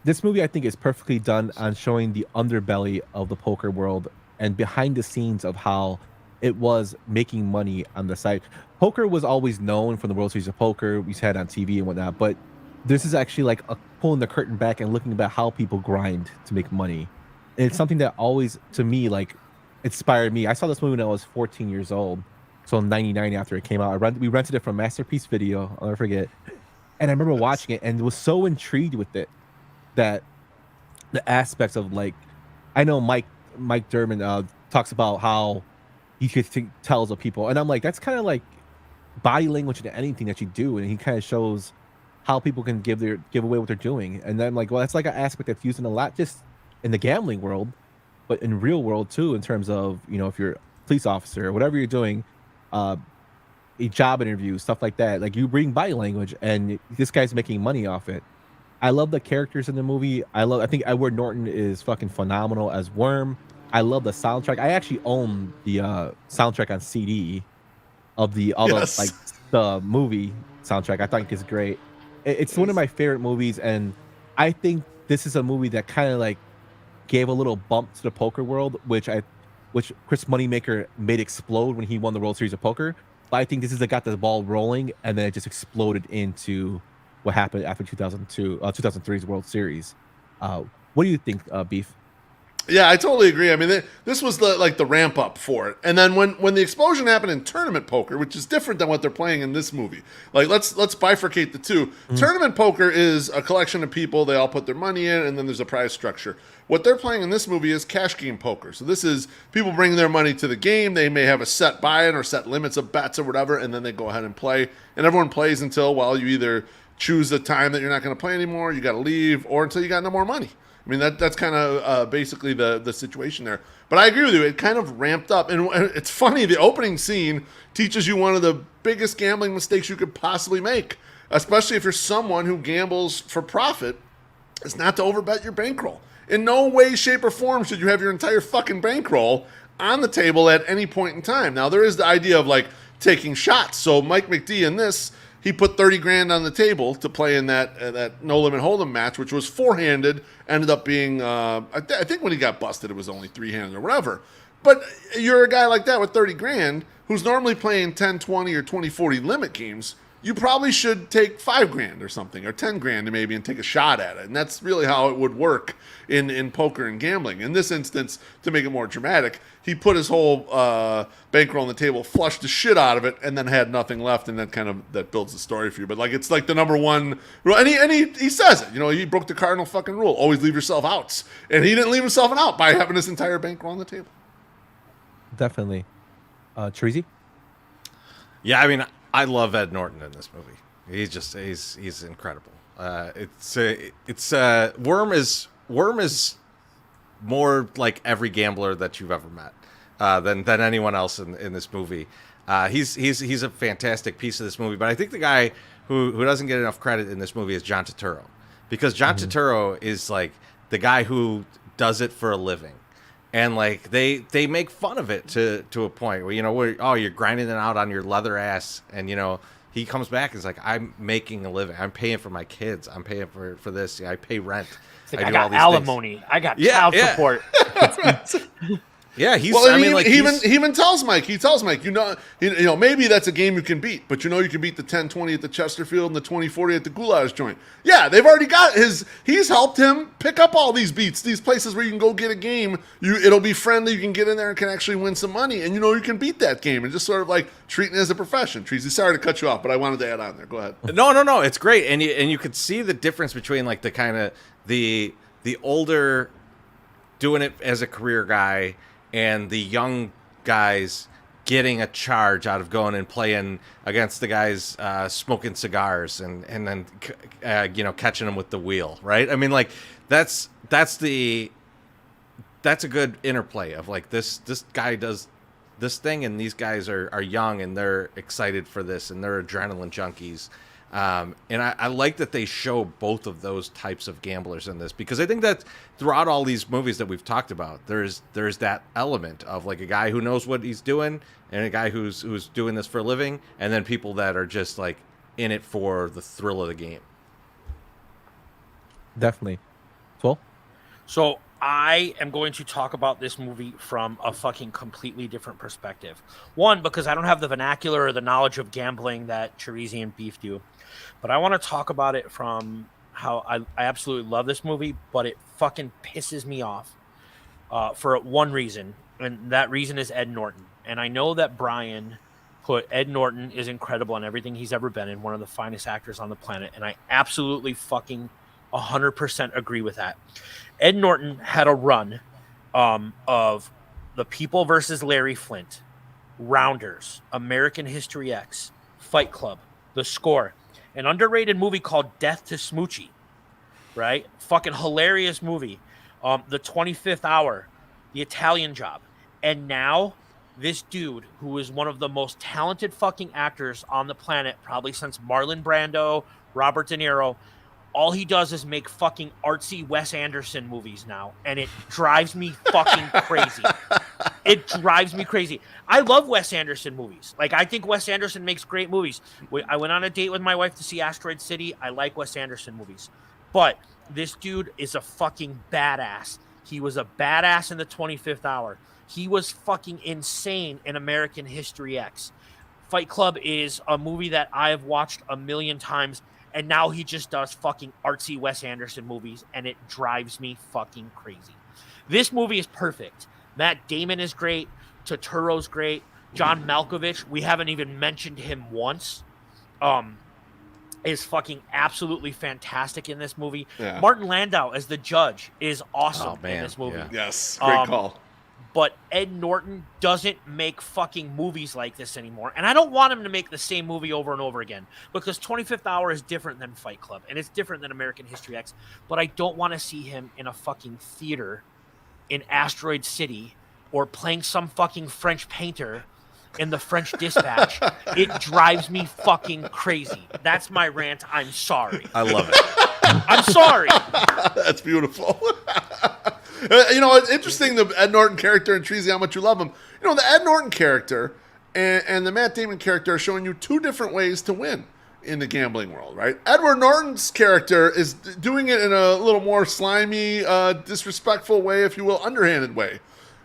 This movie, I think, is perfectly done on showing the underbelly of the poker world and behind the scenes of how it was making money on the site. Poker was always known from the World Series of Poker. We had it on TV and whatnot, but this is actually like pulling the curtain back and looking about how people grind to make money. And it's something that always, to me, like inspired me. I saw this movie when I was 14 years old. So in 99 after it came out, we rented it from Masterpiece Video. I'll never forget. And I remember watching it and was so intrigued with it that the aspects of like, I know Mike Derman talks about how he tells of people. And I'm like, that's kind of like body language in anything that you do. And he kind of shows how people can give away what they're doing. And then I'm like, well, that's like an aspect that's used in a lot, just in the gambling world, but in real world too, in terms of, you know, if you're a police officer or whatever you're doing, a job interview, stuff like that. Like you bring body language and this guy's making money off it. I love the characters in the movie. I think Edward Norton is fucking phenomenal as Worm. I love the soundtrack. I actually own the soundtrack on CD of the movie soundtrack. I think it's great. It's one of my favorite movies, and I think this is a movie that kind of like gave a little bump to the poker world, which Chris Moneymaker made explode when he won the World Series of Poker. But I think this is got the ball rolling, and then it just exploded into what happened after 2003's World Series. What do you think, Beef? Yeah, I totally agree. I mean, this was the ramp up for it, and then when the explosion happened in tournament poker, which is different than what they're playing in this movie. Like let's bifurcate the two. Tournament poker is a collection of people; they all put their money in, and then there's a prize structure. What they're playing in this movie is cash game poker. So this is people bringing their money to the game. They may have a set buy-in or set limits of bets or whatever, and then they go ahead and play. And everyone plays until you either choose the time that you're not going to play anymore, you got to leave, or until you got no more money. I mean, that's kind of basically the situation there. But I agree with you. It kind of ramped up. And it's funny, the opening scene teaches you one of the biggest gambling mistakes you could possibly make, especially if you're someone who gambles for profit, is not to overbet your bankroll. In no way, shape, or form should you have your entire fucking bankroll on the table at any point in time. Now, there is the idea of, like, taking shots. So Mike McD in this, he put 30 grand on the table to play in that no limit hold'em match, which was 4-handed. Ended up being, I think when he got busted, it was only 3-handed or whatever. But you're a guy like that with 30 grand who's normally playing 10, 20, or 20, 40 limit games. You probably should take 5 grand or something, or 10 grand maybe, and take a shot at it. And that's really how it would work in poker and gambling. In this instance, to make it more dramatic, he put his whole bankroll on the table, flushed the shit out of it, and then had nothing left, and that builds the story for you. But, like, it's like the number one rule. And he says it. You know, he broke the cardinal fucking rule. Always leave yourself outs. And he didn't leave himself an out by having his entire bankroll on the table. Definitely. Chorizy? Yeah, I mean, I love Ed Norton in this movie. He's incredible. Worm is more like every gambler that you've ever met than anyone else in this movie. He's a fantastic piece of this movie. But I think the guy who doesn't get enough credit in this movie is John Turturro, because John Turturro is like the guy who does it for a living. And like they make fun of it to a point where, you know, you're grinding it out on your leather ass, and, you know, he comes back and is like, I'm making a living. I'm paying for my kids. I'm paying for this. I pay rent. Like, I got alimony. Things. I got child support. Yeah, he's. Well, I mean, like he even tells Mike. He tells Mike, you know, maybe that's a game you can beat, but you know you can beat the 10-20 at the Chesterfield and the 20-40 at the Goulash joint. Yeah, they've already got he's helped him pick up all these beats, these places where you can go get a game. It'll be friendly. You can get in there and can actually win some money, and you know you can beat that game, and just sort of like treating it as a profession. Treasy, sorry to cut you off, but I wanted to add on there. Go ahead. No, it's great, and you could see the difference between like the kind of the older doing it as a career guy and the young guys getting a charge out of going and playing against the guys smoking cigars and then you know, catching them with the wheel, right? I mean, like that's a good interplay of like this guy does this thing, and these guys are young and they're excited for this and they're adrenaline junkies. And I like that they show both of those types of gamblers in this, because I think that throughout all these movies that we've talked about, there's that element of like a guy who knows what he's doing and a guy who's doing this for a living, and then people that are just like in it for the thrill of the game. Definitely. Well, so I am going to talk about this movie from a fucking completely different perspective. One, because I don't have the vernacular or the knowledge of gambling that Chorizy and Beef do. But I want to talk about it from how I absolutely love this movie, but it fucking pisses me off for one reason, and that reason is Ed Norton. And I know that Brian put Ed Norton is incredible in everything he's ever been in, one of the finest actors on the planet, and I absolutely fucking 100% agree with that. Ed Norton had a run of The People versus Larry Flint, Rounders, American History X, Fight Club, The Score, an underrated movie called Death to Smoochie, right? Fucking hilarious movie. The 25th Hour, The Italian Job. And now this dude, who is one of the most talented fucking actors on the planet, probably since Marlon Brando, Robert De Niro, all he does is make fucking artsy Wes Anderson movies now, and it drives me fucking crazy. It drives me crazy. I love Wes Anderson movies. Like, I think Wes Anderson makes great movies. I went on a date with my wife to see Asteroid City. I like Wes Anderson movies. But this dude is a fucking badass. He was a badass in The 25th Hour. He was fucking insane in American History X. Fight Club is a movie that I have watched a million times, and now he just does fucking artsy Wes Anderson movies, and it drives me fucking crazy. This movie is perfect. Matt Damon is great. Turturro's great. John Malkovich, we haven't even mentioned him once, is fucking absolutely fantastic in this movie. Yeah. Martin Landau as the judge is awesome in this movie. Yeah. Yes, great call. but Ed Norton doesn't make fucking movies like this anymore. And I don't want him to make the same movie over and over again, because 25th Hour is different than Fight Club, and it's different than American History X. But I don't want to see him in a fucking theater in Asteroid City or playing some fucking French painter in the French Dispatch. It drives me fucking crazy. That's my rant. I'm sorry. I love it. I'm sorry. That's beautiful. It's interesting, the Ed Norton character and Treasy, how much you love him. The Ed Norton character and the Matt Damon character are showing you two different ways to win in the gambling world, right? Edward Norton's character is doing it in a little more slimy, disrespectful way, if you will, underhanded way.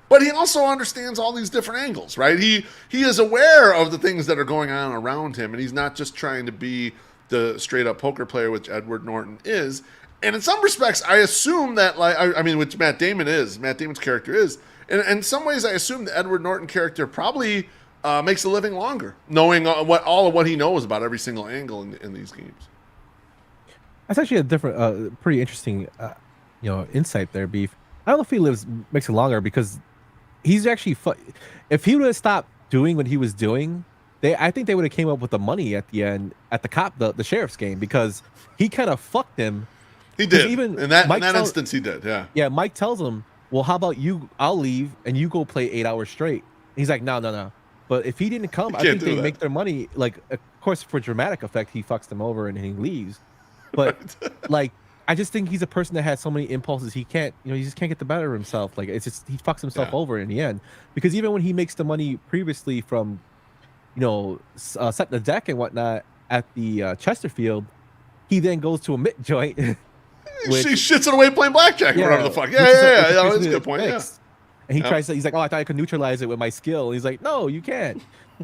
But he also understands all these different angles, right? He is aware of the things that are going on around him, and he's not just trying to be the straight-up poker player, which Edward Norton is. And in some respects, I assume that, which Matt Damon's character is. And in some ways, I assume the Edward Norton character probably makes a living longer, knowing all of what he knows about every single angle in these games. That's actually a different, pretty interesting, insight there, Beef. I don't know if he makes it longer, because he's actually, if he would have stopped doing what he was doing, I think they would have came up with the money at the end at the sheriff's game, because he kind of fucked him. He did. Even in that instance, he did. Yeah. Yeah. Mike tells him, "Well, how about you? I'll leave and you go play 8 hours straight." And he's like, "No." But if he didn't come, I think they make their money. Like, of course, for dramatic effect, he fucks them over and he leaves. But I just think he's a person that has so many impulses. He can't, he just can't get the better of himself. Like, it's just he fucks himself over in the end. Because even when he makes the money previously from, setting the deck and whatnot at the Chesterfield, he then goes to a mitt joint. She shits it away playing blackjack or whatever the fuck. Yeah. That's a good point. Yeah. And he tries to, he's like, "Oh, I thought I could neutralize it with my skill." And he's like, "No, you can't."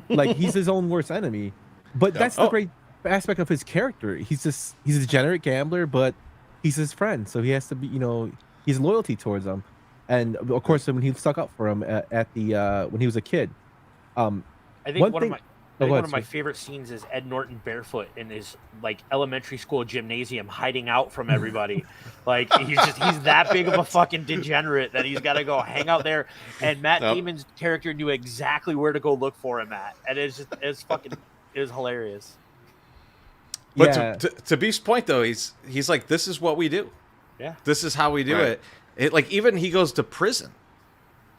Like, he's his own worst enemy. But that's the great aspect of his character. He's a degenerate gambler, but he's his friend. So he has to be, he's loyalty towards him. And of course, when he stuck up for him at the when he was a kid. I think one of my favorite scenes is Ed Norton barefoot in his elementary school gymnasium, hiding out from everybody. He's that big of a fucking degenerate that he's got to go hang out there. And Matt Damon's character knew exactly where to go look for him at, and it was hilarious. But to Beef's point, though, he's like, this is what we do. Yeah, this is how we do it. Even he goes to prison,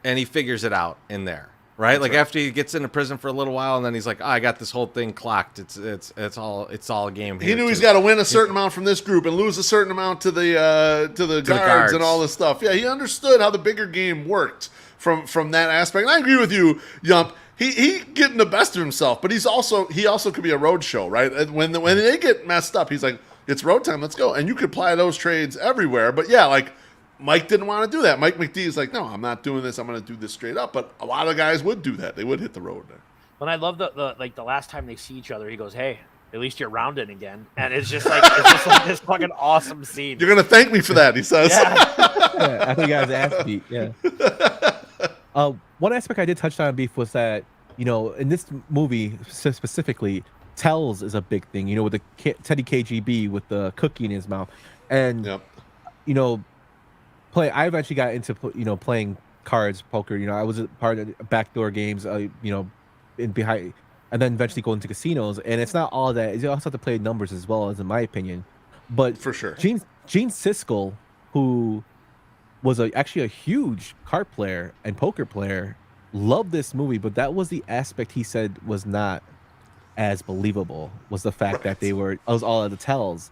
and he figures it out in there. Right, after he gets into prison for a little while, and then he's like, "I got this whole thing clocked. It's all a game." He knew he's got to win a certain amount from this group and lose a certain amount to the guards and all this stuff. Yeah, he understood how the bigger game worked from that aspect. And I agree with you, Yump. He getting the best of himself, but he also could be a road show, right? When they get messed up, he's like, "It's road time. Let's go." And you could apply those trades everywhere. But yeah, Mike didn't want to do that. Mike McD is like, "No, I'm not doing this. I'm going to do this straight up." But a lot of guys would do that. They would hit the road there. When I love the last time they see each other, he goes, "Hey, at least you're rounding again," and it's just this fucking awesome scene. You're going to thank me for that, he says. Yeah, I think you guys ass beat. Yeah. One aspect I did touch on, Beef, was that in this movie specifically, tells is a big thing. With the Teddy KGB with the cookie in his mouth, and I eventually got into playing cards, poker. I was a part of backdoor games, in behind, and then eventually go into casinos. And it's not all that. You also have to play numbers as well, as in my opinion. But for sure, Gene Siskel, who was actually a huge card player and poker player, loved this movie. But that was the aspect he said was not as believable, was the fact that it was all of the tells.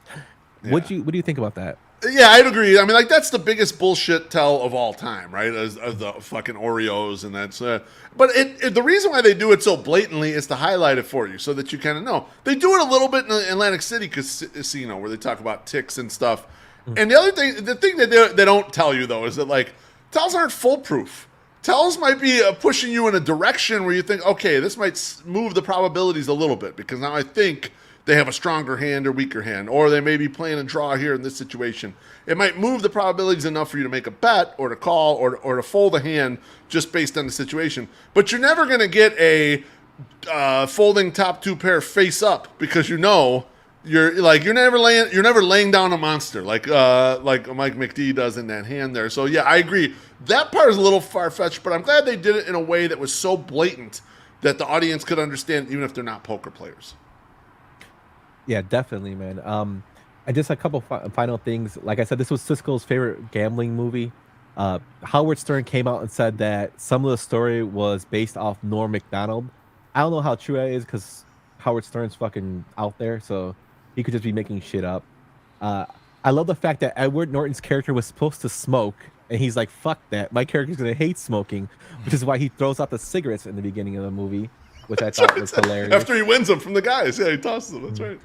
Yeah. What do you think about that? Yeah, I'd agree. I mean, that's the biggest bullshit tell of all time, right? As the fucking Oreos, and that's. But the reason why they do it so blatantly is to highlight it for you, so that you kind of know. They do it a little bit in the Atlantic City casino, where they talk about ticks and stuff. Mm-hmm. And the thing that they don't tell you though is that tells aren't foolproof. Tells might be pushing you in a direction where you think, okay, this might move the probabilities a little bit, because now I think they have a stronger hand or weaker hand, or they may be playing a draw here in this situation. It might move the probabilities enough for you to make a bet or to call or to fold a hand just based on the situation. But you're never going to get a folding top two pair face up, because you're never laying down a monster like Mike McD does in that hand there. So yeah, I agree. That part is a little far fetched, but I'm glad they did it in a way that was so blatant that the audience could understand, even if they're not poker players. Yeah, definitely, man. And just a couple final things. Like I said, this was Siskel's favorite gambling movie. Howard Stern came out and said that some of the story was based off Norm Macdonald. I don't know how true that is because Howard Stern's fucking out there, so he could just be making shit up. I love the fact that Edward Norton's character was supposed to smoke, and he's like, "Fuck that! My character's gonna hate smoking," which is why he throws out the cigarettes in the beginning of the movie, which I thought was hilarious. After he wins them from the guys, yeah, he tosses them. That's right.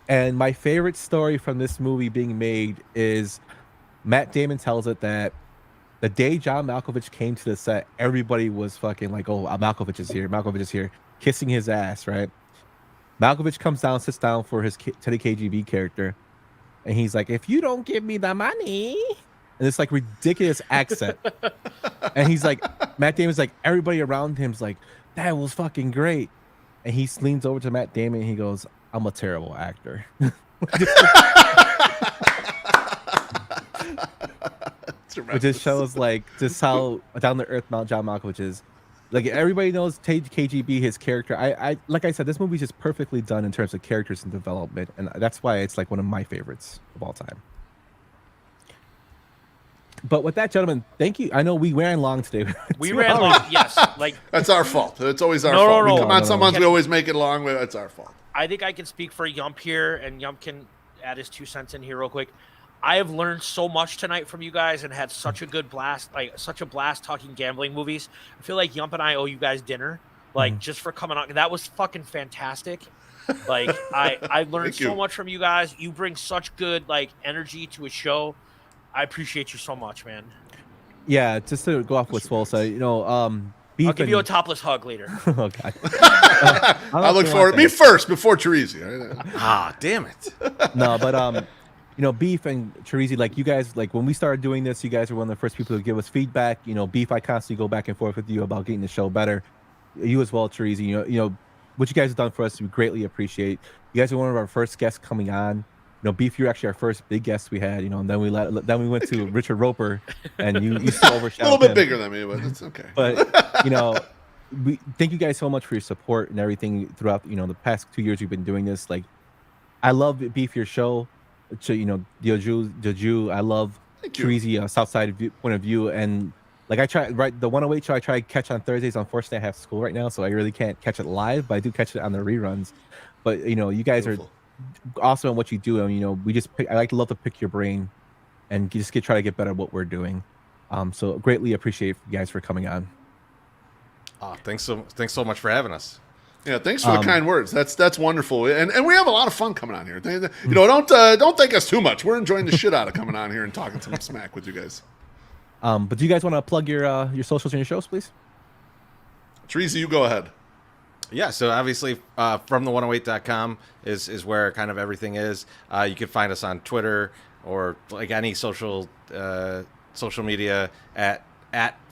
And my favorite story from this movie being made is Matt Damon tells it that the day John Malkovich came to the set, everybody was fucking like, "Oh, Malkovich is here, kissing his ass," right? Malkovich comes down, sits down for his Teddy KGB character, and he's like, "If you don't give me the money," and it's like ridiculous accent, and he's like, Matt Damon's like, everybody around him's like, "That was fucking great," and he leans over to Matt Damon and he goes, "I'm a terrible actor." It just shows like just how down to earth John Malkovich is. Like everybody knows KGB, his character. I like I said, this movie's just perfectly done in terms of characters and development, and that's why it's like one of my favorites of all time. But with that, gentlemen, thank you. I know we ran long today. We ran long, yes. Like that's our fault. It's always our fault. We come on some months, we always make it long, but it's our fault. I think I can speak for Yump here, and Yump can add his 2 cents in here real quick. I have learned so much tonight from you guys and had such a good blast, like such a blast talking gambling movies. I feel like Yump and I owe you guys dinner, like just for coming on. That was fucking fantastic. Like I learned so much from you guys. You bring such good like energy to a show. I appreciate you so much, man. Yeah, just to go off what Swole said, you know, I'll give you a topless hug later. Oh god. I look forward. Me first before Chorizy. Ah, damn it. No, but you know, Beef and Chorizy, like you guys, like when we started doing this, you guys were one of the first people to give us feedback. You know, Beef, I constantly go back and forth with you about getting the show better. You as well, Chorizy. You know what you guys have done for us, we greatly appreciate. You guys are one of our first guests coming on. You know, Beef, you're actually our first big guest we had. You know, and then we went to Richard Roper, and you still overshadowed a little bit him. bigger than me, but it's okay. But you know, we thank you guys so much for your support and everything throughout. You know, the past 2 years we've been doing this. Like, I love Beef, your show. So, you know, Jeju, I love Chorizy, Southside point of view, and like I try the 108 show. I try to catch on Thursdays. Unfortunately, I have school right now, so I really can't catch it live. But I do catch it on the reruns. But you know, you guys are awesome at what you do, and you know, I love to pick your brain, and just try to get better at what we're doing. So greatly appreciate you guys for coming on. Thanks so much for having us. Yeah, thanks for the kind words. That's wonderful, and we have a lot of fun coming on here. You know, don't thank us too much. We're enjoying the shit out of coming on here and talking some smack with you guys. But do you guys want to plug your socials and your shows, please? Chorizy, you go ahead. Yeah, so obviously from the108.com is where kind of everything is. You can find us on Twitter or like any social media at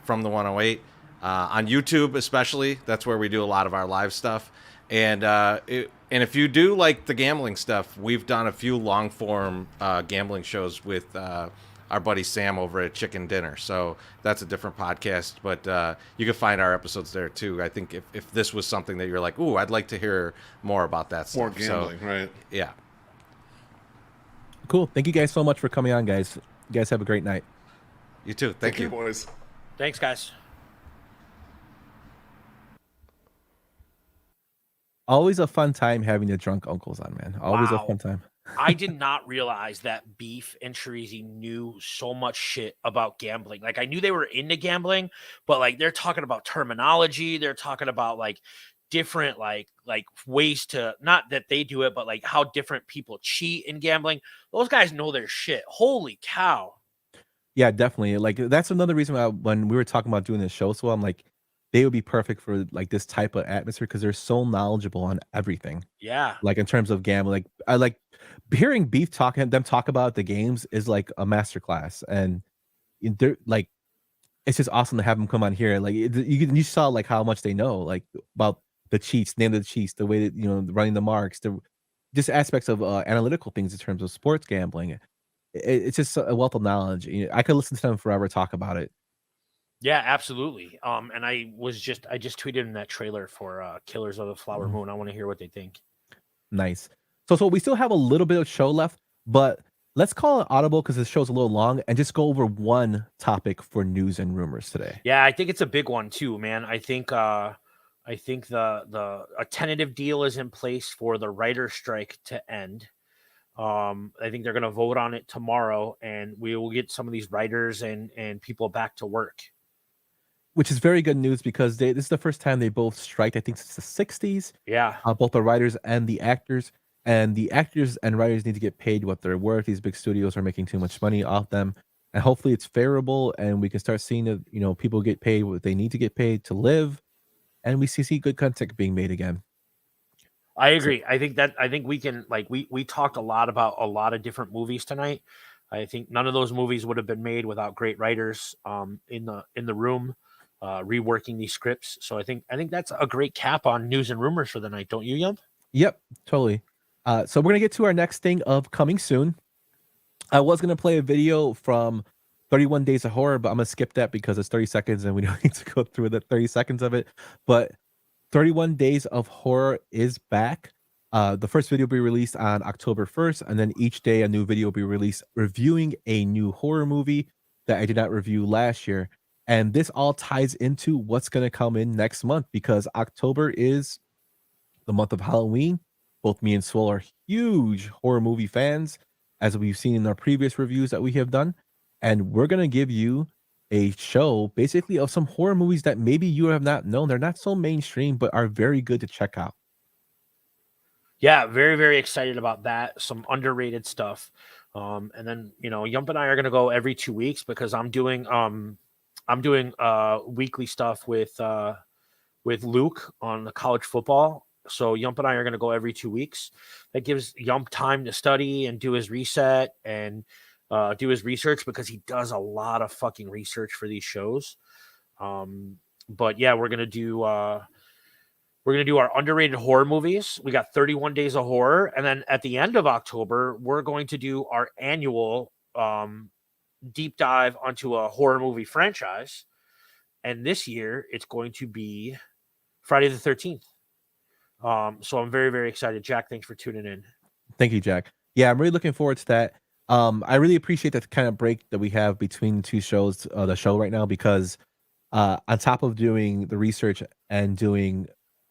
from the 108. On YouTube especially, that's where we do a lot of our live stuff. And if you do like the gambling stuff, we've done a few long form gambling shows with our buddy Sam over at Chicken Dinner. So that's a different podcast, but you can find our episodes there too. I think if this was something that you're like, ooh, I'd like to hear more about that stuff. More gambling, right? Yeah. Cool. Thank you guys so much for coming on, guys. You guys have a great night. You too. Thank you, boys. Thanks, guys. Always a fun time having the drunk uncles on, man. Always a fun time. I did not realize that Beef and Chorizy knew so much shit about gambling. Like I knew they were into gambling, but like they're talking about terminology. They're talking about like different like ways to, not that they do it, but like how different people cheat in gambling. Those guys know their shit. Holy cow. Yeah, definitely. Like that's another reason why when we were talking about doing this show, so I'm like, they would be perfect for like this type of atmosphere because they're so knowledgeable on everything. Yeah. Like in terms of gambling, like I like hearing Beef talk about the games is like a masterclass, and they're like, it's just awesome to have them come on here. Like you saw like how much they know like about the cheats, name of the cheats, the way that, you know, running the marks, just aspects of analytical things in terms of sports gambling. It's just a wealth of knowledge. I could listen to them forever talk about it. Yeah, absolutely. And I just tweeted in that trailer for Killers of the Flower Moon. I want to hear what they think. Nice. So we still have a little bit of show left, but let's call it audible because the show's a little long and just go over one topic for news and rumors today. Yeah, I think it's a big one too, man. I think a tentative deal is in place for the writer's strike to end. I think they're going to vote on it tomorrow, and we will get some of these writers and people back to work. Which is very good news because this is the first time they both striked, I think, since the 60s. Yeah. Both the writers and the actors. And the actors and writers need to get paid what they're worth. These big studios are making too much money off them. And hopefully it's favorable and we can start seeing that, people get paid what they need to get paid to live. And we see good content being made again. I agree. I think we can, we talked a lot about a lot of different movies tonight. I think none of those movies would have been made without great writers in the room reworking these scripts. So I think that's a great cap on news and rumors for the night, don't you, Yump? Yep, totally. So we're gonna get to our next thing of coming soon. I was gonna play a video from 31 Days of Horror, but I'm gonna skip that because it's 30 seconds and we don't need to go through the 30 seconds of it. But 31 Days of Horror is back. The first video will be released on October 1st, and then each day a new video will be released reviewing a new horror movie that I did not review last year. And this all ties into what's going to come in next month because October is the month of Halloween. Both me and Swole are huge horror movie fans, as we've seen in our previous reviews that we have done. And we're going to give you a show basically of some horror movies that maybe you have not known. They're not so mainstream, but are very good to check out. Yeah, very, very excited about that. Some underrated stuff. And then, Yump and I are going to go every 2 weeks because I'm doing weekly stuff with Luke on the college football. So Yump and I are going to go every 2 weeks. That gives Yump time to study and do his reset and do his research because he does a lot of fucking research for these shows. But yeah, we're going to do our underrated horror movies. We got 31 Days of Horror. And then at the end of October, we're going to do our annual deep dive onto a horror movie franchise. And this year, it's going to be Friday the 13th. So I'm very, very excited. Jack, thanks for tuning in. Thank you, Jack. Yeah, I'm really looking forward to that. I really appreciate that kind of break that we have between the two shows, the show right now, because on top of doing the research and doing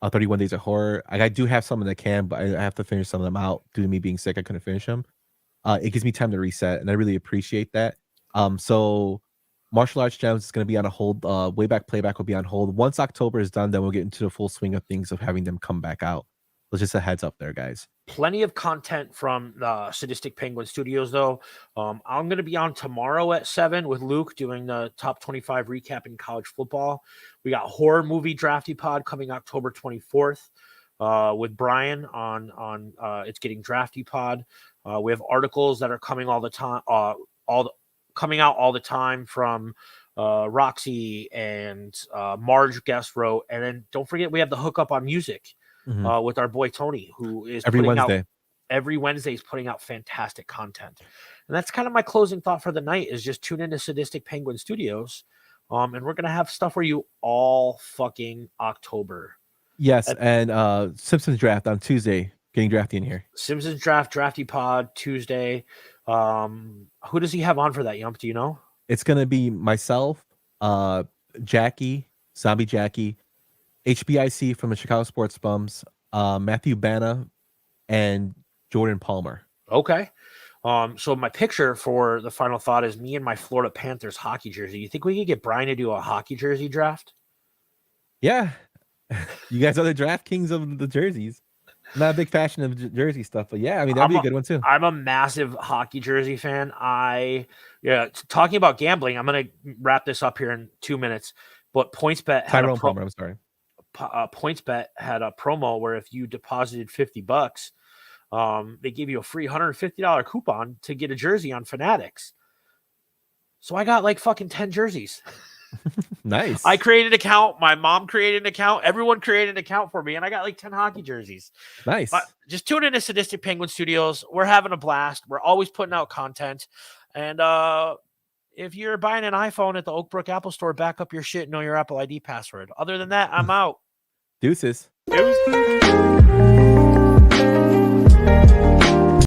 31 Days of Horror, I do have some in the can, but I have to finish some of them out due to me being sick. I couldn't finish them. It gives me time to reset, and I really appreciate that. So Martial Arts Gems is going to be on a hold. Way Back Playback will be on hold. Once October is done, then we'll get into the full swing of things of having them come back out. So just a heads up there, guys. Plenty of content from the Sadistic Penguin Studios, though. I'm going to be on tomorrow at 7 with Luke doing the top 25 recap in college football. We got Horror Movie Drafty Pod coming October 24th with Brian on It's Getting Drafty Pod. We have articles that are coming all the time, coming out all the time from Roxy and Marge guest wrote. And then don't forget, we have the hookup on music. With our boy Tony, who is every Wednesday he's putting out fantastic content. And that's kind of my closing thought for the night is just tune into Sadistic Penguin Studios. And we're going to have stuff for you all fucking October. Yes. And Simpsons Draft on Tuesday, getting drafty in here. Simpsons Drafty Pod Tuesday. Who does he have on for that, Yump? Do you know? It's going to be myself, Jackie, Zombie Jackie, HBIC from the Chicago Sports Bums, Matthew Bana, and Jordan Palmer. Okay. So my picture for the final thought is me and my Florida Panthers hockey jersey. You think we could get Brian to do a hockey jersey draft? Yeah. You guys are the draft kings of the jerseys. I'm not a big fan of jersey stuff, but yeah, I mean, that'd be a good one too. I'm a massive hockey jersey fan. Talking about gambling, I'm going to wrap this up here in 2 minutes, but PointsBet had Tyrone Palmer, I'm sorry. PointsBet had a promo where if you deposited $50, they give you a free $150 coupon to get a jersey on Fanatics. So I got like fucking 10 jerseys. Nice. I created an account. My mom created an account. Everyone created an account for me, and I got like 10 hockey jerseys. Nice. But just tune into Sadistic Penguin Studios. We're having a blast. We're always putting out content. And if you're buying an iPhone at the Oak Brook Apple Store, back up your shit and know your Apple ID password. Other than that, I'm out. Deuces. Deuces.